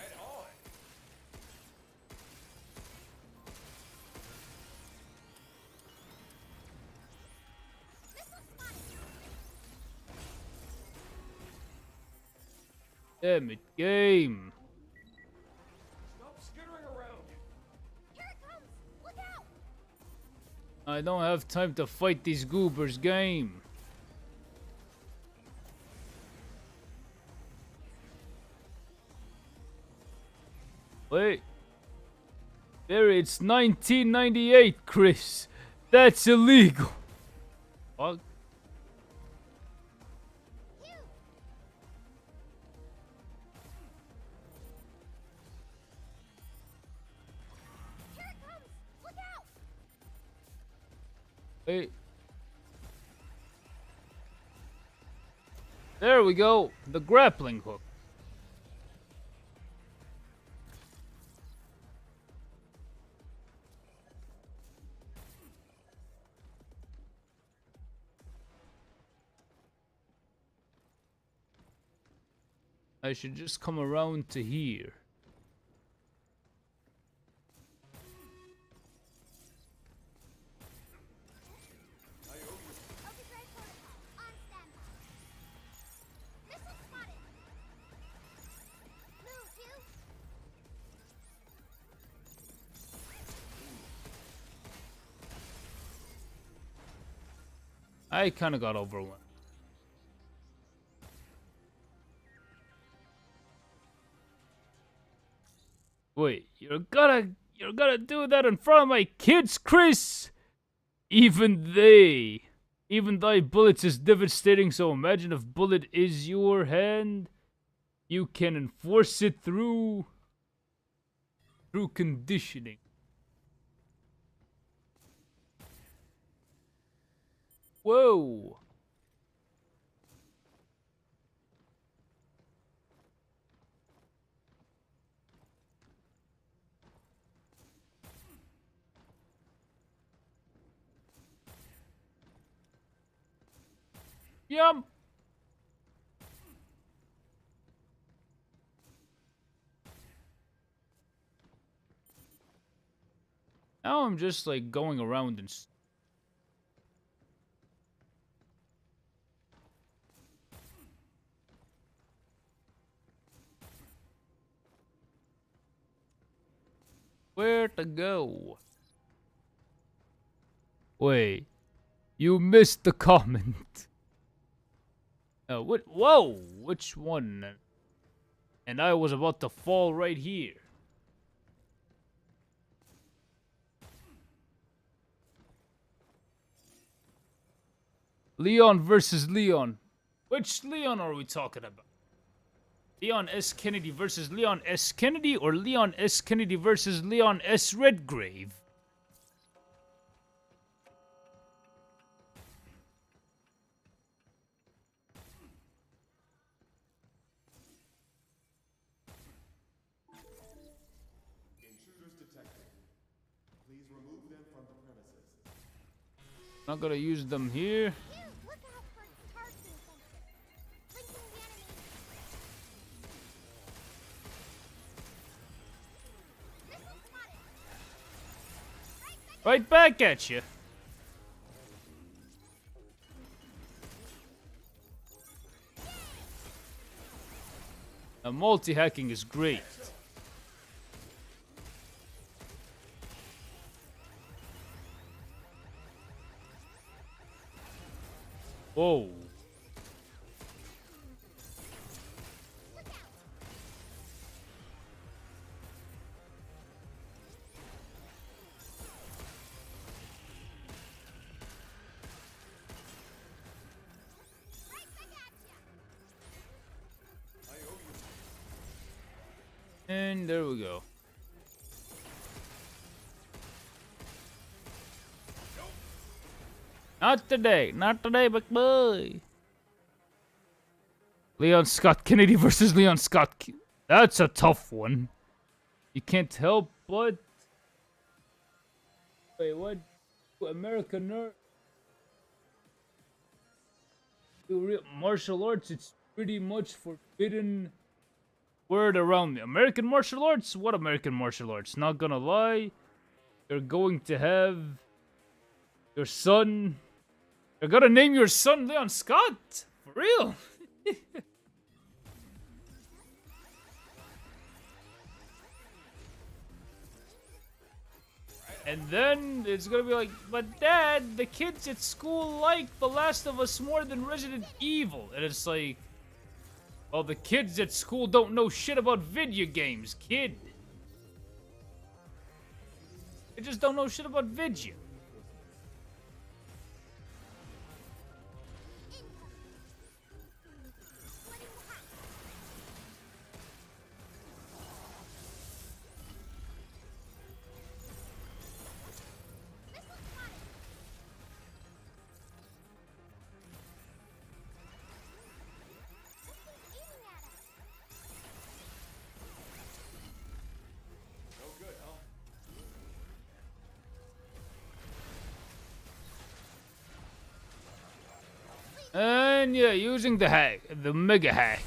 Damn it, game. Stop skittering around. Here it comes! Look out! I don't have time to fight these goobers, game. Wait. Barry, it's 1998, Chris. That's illegal. Fuck. Wait. There we go. The grappling hook. I should just come around to here. I kind of got overwhelmed. Wait, you're You're gonna do that in front of my kids, Chris? Even thy bullets is devastating, so imagine if bullet is your hand. You can enforce it through conditioning. Whoa. Yum. Now I'm just like going around and where to go? Wait, you missed the comment. What? Whoa, which one? And I was about to fall right here. Leon versus Leon. Which Leon are we talking about? Leon S. Kennedy versus Leon S. Kennedy, or Leon S. Kennedy versus Leon S. Redgrave? Intruders detected. Please remove them from the premises. Not gonna use them here. Look out for targeting sensor. Linking the enemy. Missile spotted. Right back at you. Now, multi-hacking is great. Whoa. And there we go. Not today, big boy. Leon Scott Kennedy versus Leon Scott. That's a tough one. You can't help but. Wait, what? American nerd. Martial arts, it's pretty much forbidden word around me. American martial arts? What American martial arts? Not gonna lie. You're going to have your son. You're gonna name your son Leon Scott? For real? And then it's gonna be like, but Dad, the kids at school like The Last of Us more than Resident Evil. And it's like, well, the kids at school don't know shit about video games, kid. They just don't know shit about video. And yeah, using the hack, the mega hack.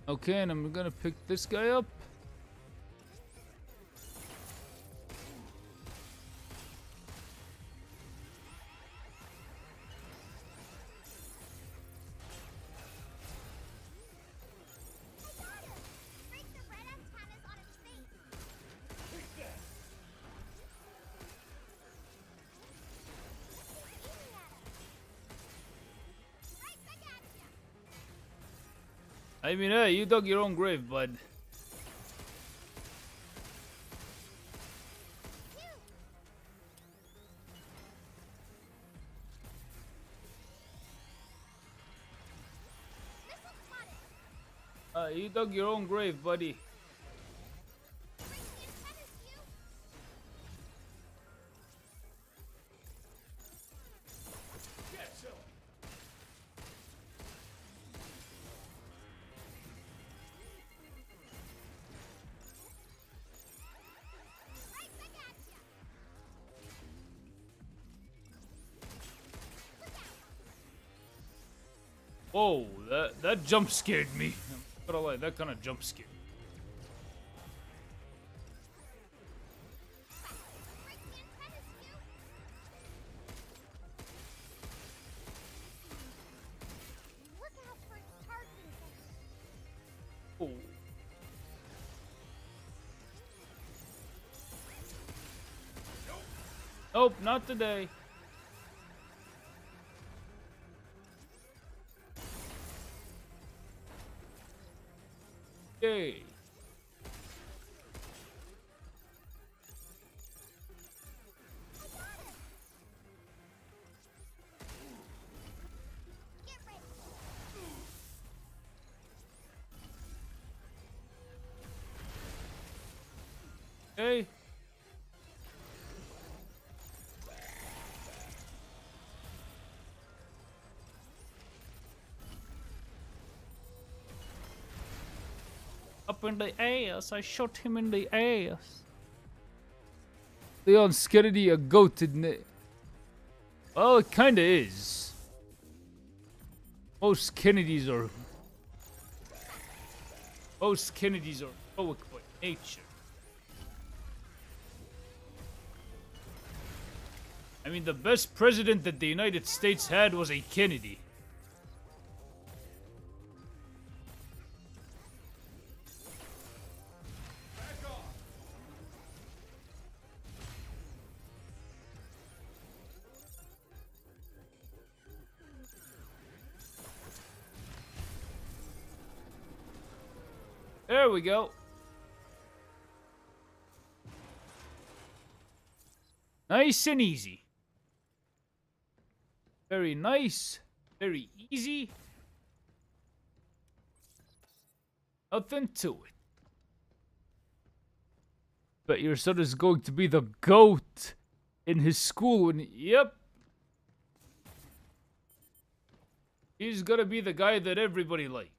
Okay, and I'm gonna pick this guy up. I mean, hey, you dug your own grave, bud. You dug your own grave, buddy. Whoa, that jump scared me. I'm not gonna lie, that kind of jump scared. Oh. Nope, not today. Yay. Hey. Up in the ass, I shot him in the ass. Leon's Kennedy a goat, isn't it? Well, it kinda is. Most Kennedys are heroic by nature. I mean, the best president that the United States had was a Kennedy. There we go. Nice and easy. Very nice. Very easy. Nothing to it. But your son is going to be the GOAT in his school. And yep. He's gonna be the guy that everybody likes.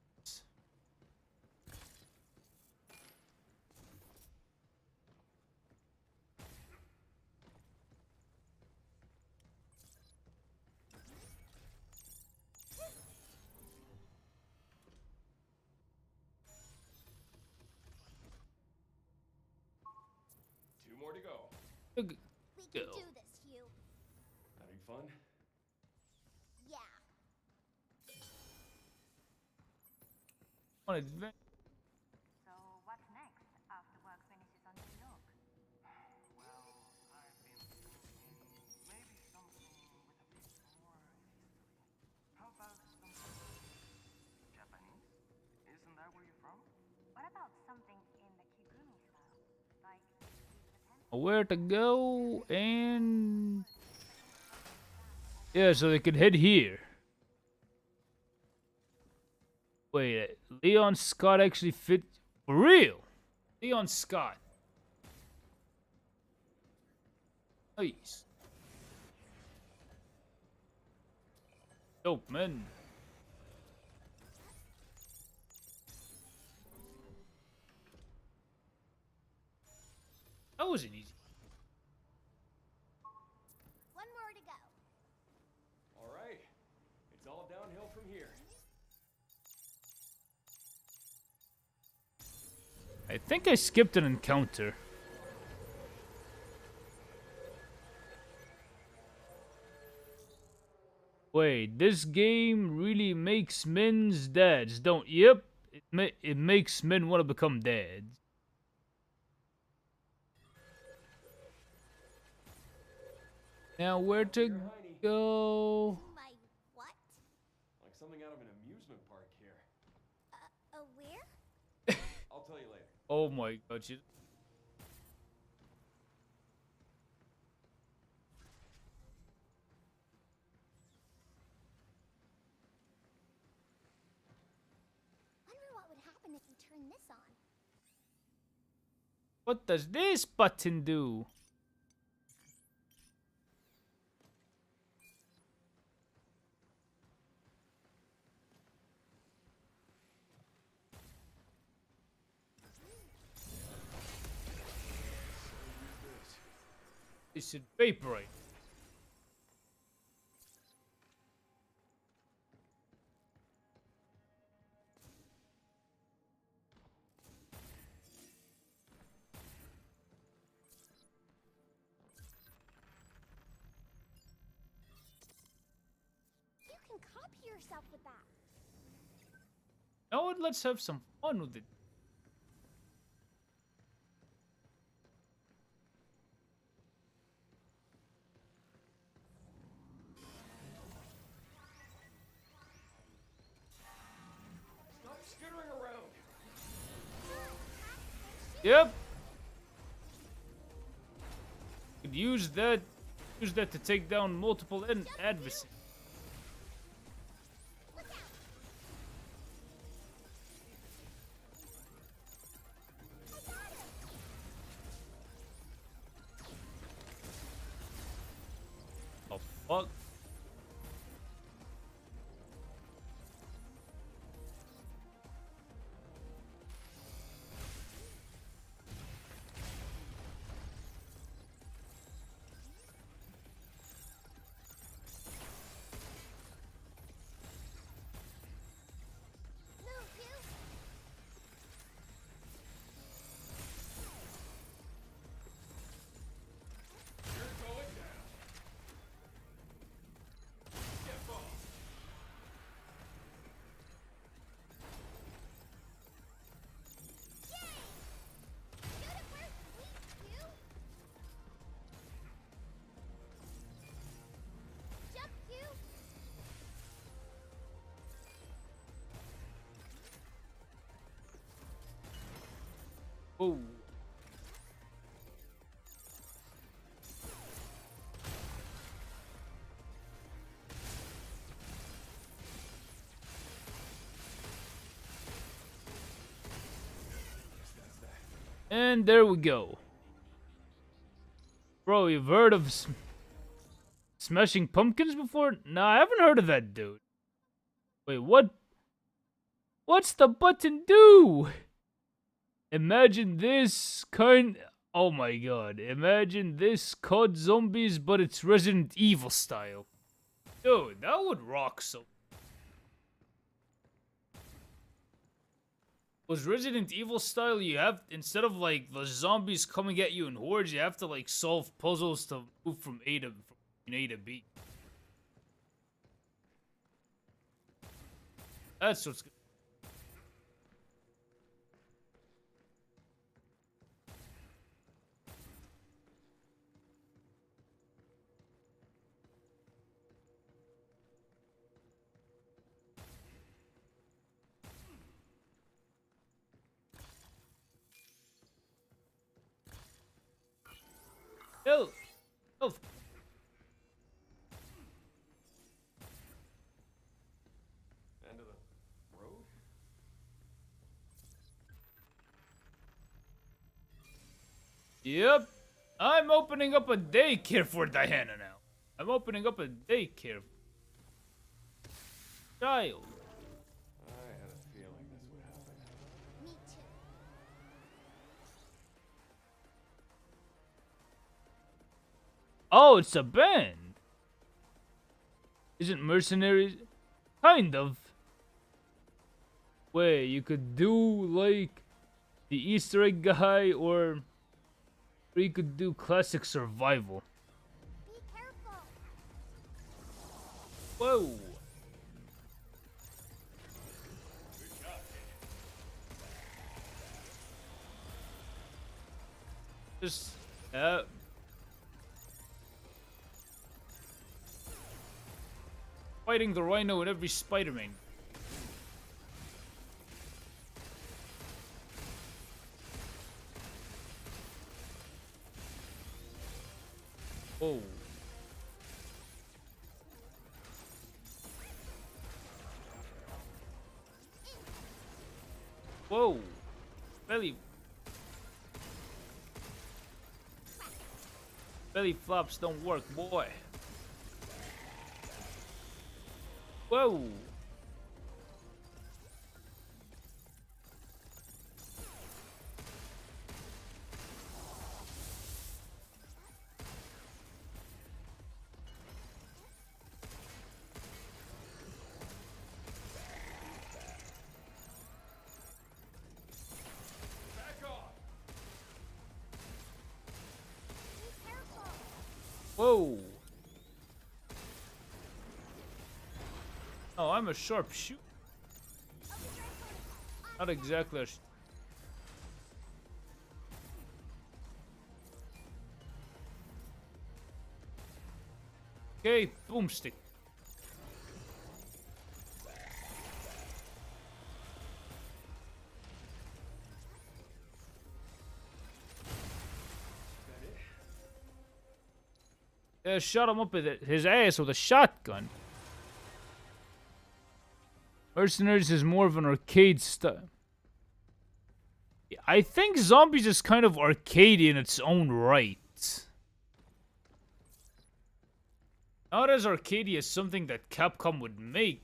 More to go. We can do this, Hugh. Having fun? Yeah. On adventure. So what's next after work finishes on New York? Well, I've been thinking maybe something with a bit more history. How about something Japanese? Isn't that where you're from? What about something in the Kigumi style? Like Where to go and yeah, so they could head here. Wait, Leon Scott actually fit for real? Leon Scott. Nice. Dope, man. That wasn't easy. One more to go. All right. It's all downhill from here. I think I skipped an encounter. Wait, this game really makes men's dads, don't? Yep, it makes men want to become dads. Now where to go? My what? Like something out of an amusement park here. where? I'll tell you later. Oh my god, she... Wonder what would happen if you turn this on. What does this button do? It should vaporate. You can copy yourself with that. Now let's have some fun with it. Stop skittering around. Yep. Could use that to take down multiple adversaries. Oh fuck. Move, you. You're going down. Get off. Shoot it where it bleeds, you. Jump, you. Oh. And there we go. Bro, you've heard of smashing pumpkins before? Nah, I haven't heard of that, dude. Wait, what? What's the button do? Imagine this kind... Oh my god. Imagine this COD Zombies, but it's Resident Evil style. Dude, that would rock so... Was Resident Evil style, you have, instead of like the zombies coming at you in hordes, you have to like solve puzzles to move from A to B. That's what's good. Health. Health. End of the road? Yep. I'm opening up a daycare for Diana now. I'm opening up a daycare. Child. I had a feeling this would happen. Me too. Oh, it's a band. Isn't mercenaries? Kind of. Wait, you could do like the Easter egg guy, or you could do classic survival. Be careful. Whoa. Just fighting the rhino in every Spider-Man. Oh. Whoa. Belly. Belly flops don't work, boy. Whoa. Whoa. Oh, I'm a sharpshooter. Not exactly a okay, boomstick. Yeah, shot him up with his ass with a shotgun. Mercenaries is more of an arcade style. I think Zombies is kind of arcadey in its own right. Not as arcadey as something that Capcom would make.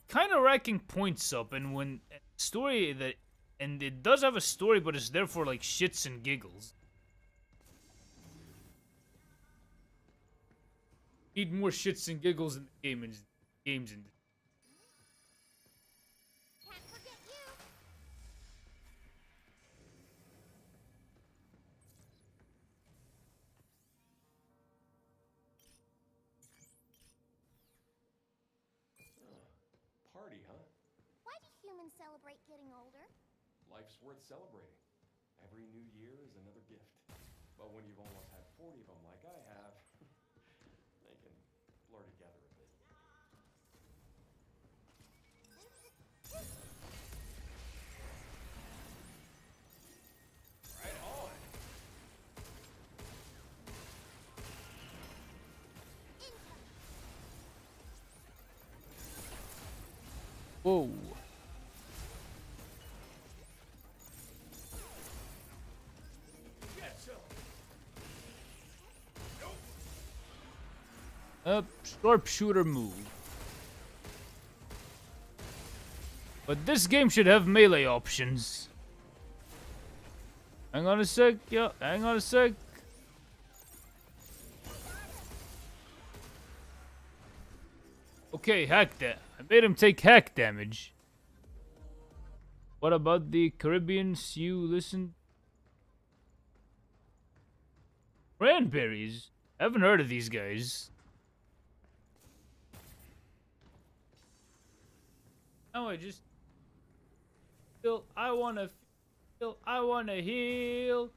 Kind of racking points up, and when story that, and it does have a story, but it's there for like shits and giggles. Need more shits and giggles in the game and games in. Can't forget you. Party, huh? Why do humans celebrate getting older? Life's worth celebrating. Every new year is another gift. But when you've almost had 40 of them like I have, they can blur together a bit. Right on. Whoa. Sharpshooter move. But this game should have melee options. Hang on a sec, yeah, hang on a sec. Okay, hack that. I made him take hack damage. What about the Caribbeans? You listen. Cranberries? I haven't heard of these guys. No, I just feel I wanna heal.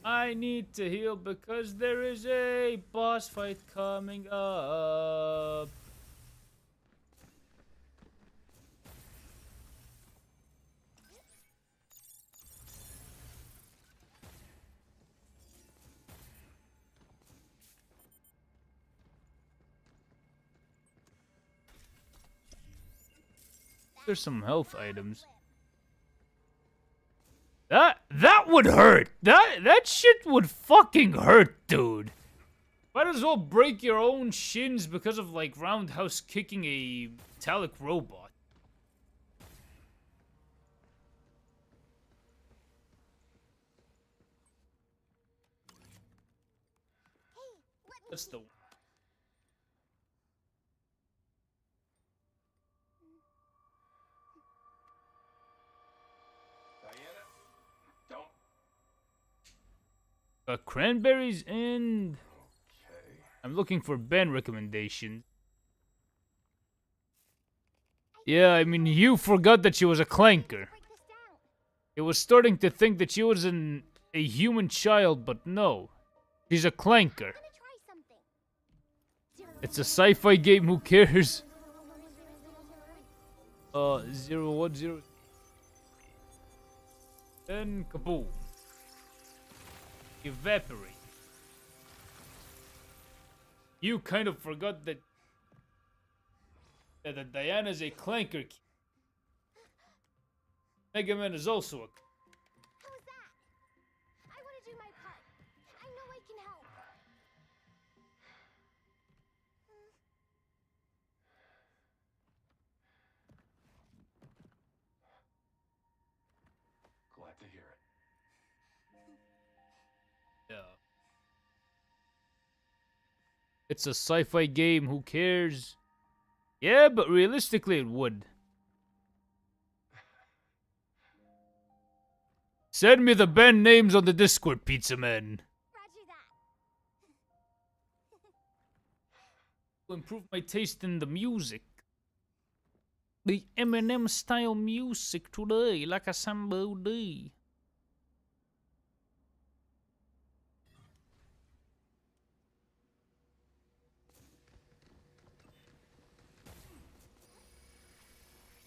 I need to heal because there is a boss fight coming up. There's some health items. That would hurt. That shit would fucking hurt, dude. Might as well break your own shins because of like roundhouse kicking a metallic robot. That's the cranberries and I'm looking for Ben recommendations. Yeah, I mean, you forgot that she was a clanker. It was starting to think that she was a human child, but no. She's a clanker. It's a sci-fi game, who cares? 010. Then kaboom. evaporate. You kind of forgot that Diana's a clanker key. Mega Man is also a... How was that? I want to do my part. I know I can help. Glad to hear it. Yeah. It's a sci-fi game, who cares? Yeah, but realistically it would. Send me the band names on the Discord, Pizza Man. Roger that. To improve my taste in the music. The Eminem style music today, like a somebody.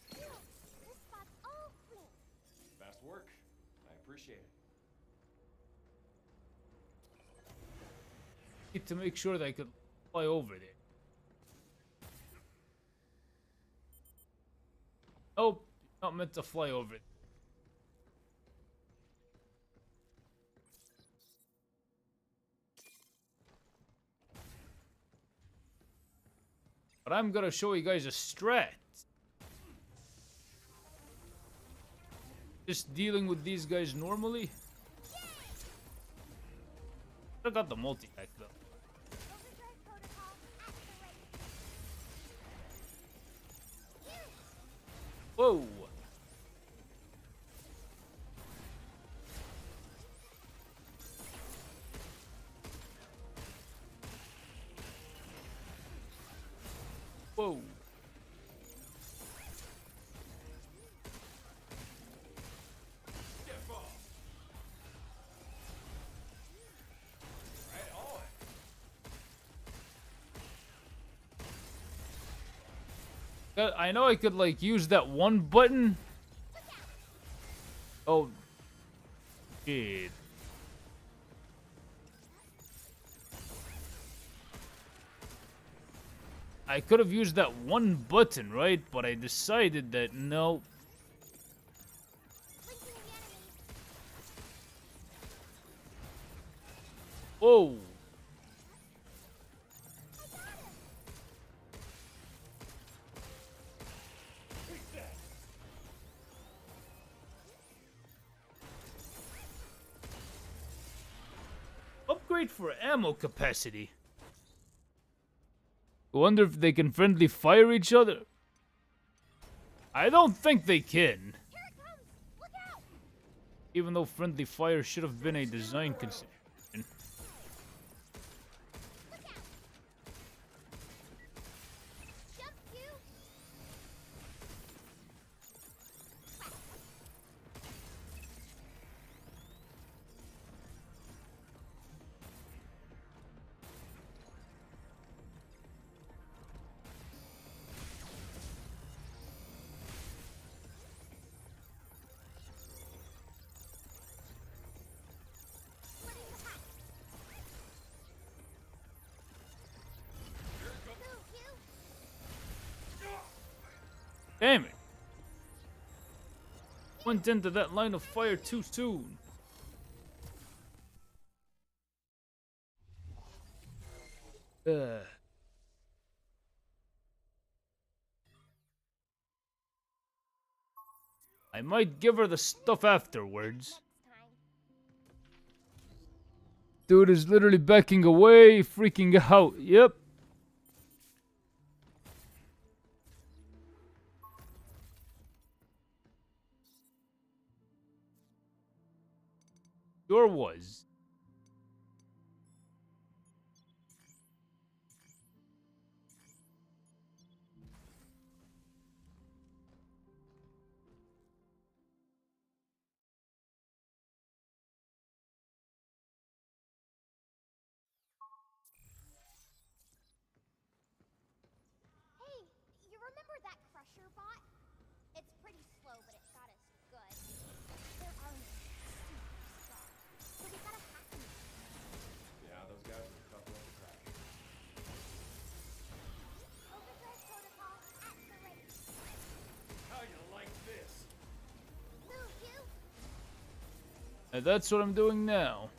This spot's all clean. Fast work. I appreciate it. Need to make sure that I could fly over there. Nope, not meant to fly over it. But I'm gonna show you guys a strat. Just dealing with these guys normally. I got the multi-hack though. Overdrive protocol activate. Whoa! Whoa! I know I could like use that one button. Oh, shit. I could have used that one button, right? But I decided that no. Whoa. Upgrade for ammo capacity. I wonder if they can friendly fire each other. I don't think they can. Here it comes. Look out. Even though friendly fire should have been a design consideration. Look out. Jump you. Splitting the hatch. Damn it. Went into that line of fire too soon. I might give her the stuff afterwards. Next time. Dude is literally backing away, freaking out. Yep. Sure was. Hey, you remember that crusher bot? It's pretty slow, but it got us good. There are no super strong, so we gotta hack them. And that's what I'm doing now.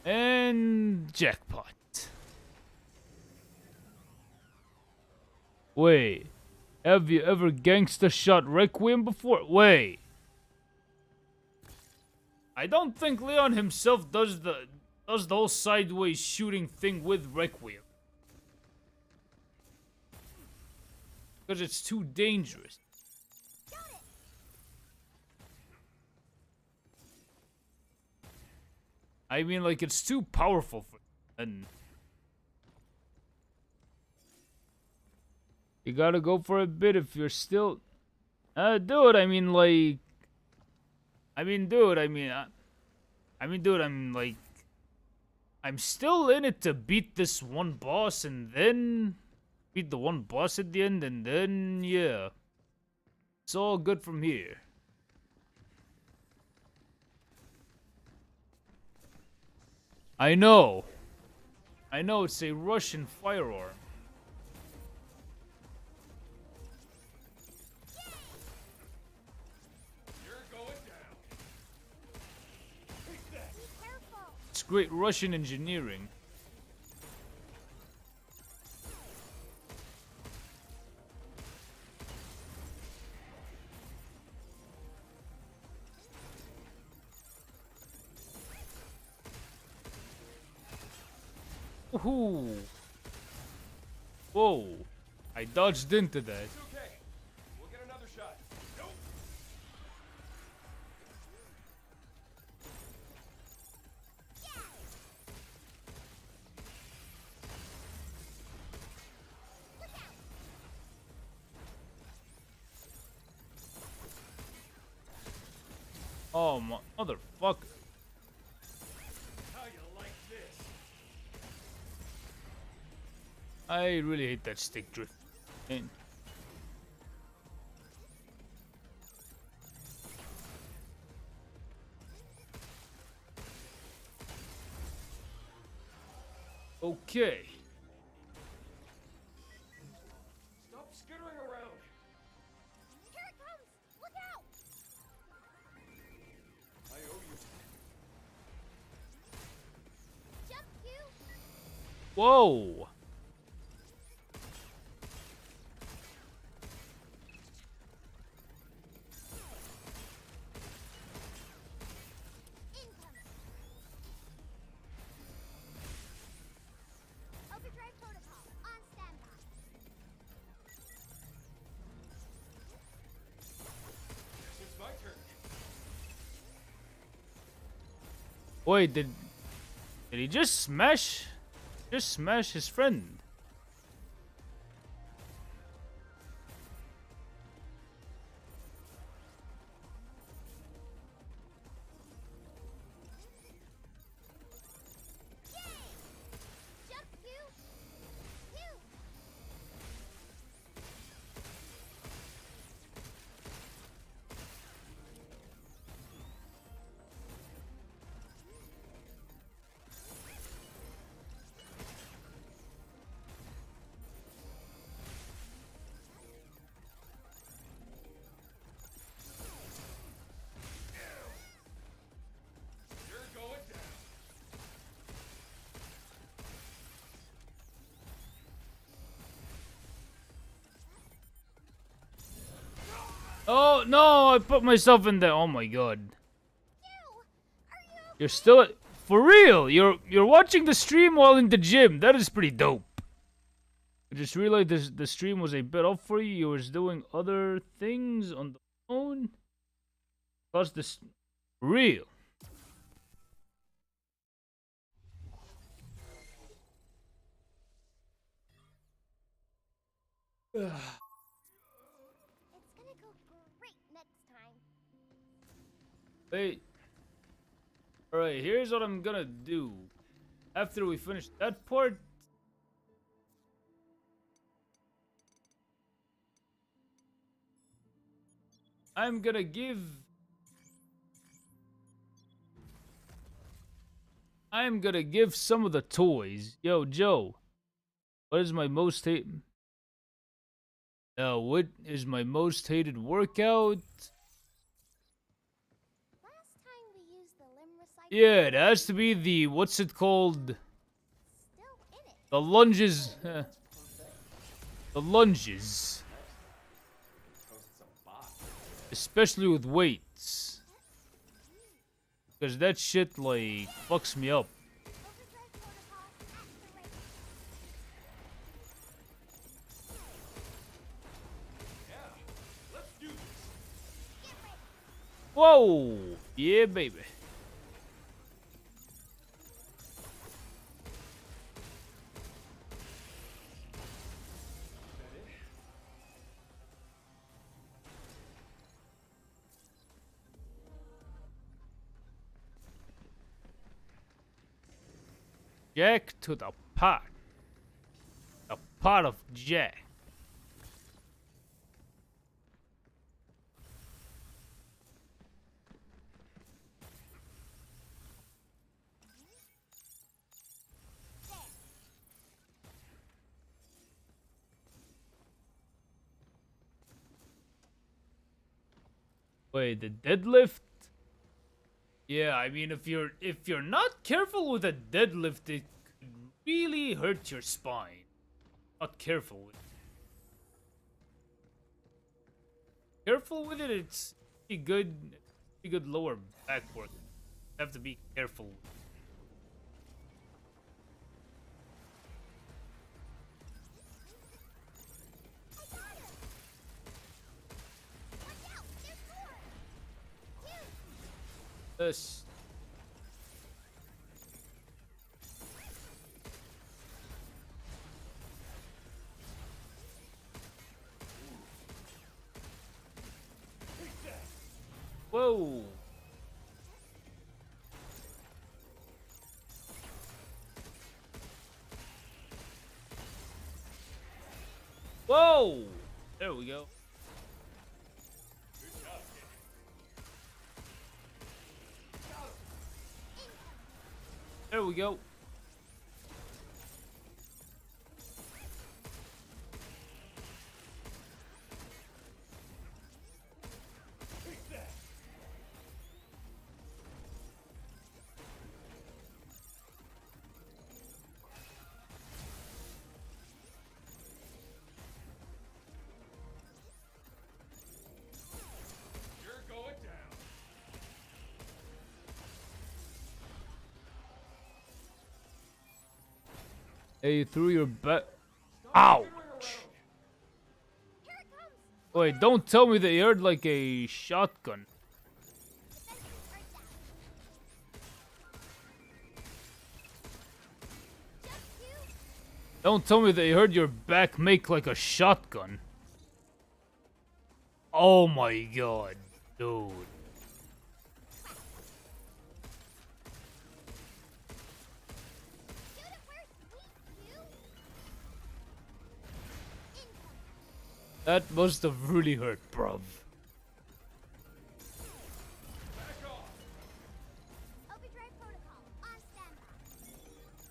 And jackpot. Wait, have you ever gangsta shot Requiem before? Wait. I don't think Leon himself does the whole sideways shooting thing with Requiem. Because it's too dangerous. I mean, like, it's too powerful for... And... You gotta go for a bit if you're still... dude, I mean, like... dude, I'm, like... I'm still in it to beat this one boss and then... Beat the one boss at the end and then, yeah. It's all good from here. I know it's a Russian firearm. It's great Russian engineering. Ooh. Whoa. I dodged into that. It's okay. We'll get another shot. Nope. Oh, motherfucker. How you like this? I really hate that stick drift. And okay. Stop skittering around. Here it comes! Look out! I owe you. Jump, you! Whoa. Incoming! Overdrive protocol, on standby. It's my turn. Wait, did he just smash his friend? Jump, you! You! You're going down. Oh no, I put myself in there. Oh my god. You! Are you... You're still for real. You're watching the stream while in the gym. That is pretty dope. I just realized the stream was a bit off for you. You was doing other things on the phone. Plus this real. It's gonna go great next time. Wait. Alright, here's what I'm gonna do. After we finish that part. I'm gonna give I'm gonna give some of the toys. Yo, Joe, what is my most hated? What is my most hated workout? Last time we used the limb recycling. Yeah, it has to be the what's it called? Still in it. The lunges. The lunges. Especially with weights. Because that shit, like, fucks me up. Overdrive protocol activate. Get ready. Whoa! Yeah, baby. Jack to the pot. The pot of Jack. Wait, the deadlift? Yeah, I mean if you're not careful with a deadlift, it could really hurt your spine. Not careful with it. Careful with it, it's pretty good lower back work. You have to be careful. I got it. Watch out. There's more. Huge. This. Whoa. Whoa. There we go. There we go. You're going down. Hey, you threw your back. Ouch. Here it comes. Wait, don't tell me they heard like a shotgun. Defenses are down. Just you. Don't tell me they heard your back make like a shotgun. Oh my god, dude. Shoot it where it's weak, you. Incoming. That must have really hurt, bruv. Overdrive protocol on standby. Just you.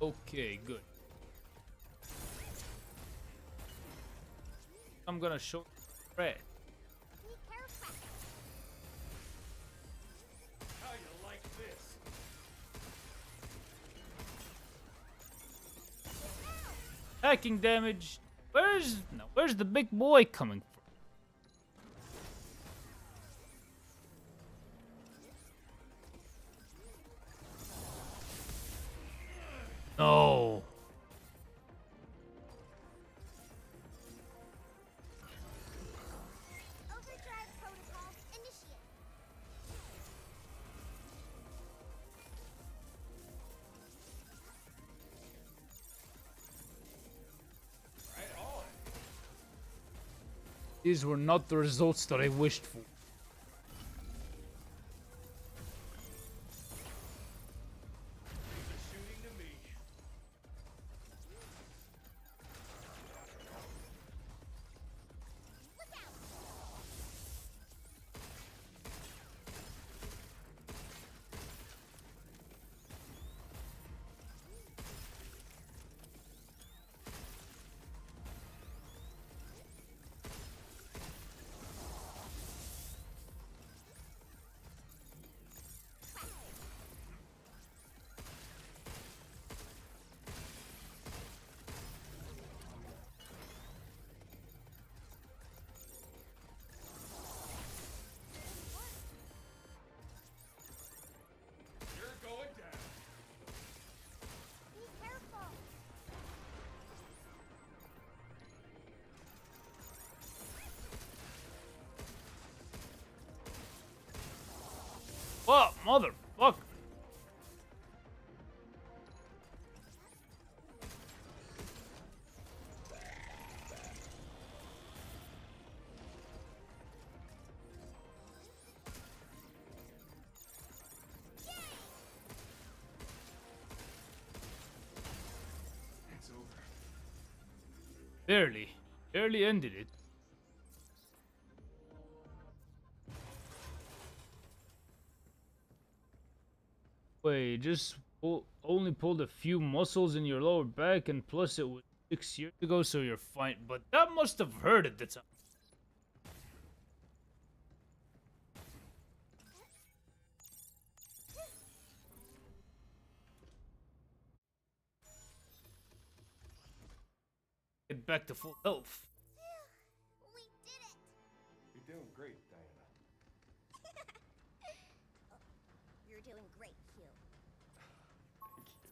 Okay, good. I'm gonna show red. Be careful. How you like this? Hacking damage. Where's the big boy coming from? No. These were not the results that I wished for. Be careful. What, motherfucker? It's over. Barely ended it. Wait, just only pulled a few muscles in your lower back, and plus it was 6 years ago, so you're fine. But that must have hurt at the time. Get back to full health. We did it. You're doing great, Diana. You're doing great, Hugh. Thank you.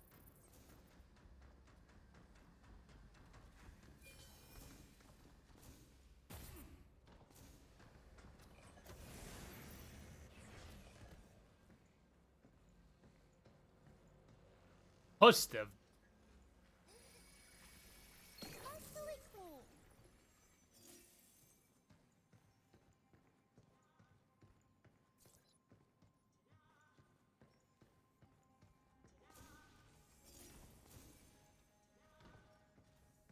Must have. Our silly queen.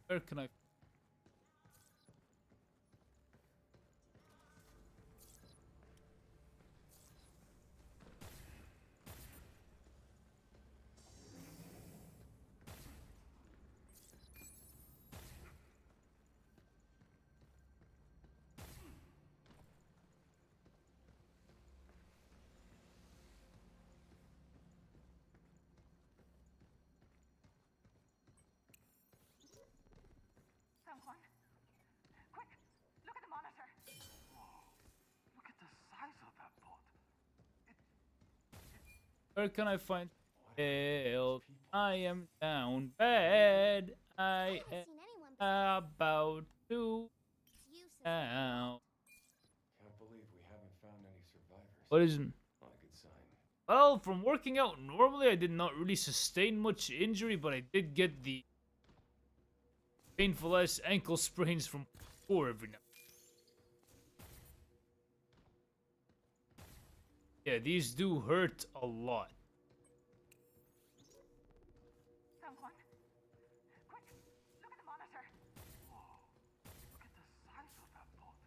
Where can I? Someone? Quick! Look at the monitor! Look at the size of that bot. Where can I find help? I am down bad. I haven't am seen anyone besides about to you since down. Can't believe we haven't found any survivors. What is it? Not a good sign. Well, from working out normally, I did not really sustain much injury, but I did get the painful ass ankle sprains from before every now. Yeah, these do hurt a lot. Someone? Quick! Look at the monitor! Look at the size of that bot.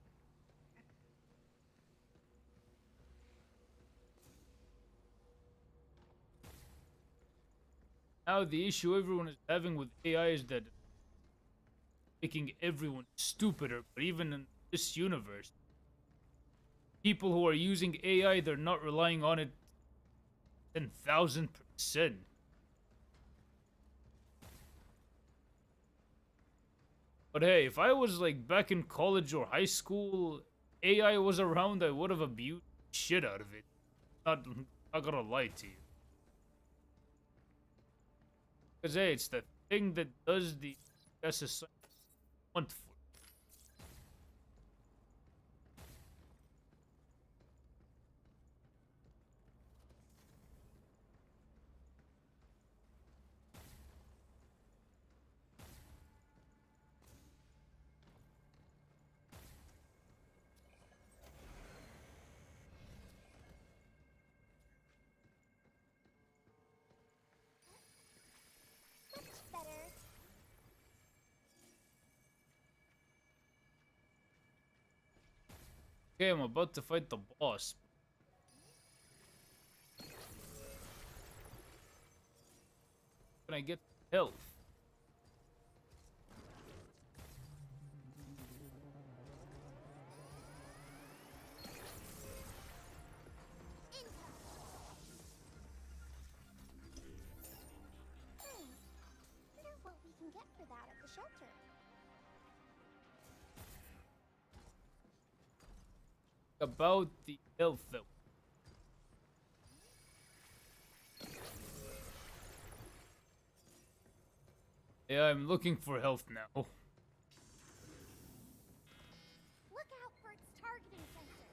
Now the issue everyone is having with AI is that making everyone stupider, but even in this universe, people who are using AI, they're not relying on it 10,000%. But hey, if I was like back in college or high school, AI was around, I would have abused the shit out of it. Not gonna lie to you. Because hey, it's the thing that does the SSI want for. Okay, I'm about to fight the boss. Can I get health? Wonder what we can get for that at the shelter. About the health though. Yeah, I'm looking for health now. Look out for its targeting sensor.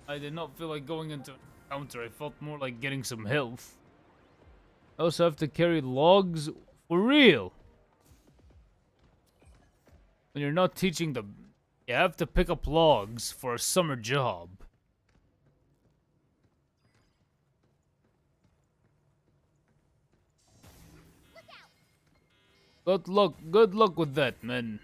I did not feel like going into an encounter. I felt more like getting some health. I also have to carry logs for real. When you're not teaching the, you have to pick up logs for a summer job. Good luck with that, man.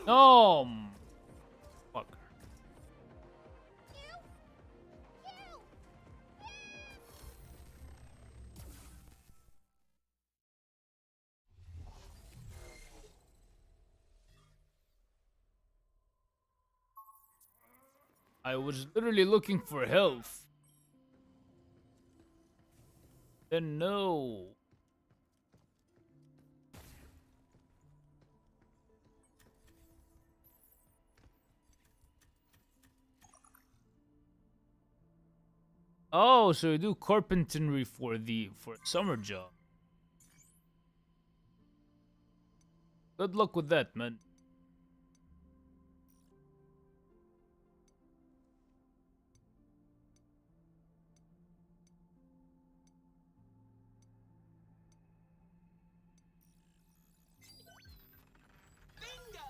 No, fuck. I was literally looking for health. Then no. Oh, so you do carpentry for a summer job. Good luck with that, man. Bingo!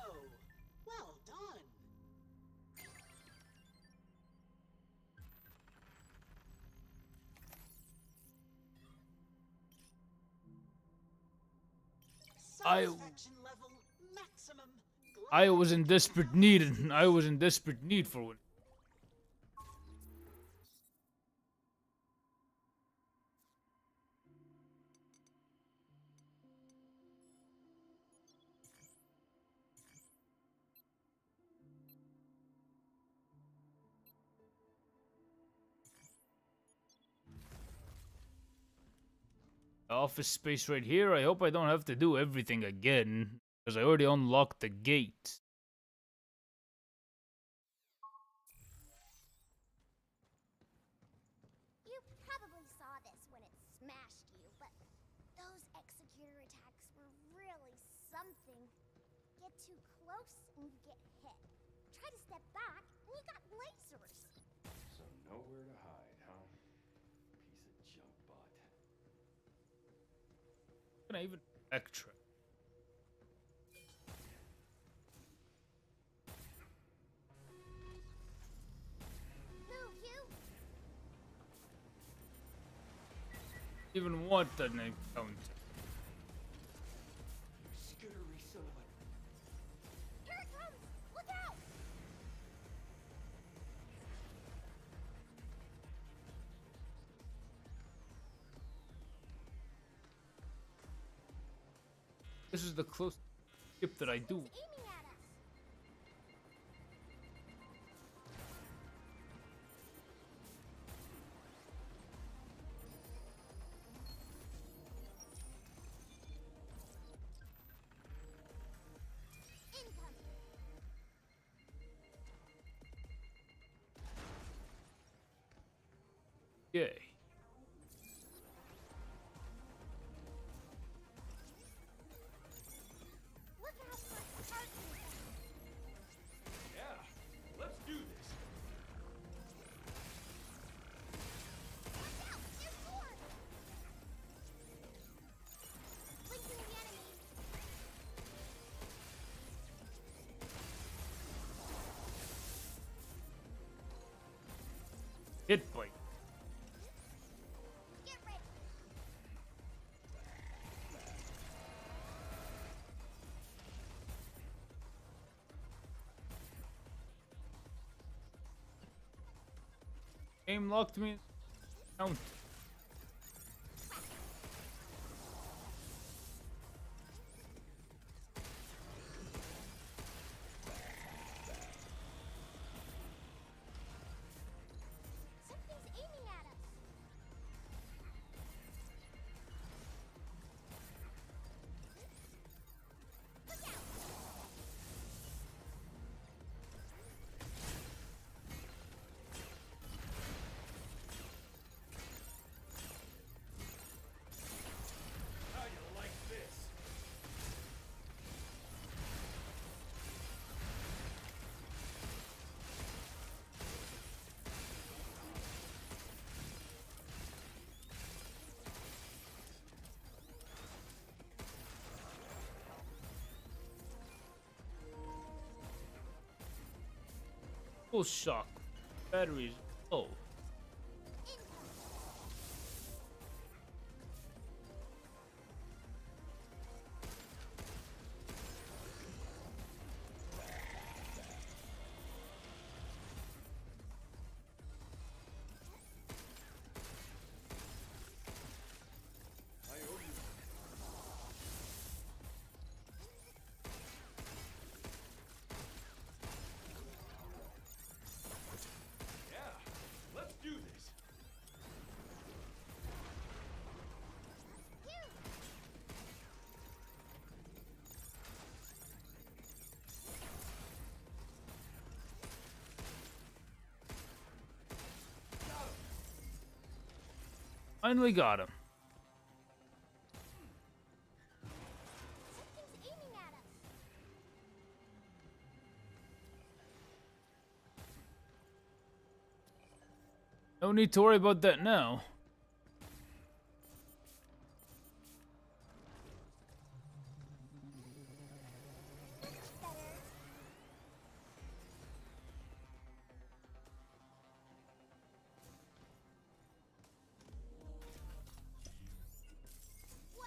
Well done. Satisfaction level maximum. I was in desperate need. I was in desperate need for one. Office space right here. I hope I don't have to do everything again, because I already unlocked the gate. You probably saw this when it smashed you, but those executor attacks were really something. Get too close and you get hit. Try to step back and you got lasers. So nowhere to hide, huh? Piece of junk bot. Can I even backtrack? Move, you! Even want an encounter. Skittery son of a... Here it comes! Look out! This is the closest skip that I do. It's aiming at us. Incoming. Yay. Look out for its targeting hit by. Get ready. Aim locked me. Count. Something's aiming at us. Look out. How you like this? Full shock. Batteries low. I owe you. Yeah, let's do this. Finally got him. Something's aiming at us. No need to worry about that now. Better. Wow.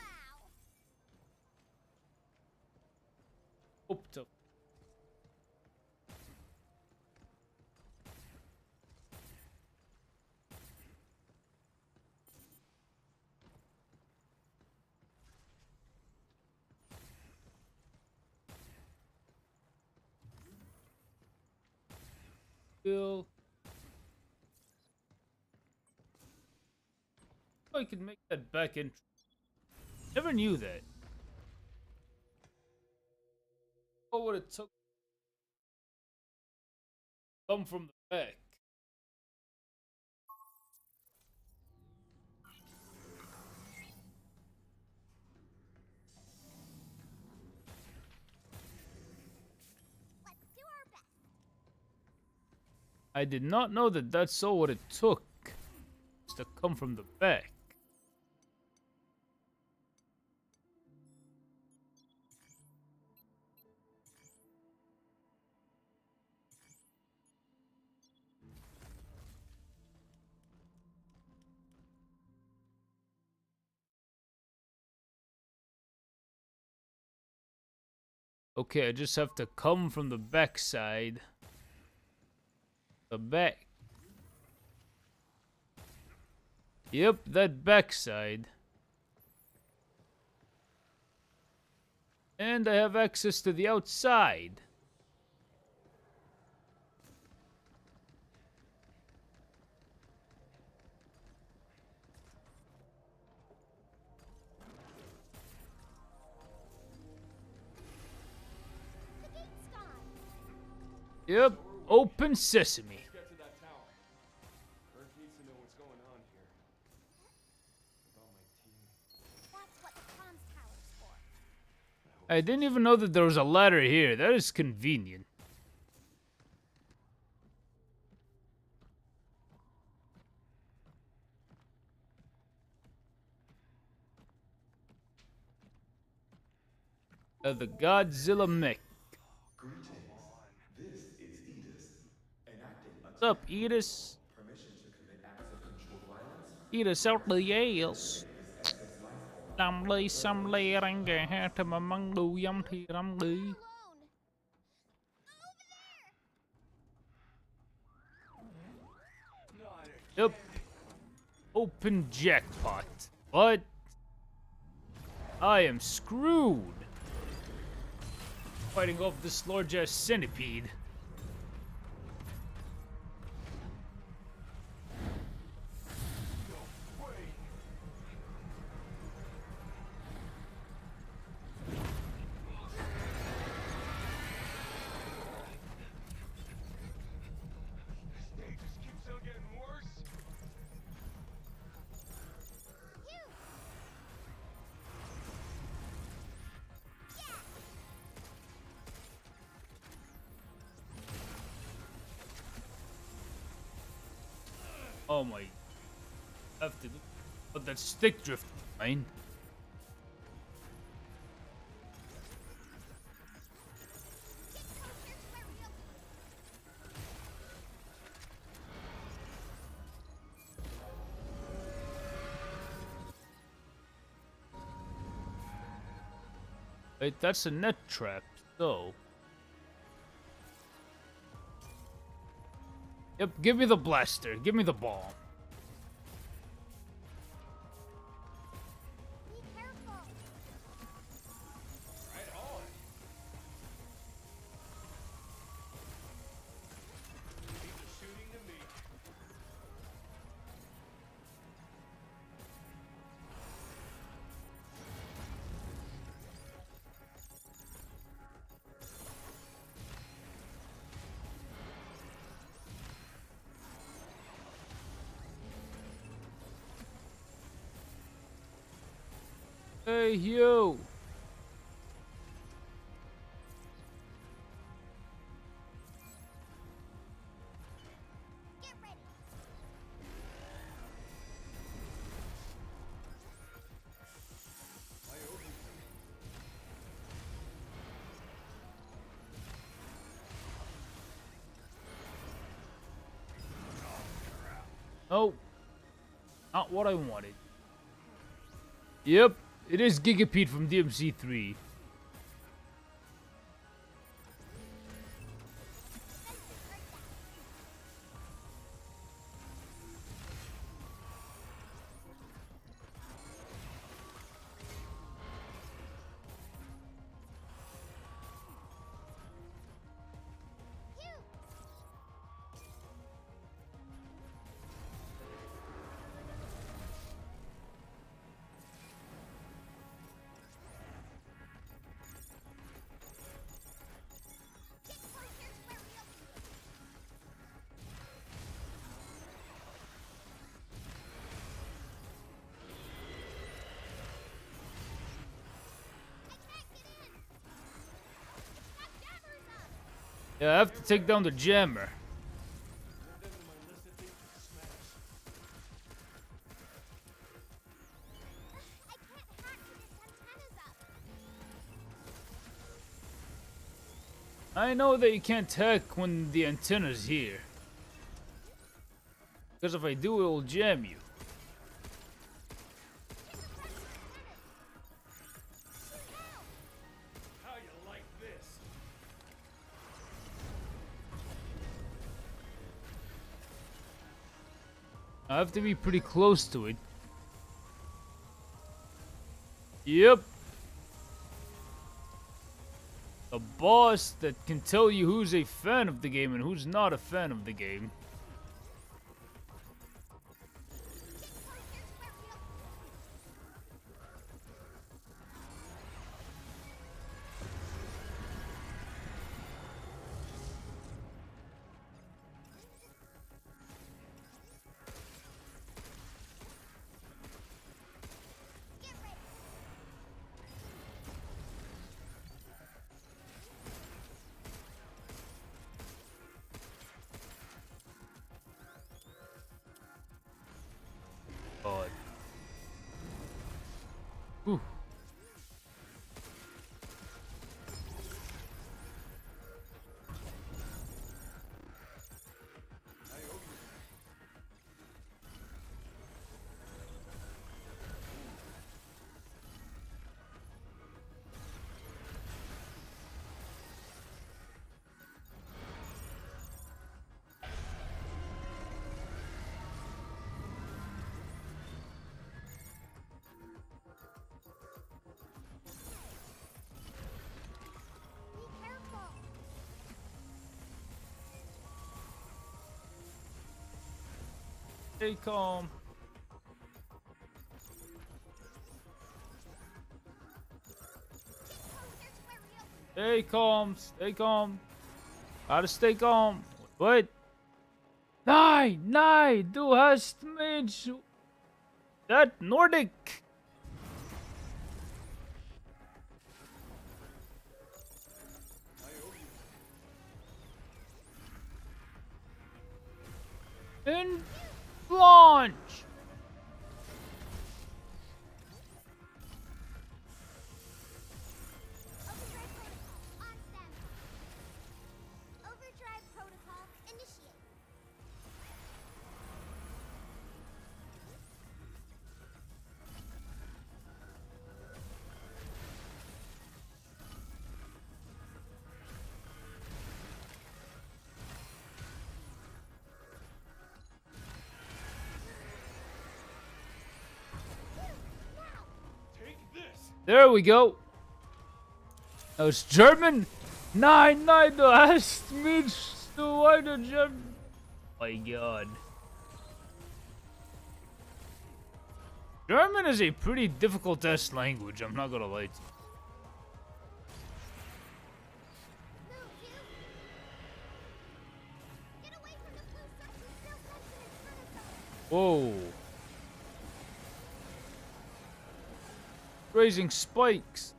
Hope to. Still. I could make that back in. Never knew that. What would it took? Come from the back. Let's do our best. I did not know that that's all what it took. To come from the back. Okay, I just have to come from the back side. The back. Yep, that backside. And I have access to the outside. The gate's gone. Yep, open sesame. Let's get to that tower. Earth needs to know what's going on here. About my team. That's what the comms tower's for. I didn't even know that there was a ladder here. That is convenient. The Godzilla mech. Greetings. This is Edis, enacting a What's up, Edis? permission to commit Eat us out the ass. Xăm lê răng gà ha thầm mà măng đù dâm thì răm đi. Alone. Over there. Yep. Open jackpot. But I am screwed. Fighting off this large ass centipede. Oh my. I have to do. But that stick drift, man. Wait, that's a net trap, so. Yep, give me the blaster. Give me the bomb. Be careful. Right on. Leave the shooting to me. Hey, you. Get ready. No. Not what I wanted. Yep, it is Gigapete from DMC3. Yeah, I have to take down the jammer. I know that you can't hack when the antenna's here. Because if I do, it will jam you. How you like this? I have to be pretty close to it. Yep. A boss that can tell you who's a fan of the game and who's not a fan of the game. God. Whew. Stay calm. Stay calm. Stay calm. Gotta stay calm. What? Nej, du hast mich. That Nordic. In launch. Overdrive protocol initiate. There we go. Now it's German. Nein, du hast mich so weiter German. My God. German is a pretty difficult test language, I'm not gonna lie to you. Whoa. Raising spikes.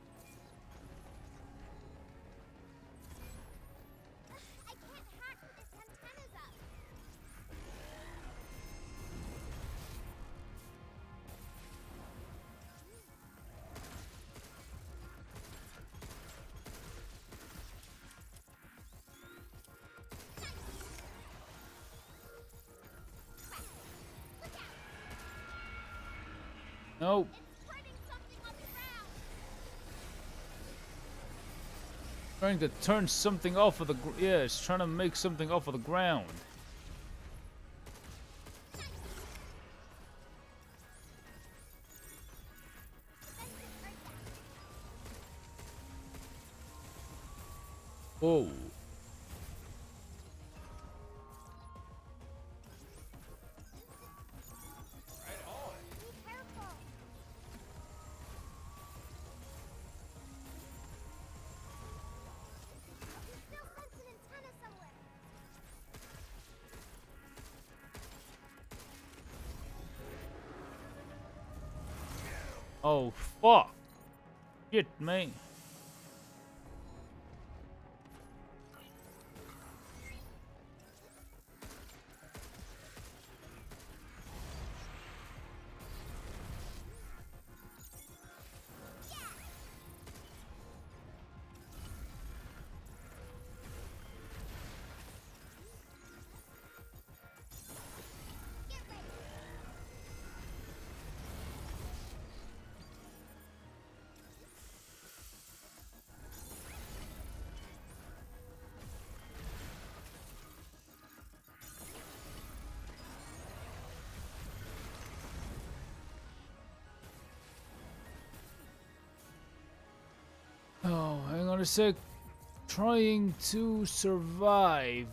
I can't hack with its antennas up. Nope. Trying to turn something off of the yeah, it's trying to make something off of the ground. Whoa. Oh, fuck. Shit, man. Oh, hang on a sec. Trying to survive.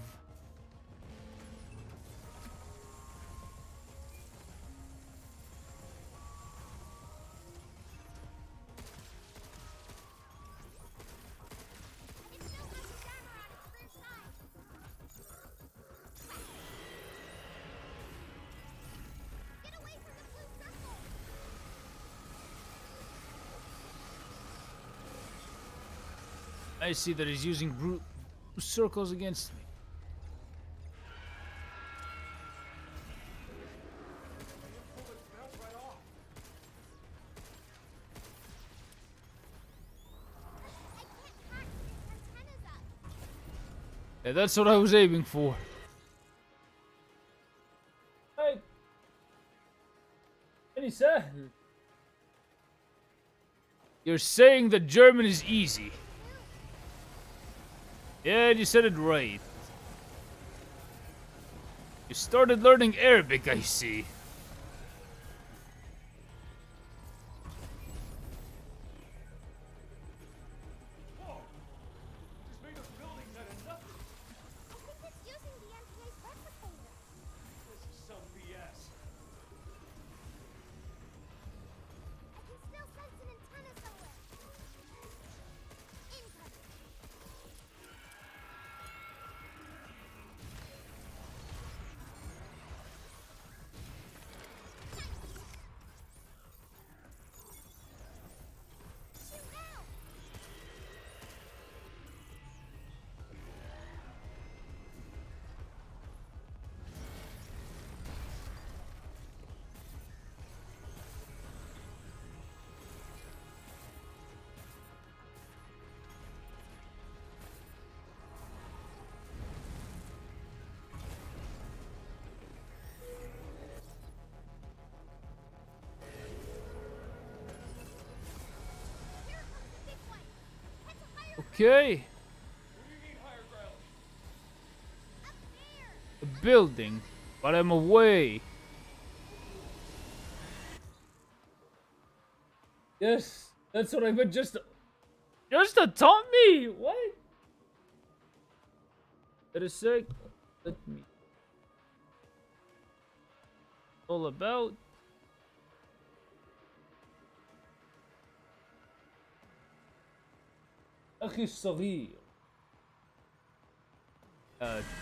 I see that he's using brute circles against me. Yeah, that's what I was aiming for. Hey, any sir? You're saying that German is easy. Yeah, you said it right. You started learning Arabic, I see. Whoa! Just made us buildings out of nothing. I think it's using the MPA's replicator. This is some BS. Okay. A building, but I'm away. Yes, that's what I meant. Just to taunt me. What? Wait a sec. Let me. All about. أخي الصغير.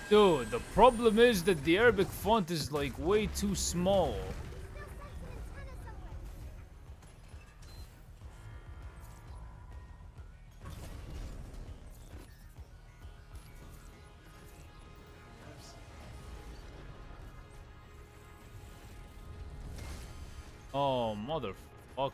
Dude, the problem is that the Arabic font is like way too small. Oh, motherfucker.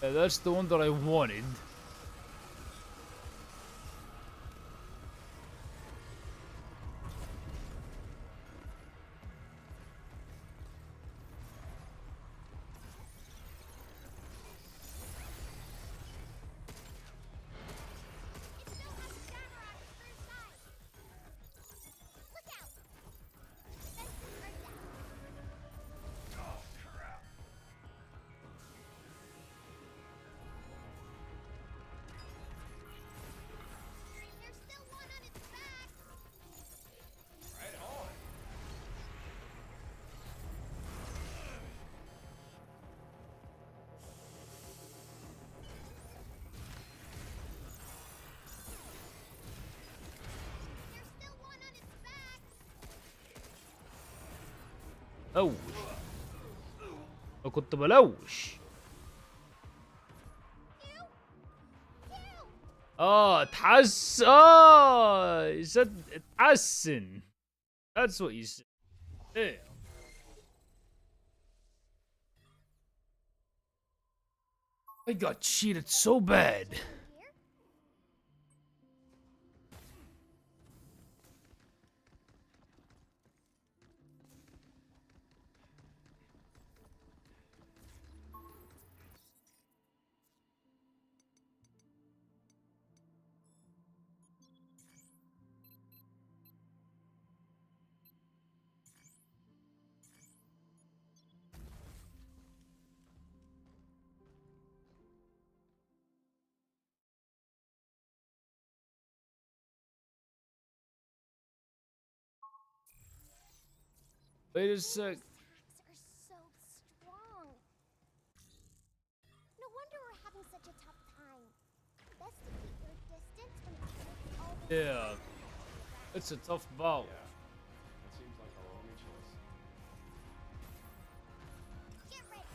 Yeah, that's the one that I wanted. لوش كنت بلوش he said اتحسن. That's what you said. Damn. I got cheated so bad. Wait a sec. Attacks are so strong. No wonder we're having such a tough time. Best to keep your distance when it's all the Yeah, it's a tough bout. Yeah, that seems like our only choice. Get ready.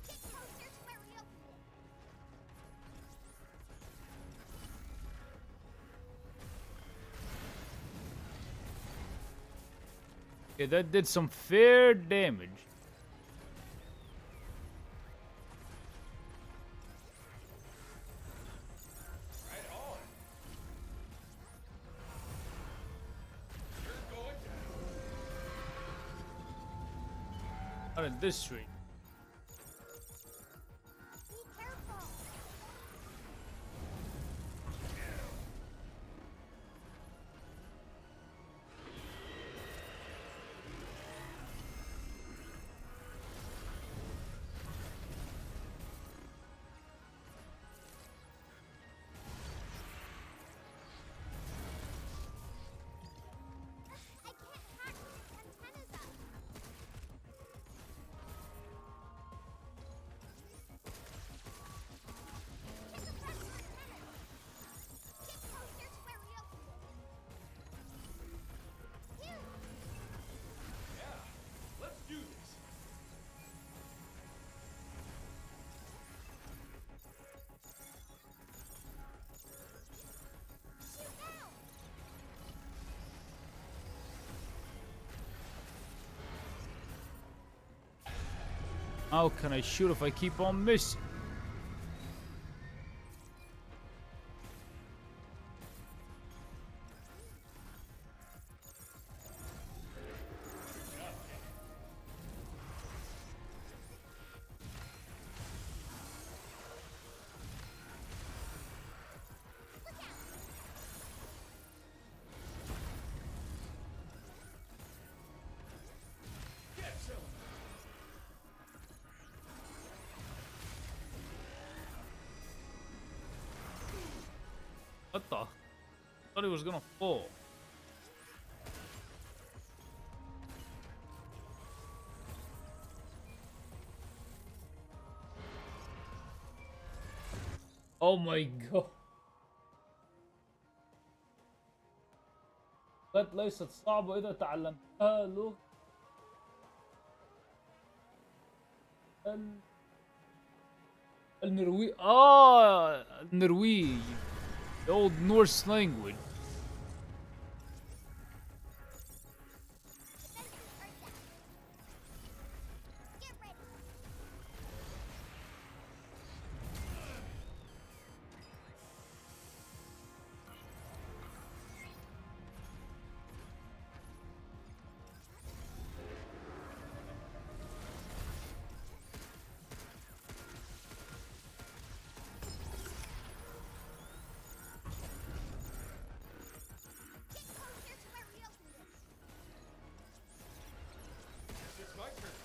Get closer to where we opened it. Okay, that did some fair damage. Not in this street. Be careful. I can't hack the antennas up. It's a pressure antenna. Get closer to where we opened it. Here. Yeah, let's do this. Shoot now. How can I shoot if I keep on missing? Get some. What the? I thought he was gonna fall. Oh my god. قد ليست صعبة إذا تعلمتها لغة النرويج. النرويج. The old Norse language. Defenses are down. Get ready. Get closer to where we opened it. Guess it's my turn.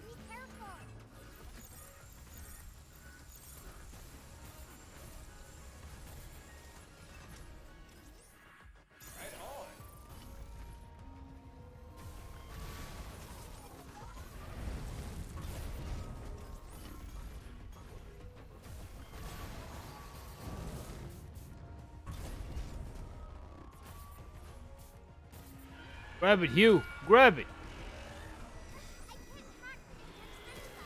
Be careful. Right on. Grab it, Hugh. Grab it. I can't hack the antennas up.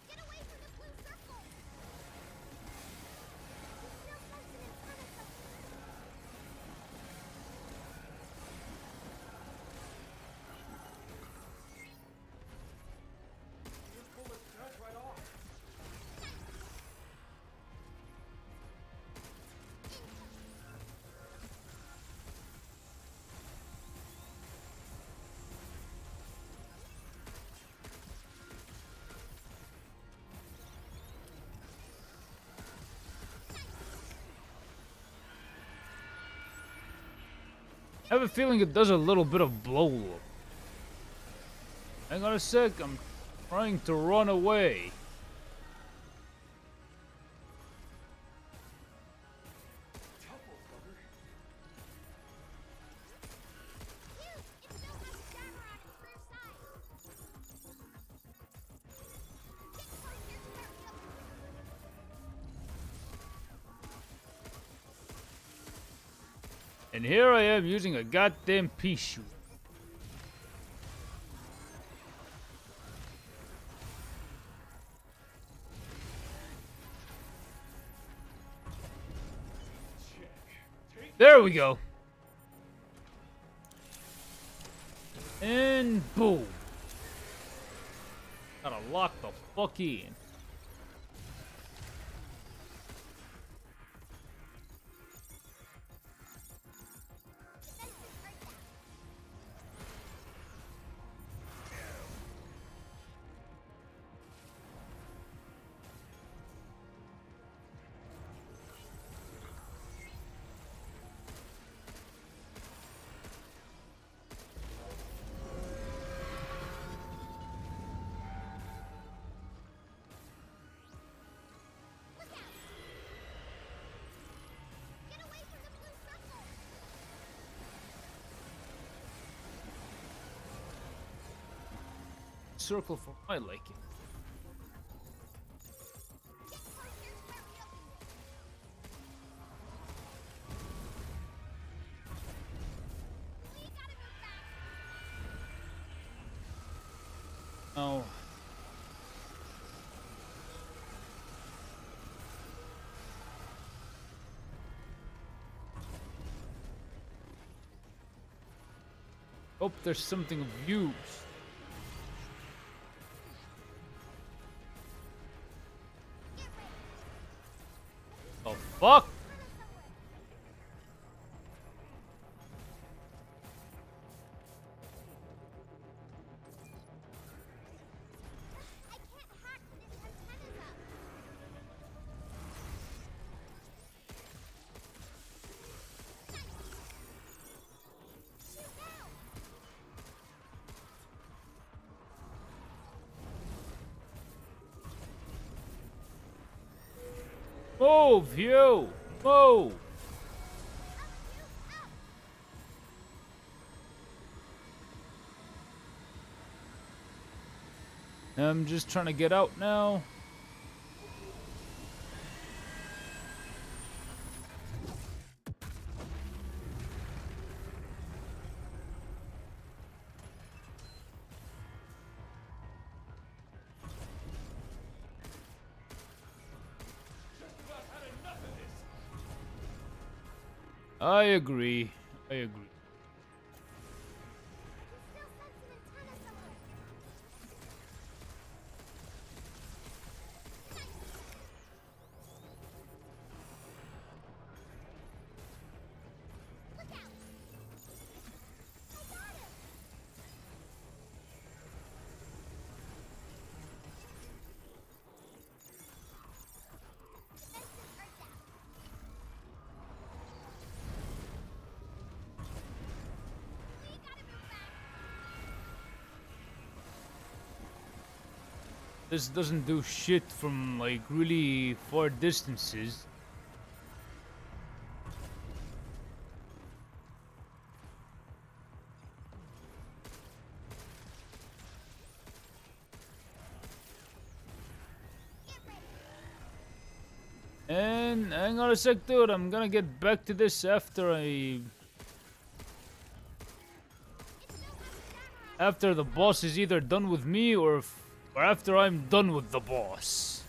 Get away from the blue circle. It feels like an antenna somewhere. Just pull the scratch right off. I have a feeling it does a little bit of blow up. Hang on a sec, I'm trying to run away. Tough old bugger. Phew, it still has a jammer on its rear side. Get closer to where we opened it. And here I am using a goddamn pea shoot. Check. Take There we go. And boom. Gotta lock the fuck in. Defenses are down. circle for my liking. Oh. Hope there's something of use. Oh fuck! Move, you! Move! I'm just trying to get out now. I agree. I agree. This doesn't do shit from like really far distances. And hang on a sec, dude. I'm gonna get back to this after the boss is either done with me or after I'm done with the boss.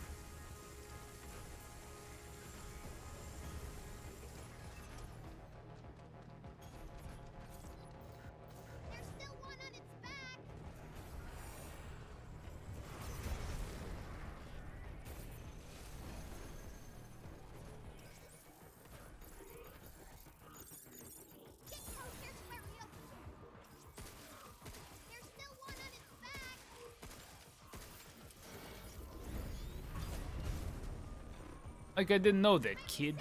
Like I didn't know that, kid.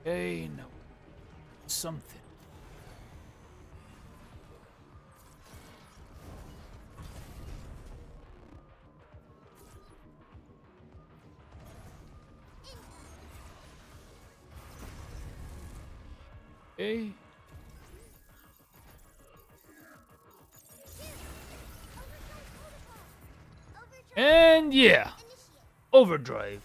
Hey, no. Something. Okay. And yeah. Overdrive.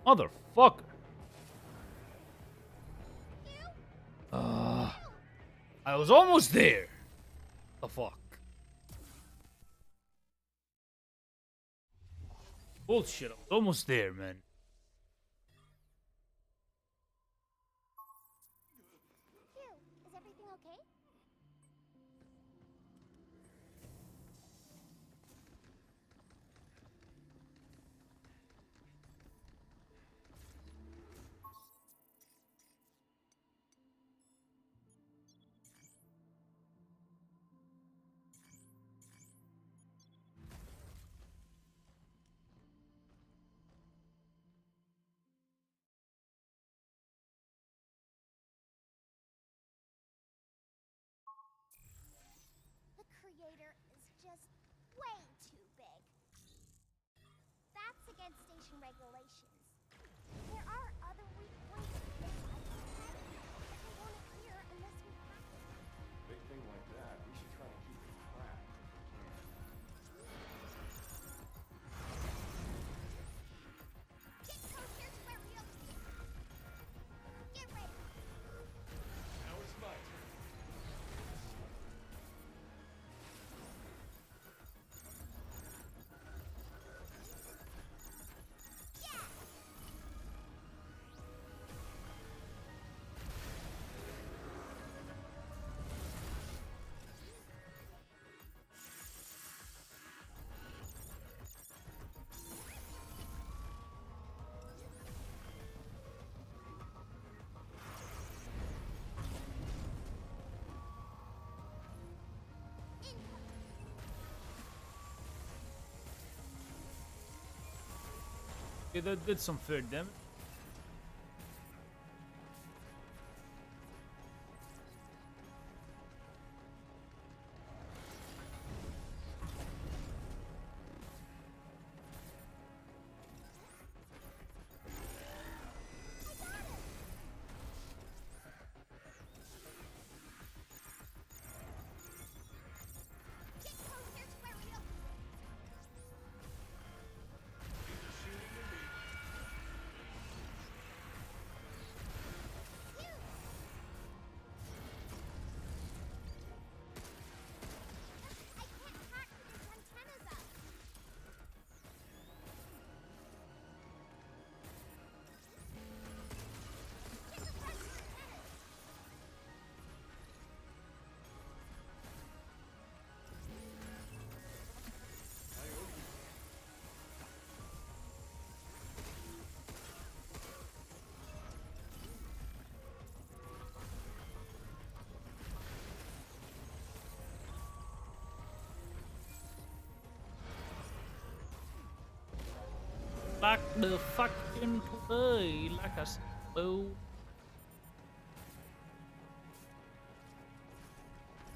Motherfucker. I was almost there. The fuck? Bullshit, I was almost there, man. Phew, is everything okay? The creator is just way too big. That's against station regulations. There are other weak points inside the head, but they won't appear unless we practice. Big thing like that, we should try to keep it tracked if we can. Get closer to where we open it. Get ready. Now it's my turn. Okay, that did some fair damage. Get closer to where we open it. I can't hack with its antennas up. Get the rest of antennas. Back the fucking play like a slow.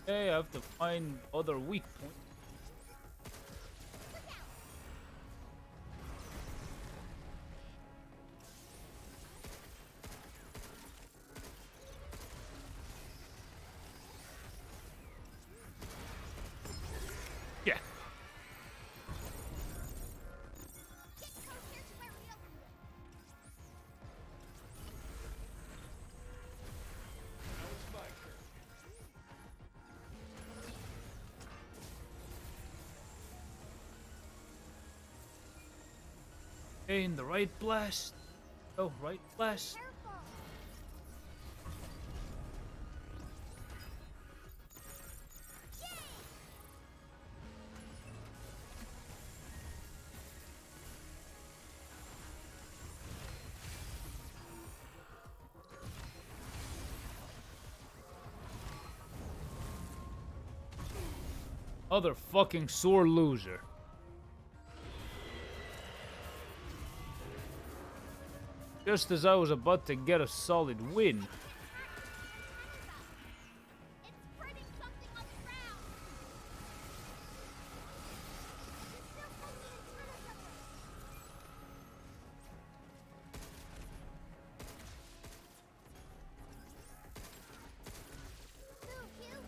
Okay, I have to find other weak points. Yeah. Get closer to where we open it. Now it's my turn. Okay, in the right blast. Oh, right blast. Careful. Other fucking sore loser. Just as I was about to get a solid win. It's printing something on the ground. Still put the antennas up there. Move, you.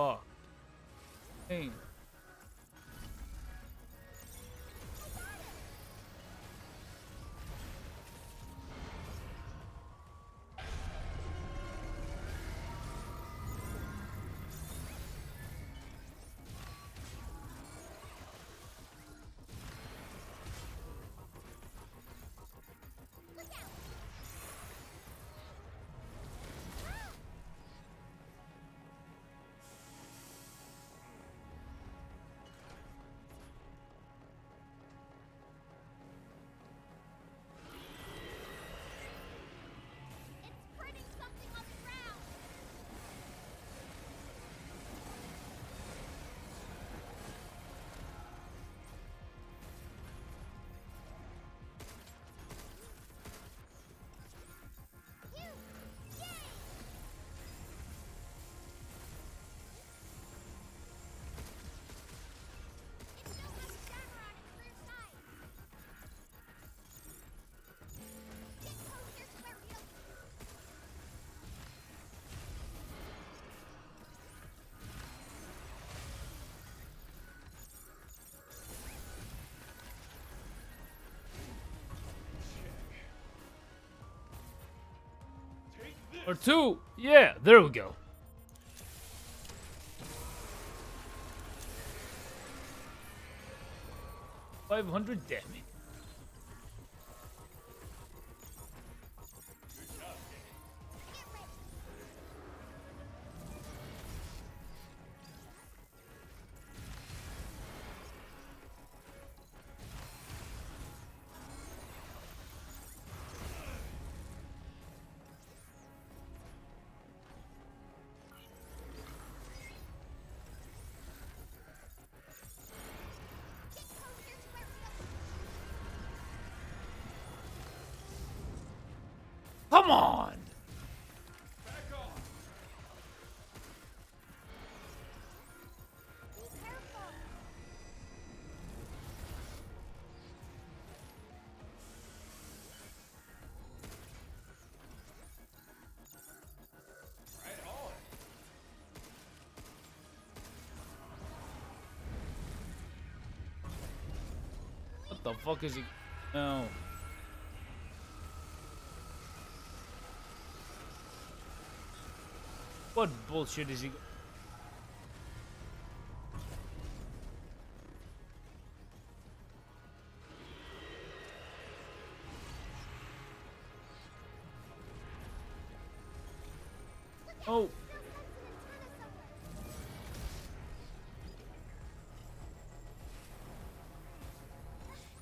Fuck. Dang. It's printing something on the ground. You! Yay! It still has a jammer on its rear side. Get closer to where real. Or two. Yeah, there we go. $500 damage. Get closer to where real. Come on. Be careful. What the fuck is he? No. What bullshit is he? Oh.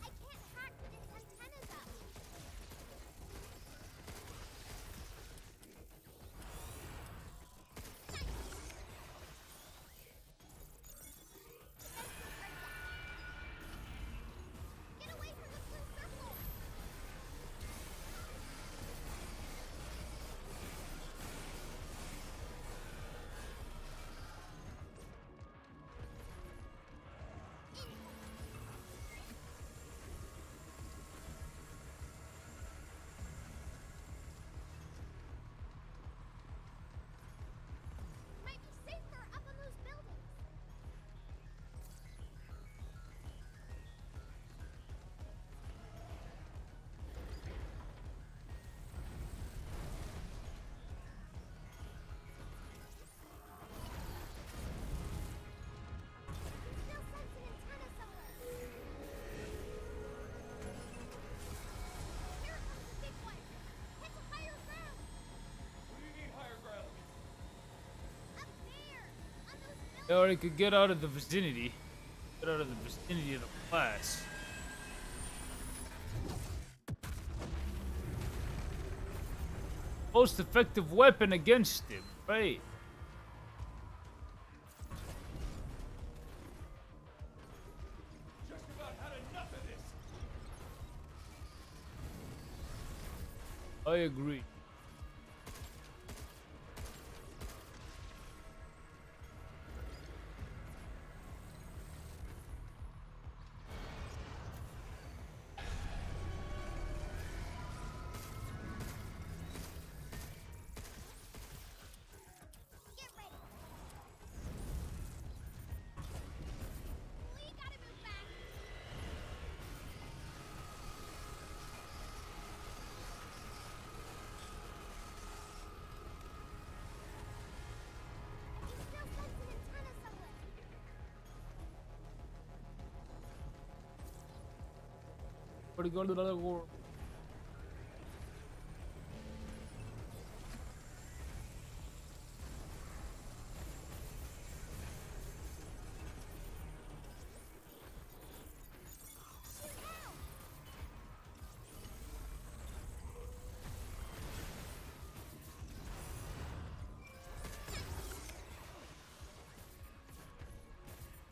I can't hack with its antennas up. Get away from the blue circle. Might be safer up on those buildings. Still sense an antenna somewhere. Here comes the big one. Head to higher ground. What do you need higher ground? Up there. On those buildings. Or he could get out of the vicinity. Get out of the vicinity of the class. Most effective weapon against him, right? Just about had enough of this. I agree. Get ready. Where to go to the other world?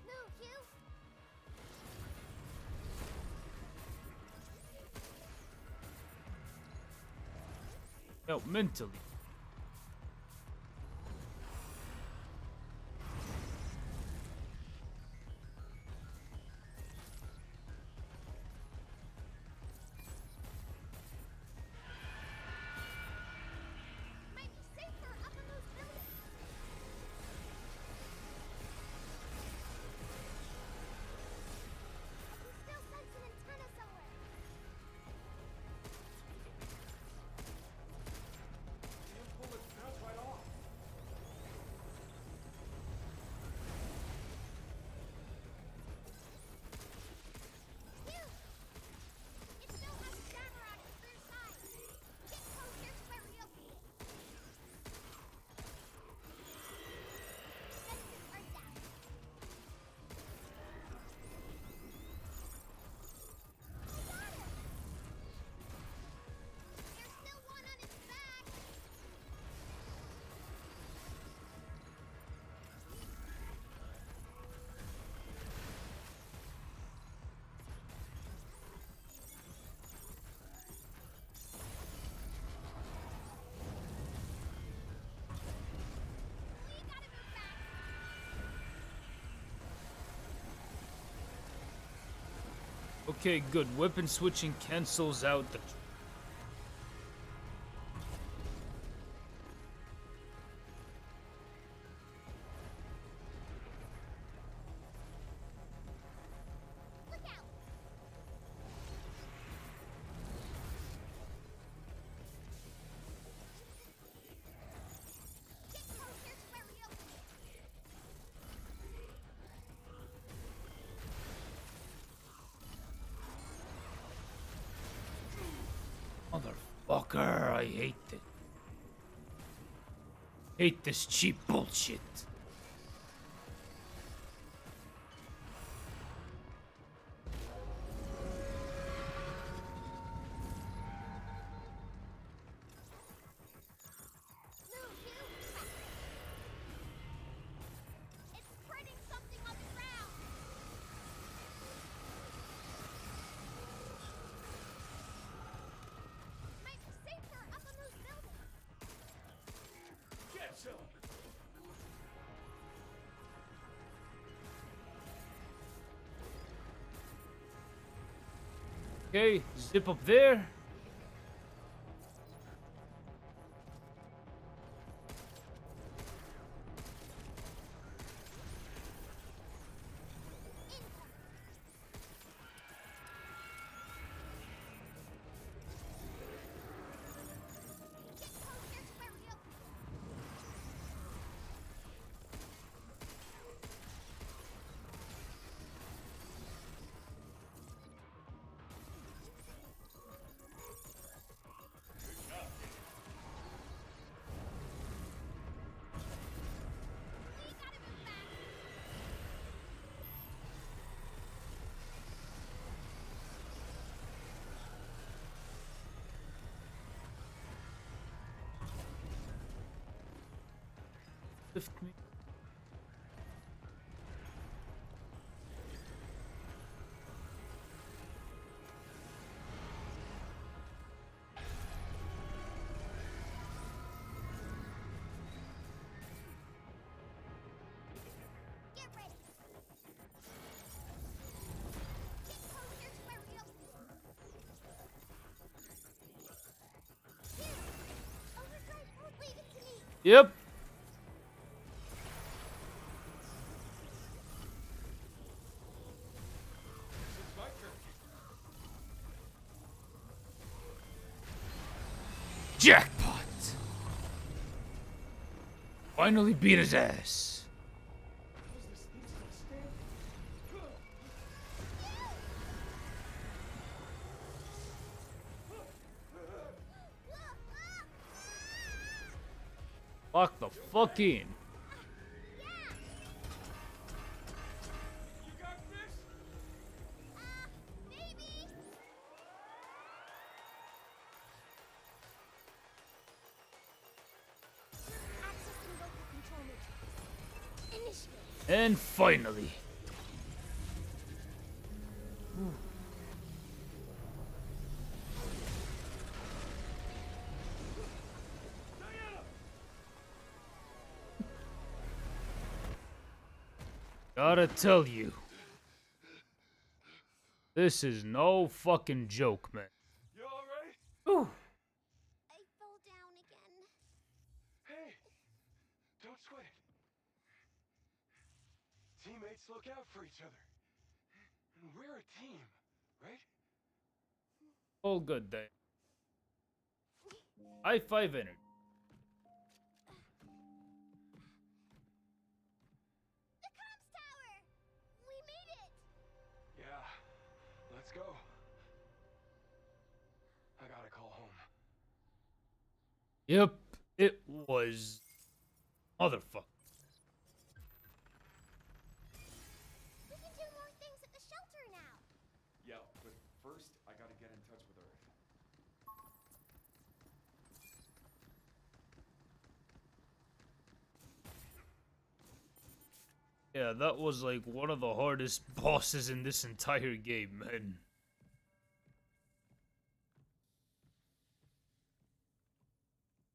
Move, you! Yo, mentally. Might be safer up in those buildings. I can still sense an antenna somewhere. Can't pull its mouth right off. Phew! It still has a jammer on its rear side. Get closer to where we opened it. Sensors are down. I got him! There's still one on its back. We gotta move back. Okay, good. Weapon switching cancels out the. Look out! Get closer to where we opened it. Motherfucker, I hate it. Hate this cheap bullshit. Move, you! It's printing something on the ground. Might be safer up in those buildings. Get some. Okay, zip up there. Get closer to where we opened it. We gotta move back. Lift me. Get ready. Get closer to where we opened it. Here. Overdrive mode. Leave it to me. Yep. It's my turn. Jackpot. Finally beat his ass. How's this thing still standing? Lock the fuck in. Maybe. Accessing local control matrix. Initiate. And finally. Gotta tell you. This is no fucking joke, man. You alright? Ooh. I fell down again. Hey! Don't sweat it. Teammates look out for each other. And we're a team, right? All good day. High five energy. The comms tower! We made it! Yeah. Let's go. I gotta call home. Yep, it was. Motherfucker. We can do more things at the shelter now. Yeah, but first I gotta get in touch with Earth. Yeah, that was like one of the hardest bosses in this entire game, man.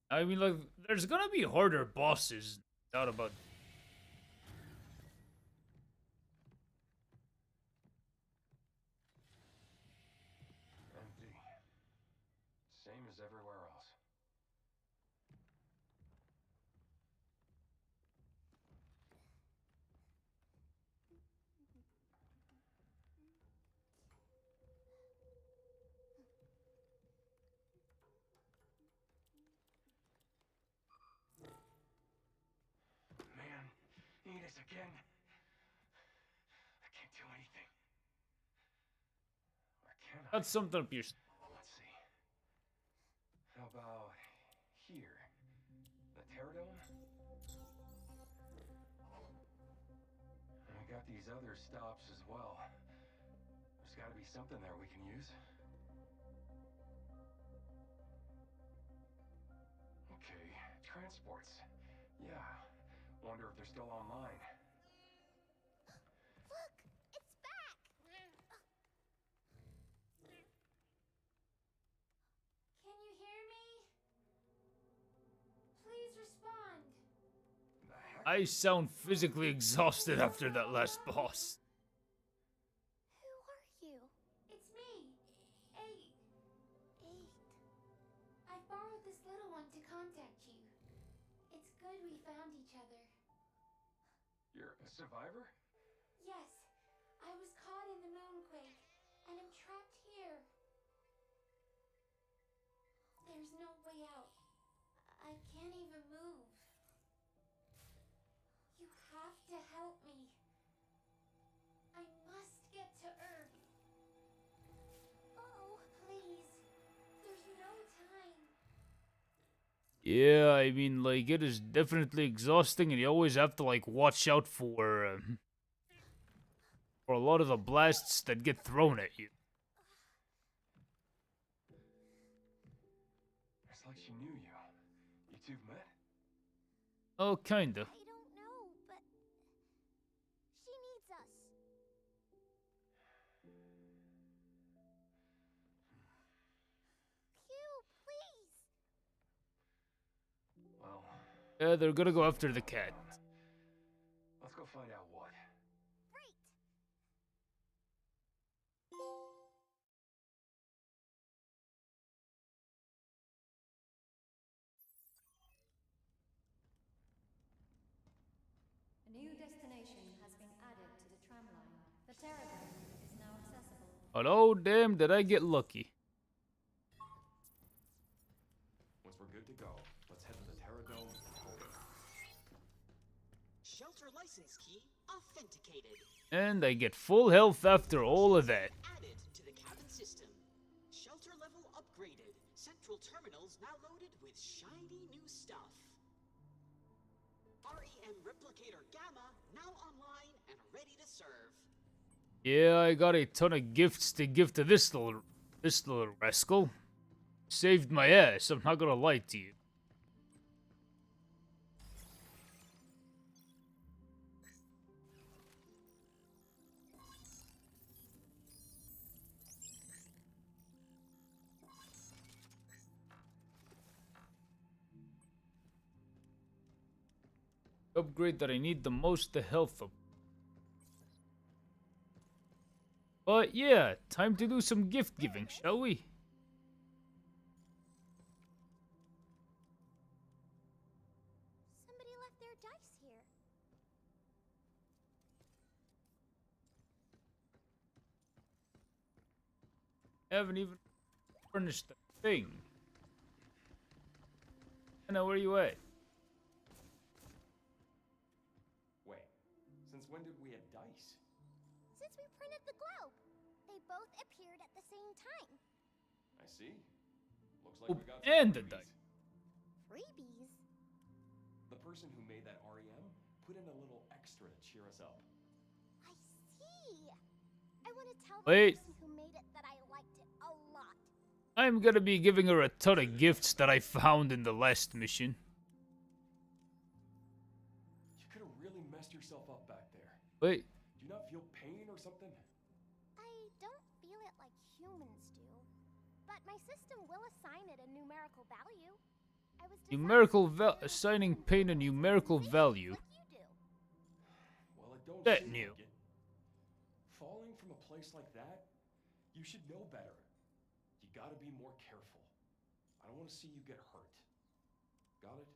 I mean, like, there's gonna be harder bosses, no doubt about it. Empty. Same as everywhere else. Man, Edith again. I can't do anything. Or can I? That's something up your. Let's see. How about here? The Terradome? And we got these other stops as well. There's gotta be something there we can use. Okay, transports. Yeah. Wonder if they're still online. Look! It's back! Can you hear me? Please respond. The heck? I sound physically exhausted after that last boss. Who are you? It's me, 8. 8. I borrowed this little one to contact you. It's good we found each other. You're a survivor? Yes, I was caught in the moonquake, and I'm trapped here. There's no way out. I can't even move. You have to help me. I must get to Earth. Oh, Please. There's no time. Yeah, I mean, like, it is definitely exhausting, and you always have to, like, watch out for a lot of the blasts that get thrown at you. It's like she knew you. You two met? Oh, kinda. I don't know, but she needs us. Q, please. Well, Yeah, they're gonna go after the cat. let's go find out what. Great. A new destination has been added to the tram line. The Terradome is now accessible. But oh, damn, did I get lucky. Once we're good to go, let's head to the Terradome and hold it. Shelter license key authenticated. And I get full health after all of that. Added to the cabin system. Shelter level upgraded. Central terminals now loaded with shiny new stuff. REM replicator Gamma now online and ready to serve. Yeah, I got a ton of gifts to give to this little rascal. Saved my ass, I'm not gonna lie to you. Upgrade that I need the most, the health up. But yeah, time to do some gift giving, shall we? Somebody left their dice here. Haven't even furnished the thing. Anna, where you at? Wait, since when did we have dice? Since we printed the globe, they both appeared at the same time. I see. Looks like Oh, we got some and the freebies. dice. Freebies? The person who made that REM put in a little extra to cheer us up. I see. I want to tell the Wait. person who made it that I liked it a lot. I'm gonna be giving her a ton of gifts that I found in the last mission. You could have really messed yourself up back there. Wait, Do you not feel pain or something? I don't feel it like humans do, but my system will assign it a numerical value. I was assigning pain a numerical value. like you do. Well, it don't That seem new. like it. Falling from a place like that, you should know better. You gotta be more careful. I don't want to see you get hurt. Got it?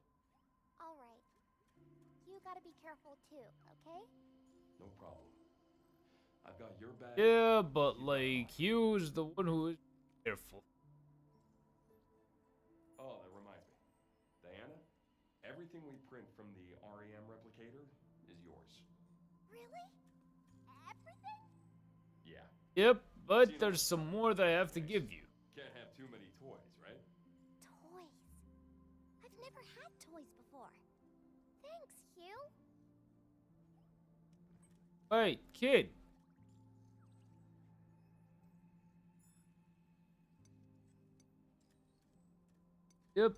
All right. You gotta be careful too, okay? No problem. I've got your back. Yeah, but like, Hugh's the one who is careful. Oh, that reminds me. Diana, everything we print from the REM replicator is yours. Really? Everything? Yeah. Yep, but there's some more that I have to give you. Can't have too many toys, right? Toys. I've never had toys before. Thanks, Hugh. Wait, kid. Yep.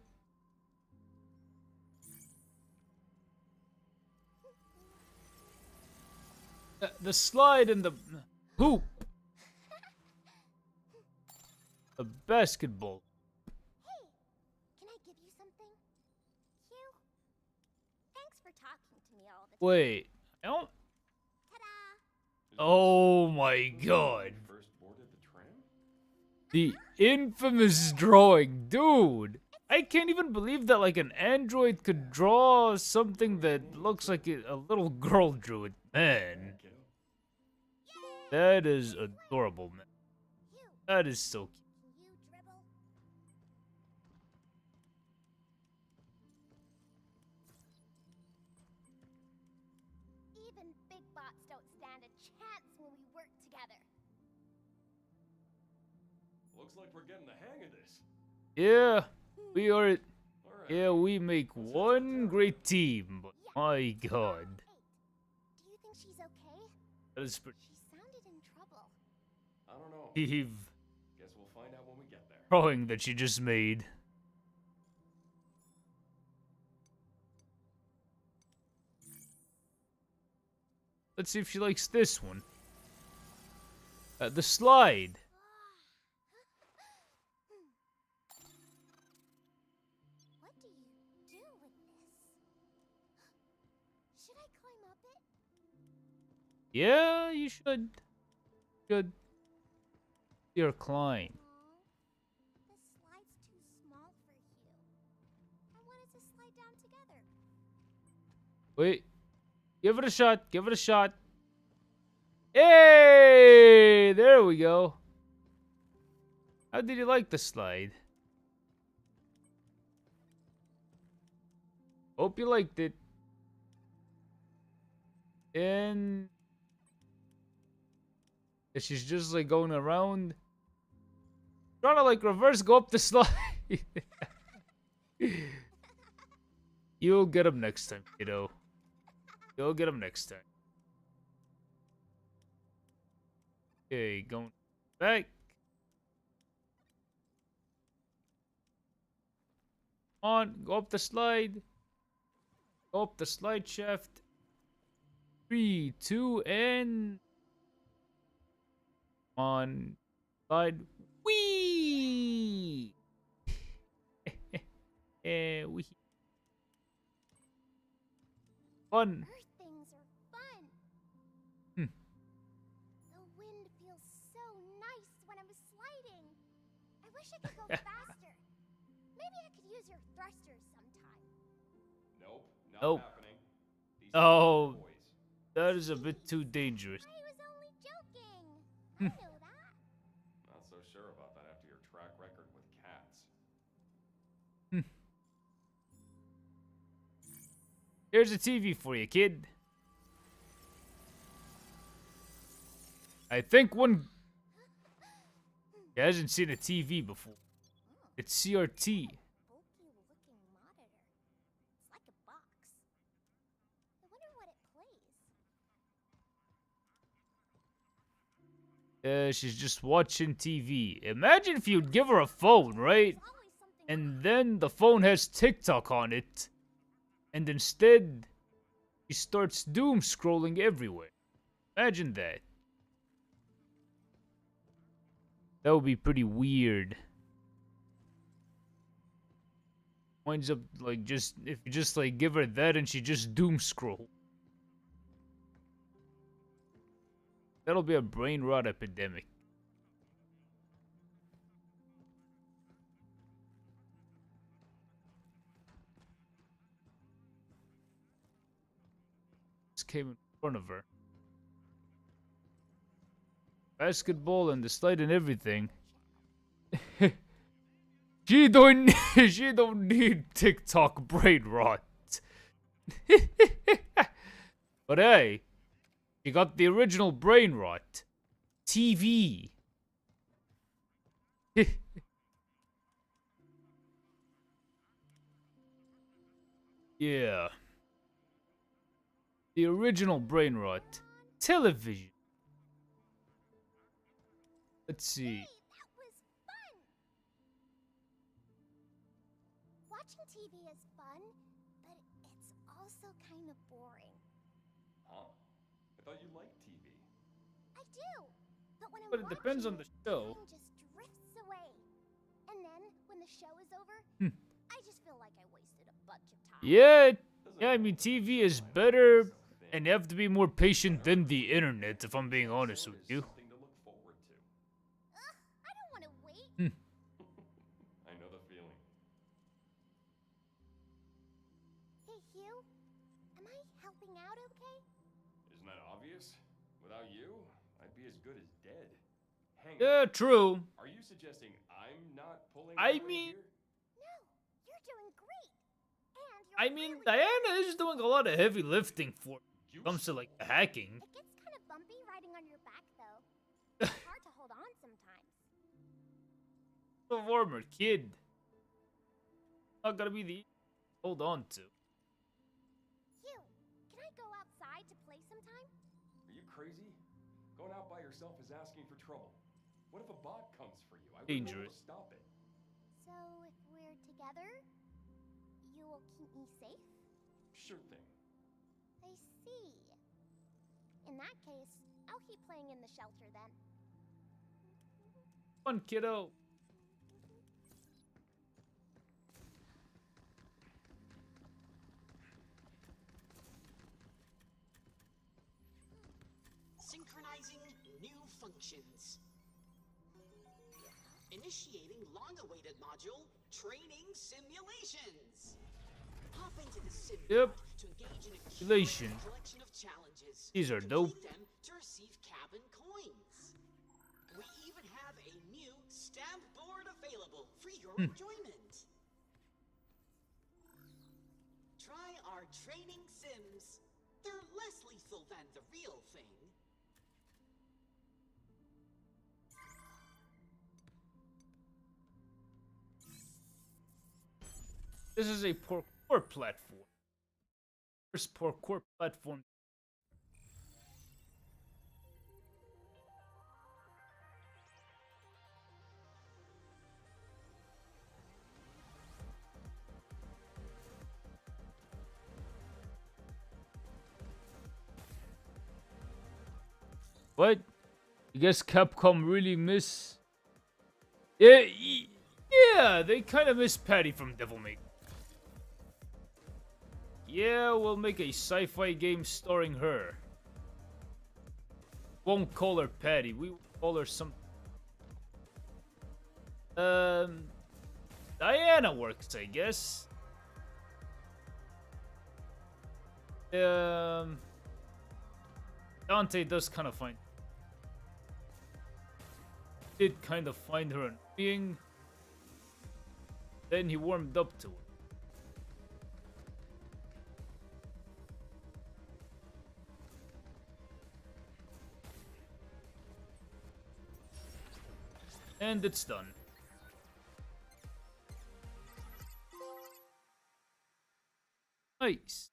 The slide and the hoop. A basketball. Hey, can I give you something? Hugh? Thanks for talking to me all the time. Wait, I don't. Ta-da! Oh my god. First boarded the tram? The infamous drawing, dude. I can't even believe that like an android could draw something that looks like a little girl drew it. Man, Kiddo. that is adorable, man. Hugh, That is so cute. can you dribble? Even big bots don't stand a chance when we work together. Looks like we're getting the hang of this. Yeah, we are. All right. Yeah, we make one great team. But my god, Do you think she's okay? that is pretty She sounded in trouble. I don't know. heave Guess we'll find out when we get there. drawing that she just made. Let's see if she likes this one. The slide. What do you do with this? Should I climb up it? Yeah, you should. Should. Your climb. Aw, this slide's too small for Hugh. I wanted to slide down together. Wait. Give it a shot. Give it a shot. Hey! There we go. How did you like the slide? Hope you liked it. And she's just like going around, trying to like reverse go up the slide. You'll get him next time, kiddo. You'll get them next time. Okay, going back. On, go up the slide. Go up the slide shaft. 3, 2, and on slide. Whee! We fun. Earth things are fun. Hmm. The wind feels so nice when I'm sliding. I wish I could go faster. Maybe I could use your thrusters sometime. Nope, not Nope. happening. These Oh, are boys. that is a bit too dangerous. I was only joking. I know that. Not so sure about that after your track record with cats. Here's a TV for you, kid. I think one hasn't seen a TV before. It's CRT. Bulky looking monitor. It's like a box. I wonder what it plays. She's just watching TV. Imagine if you'd give her a phone, right? There's always something And then the phone has TikTok on it. And instead, she starts doom scrolling everywhere. Imagine that. That would be pretty weird. Winds up like just if you just like give her that and she just doom scroll. That'll be a brain rot epidemic. Just came in front of her. Basketball and the slide and everything. she don't need TikTok brain rot. But hey, she got the original brain rot. TV. Yeah. The original brain rot. Television. Let's see. Hey, that was fun. Watching TV is fun, but it's also kind of boring. Huh? I thought you liked TV. I do, but when I'm But it depends on the show. time just drifts away. And then when the show is over, I just feel like I wasted a bunch of time. Yeah, I mean TV is better, and you have to be more patient than the internet, if I'm being honest with you. Something to look forward to. Ugh, I don't want to wait. I know the feeling. Hey, Hugh, am I helping out okay? Isn't that obvious? Without you, I'd be as good as dead. Hang on. Yeah, true. Are you suggesting I'm not pulling I my weight mean- here? No, you're doing great. And you're I mean, really Diana is doing a lot of heavy lifting for when You it comes to like the hacking. It gets kind of bumpy riding on your back, though. It's hard to hold on sometimes. The warmer kid. Not gonna be the hold on to. Hugh, can I go outside to play sometime? Are you crazy? Going out by yourself is asking for trouble. What if a bot comes for you? I wouldn't be able Dangerous. to stop it. So if we're together, you will keep me safe? Sure thing. I see. In that case, I'll keep playing in the shelter then. Fun kiddo. Synchronizing new functions. Initiating long-awaited module, training simulations. Hop into the sim Yep. to engage in a Simulation. curated collection of challenges. These are Complete dope. them to receive cabin coins. We even have a new stamp board available for your enjoyment. Try our training sims. They're less lethal than the real thing. This is a parkour platform. First parkour platform What? I guess Capcom really miss... Yeah, yeah, they kind of miss Patty from Devil May Cry. Yeah, we'll make a sci-fi game starring her. Won't call her Patty, we will call her some... Diana works, I guess. Dante does kind of find... Did kind of find her annoying. Then he warmed up to her. And it's done. Nice.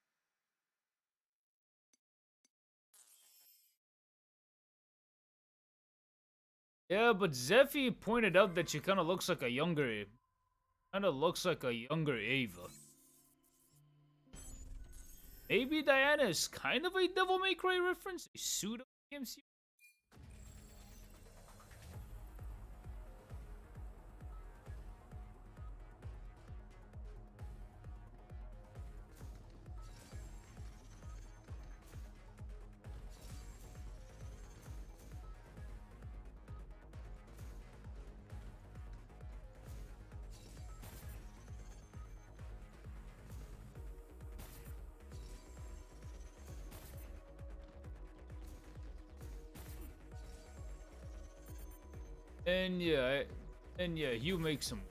Yeah, but Zeffy pointed out that she kind of looks like a younger... Ava. Maybe Diana is kind of a Devil May Cry reference? A pseudo DMC? And yeah, you make some.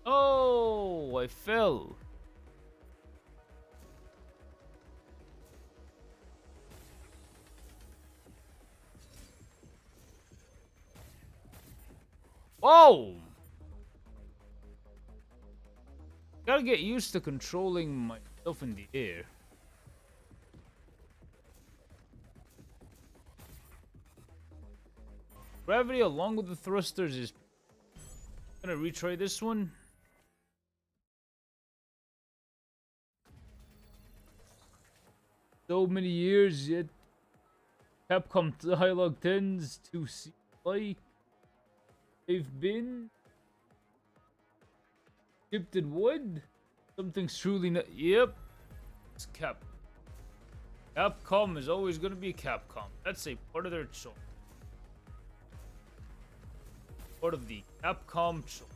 Oh, I fell. Whoa! Gotta get used to controlling myself in the air. Gravity along with the thrusters is... Gonna retry this one. So many years yet Capcom Dialogue tends to seem like they've been chipped in wood. Something's truly not... Yep. It's Capcom is always gonna be Capcom. That's a part of their choice. Part of the Capcom choice.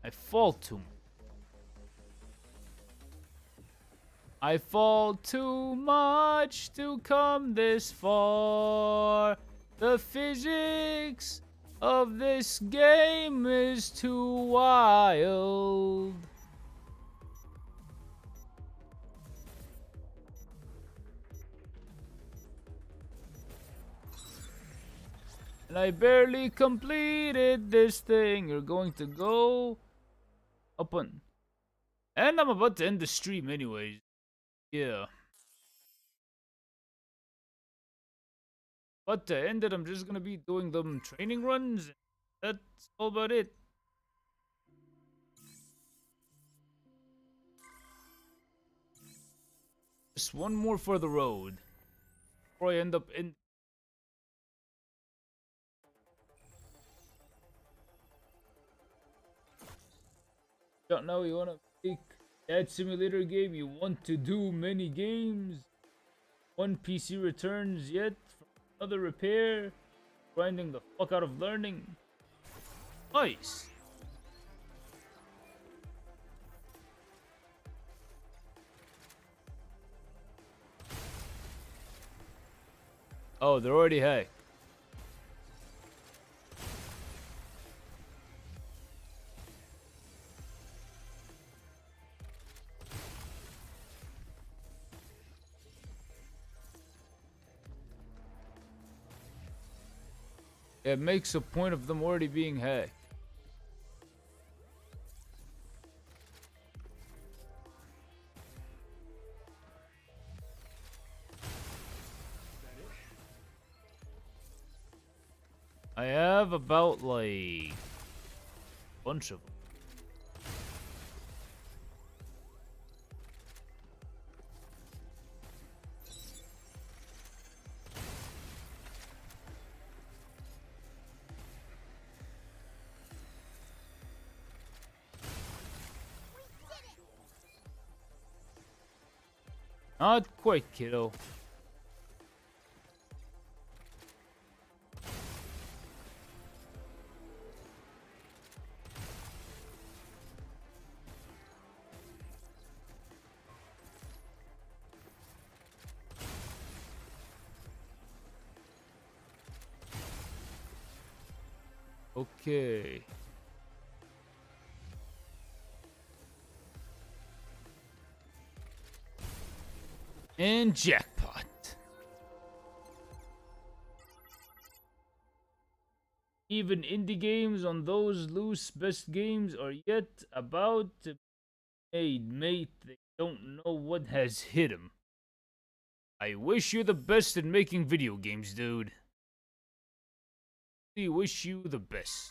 I fall too much. I fall too much to come this far. The physics of this game is too wild. And I barely completed this thing. You're going to go up on... And I'm about to end the stream anyways. Yeah. But to end it, I'm just gonna be doing them training runs. That's all about it. Just one more for the road. Before I end up in... Don't know, you wanna make that simulator game? You want to do many games? One PC returns yet from another repair, grinding the fuck out of learning. Nice. Oh, they're already hacked. It makes a point of them already being hacked. I have about like a bunch of them. Not quite, kiddo. Okay. And jackpot. Even indie games on those loose best games are yet about to be made, mate. They don't know what has hit them. I wish you the best in making video games, dude. I wish you the best.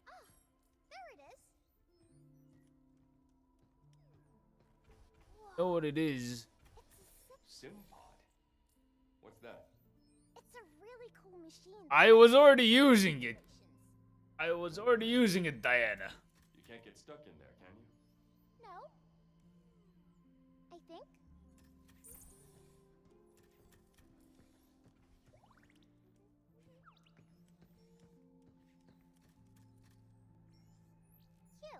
Oh, there it is. Know what it is? Simpod? What's that? It's a really cool machine. I was already using it. I was already using it, Diana. You can't get stuck in there, can you? No. I think. You.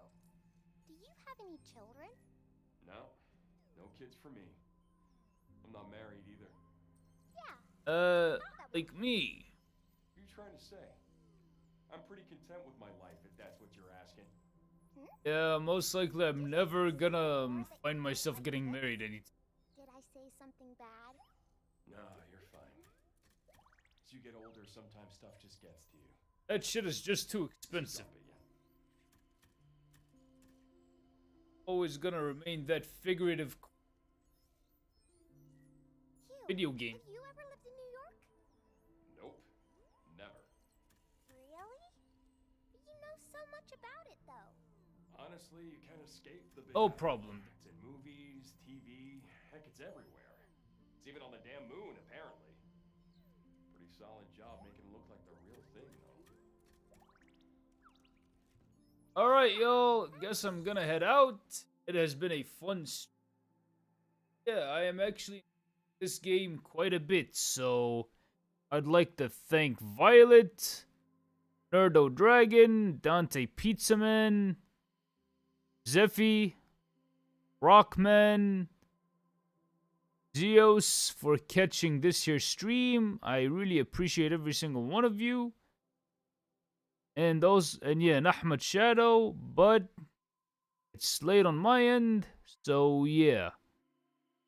Do you have any children? No. No kids for me. I'm not married either. Yeah. Like me. What are you trying to say? I'm pretty content with my life, if that's what you're asking. Yeah, most likely I'm never gonna find myself getting married anytime. Did I say something bad? No, you're fine. As you get older, sometimes stuff just gets to you. That shit is just too expensive. Stop it, yeah. Always gonna remain that figurative Hugh, video game. have you ever lived in New York? Nope. Never. Really? But you know so much about it, though. Honestly, you can't escape the big No island. problem. It's in movies, TV, heck, it's everywhere. It's even on the damn moon, apparently. Pretty solid job making it look like the real thing, though. Alright, y'all. Guess I'm gonna head out. It has been a fun yeah, I am actually this game quite a bit, so I'd like to thank Violet, Nerdo Dragon, Dante Pizzaman, Zephy, Rockman, Zeos for catching this here stream. I really appreciate every single one of you. And yeah, and Ahmed Shadow, but it's late on my end, so yeah.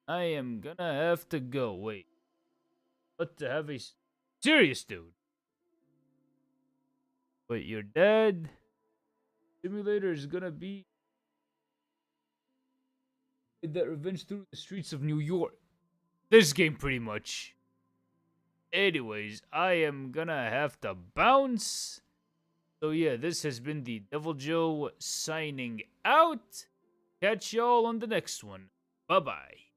I am gonna have to go. Wait. What to have a serious dude? Wait, your dad? Simulator is gonna be that revenge through the streets of New York. This game, pretty much. Anyways, I am gonna have to bounce. So yeah, this has been the Devil Joe signing out. Catch y'all on the next one. Bye-bye.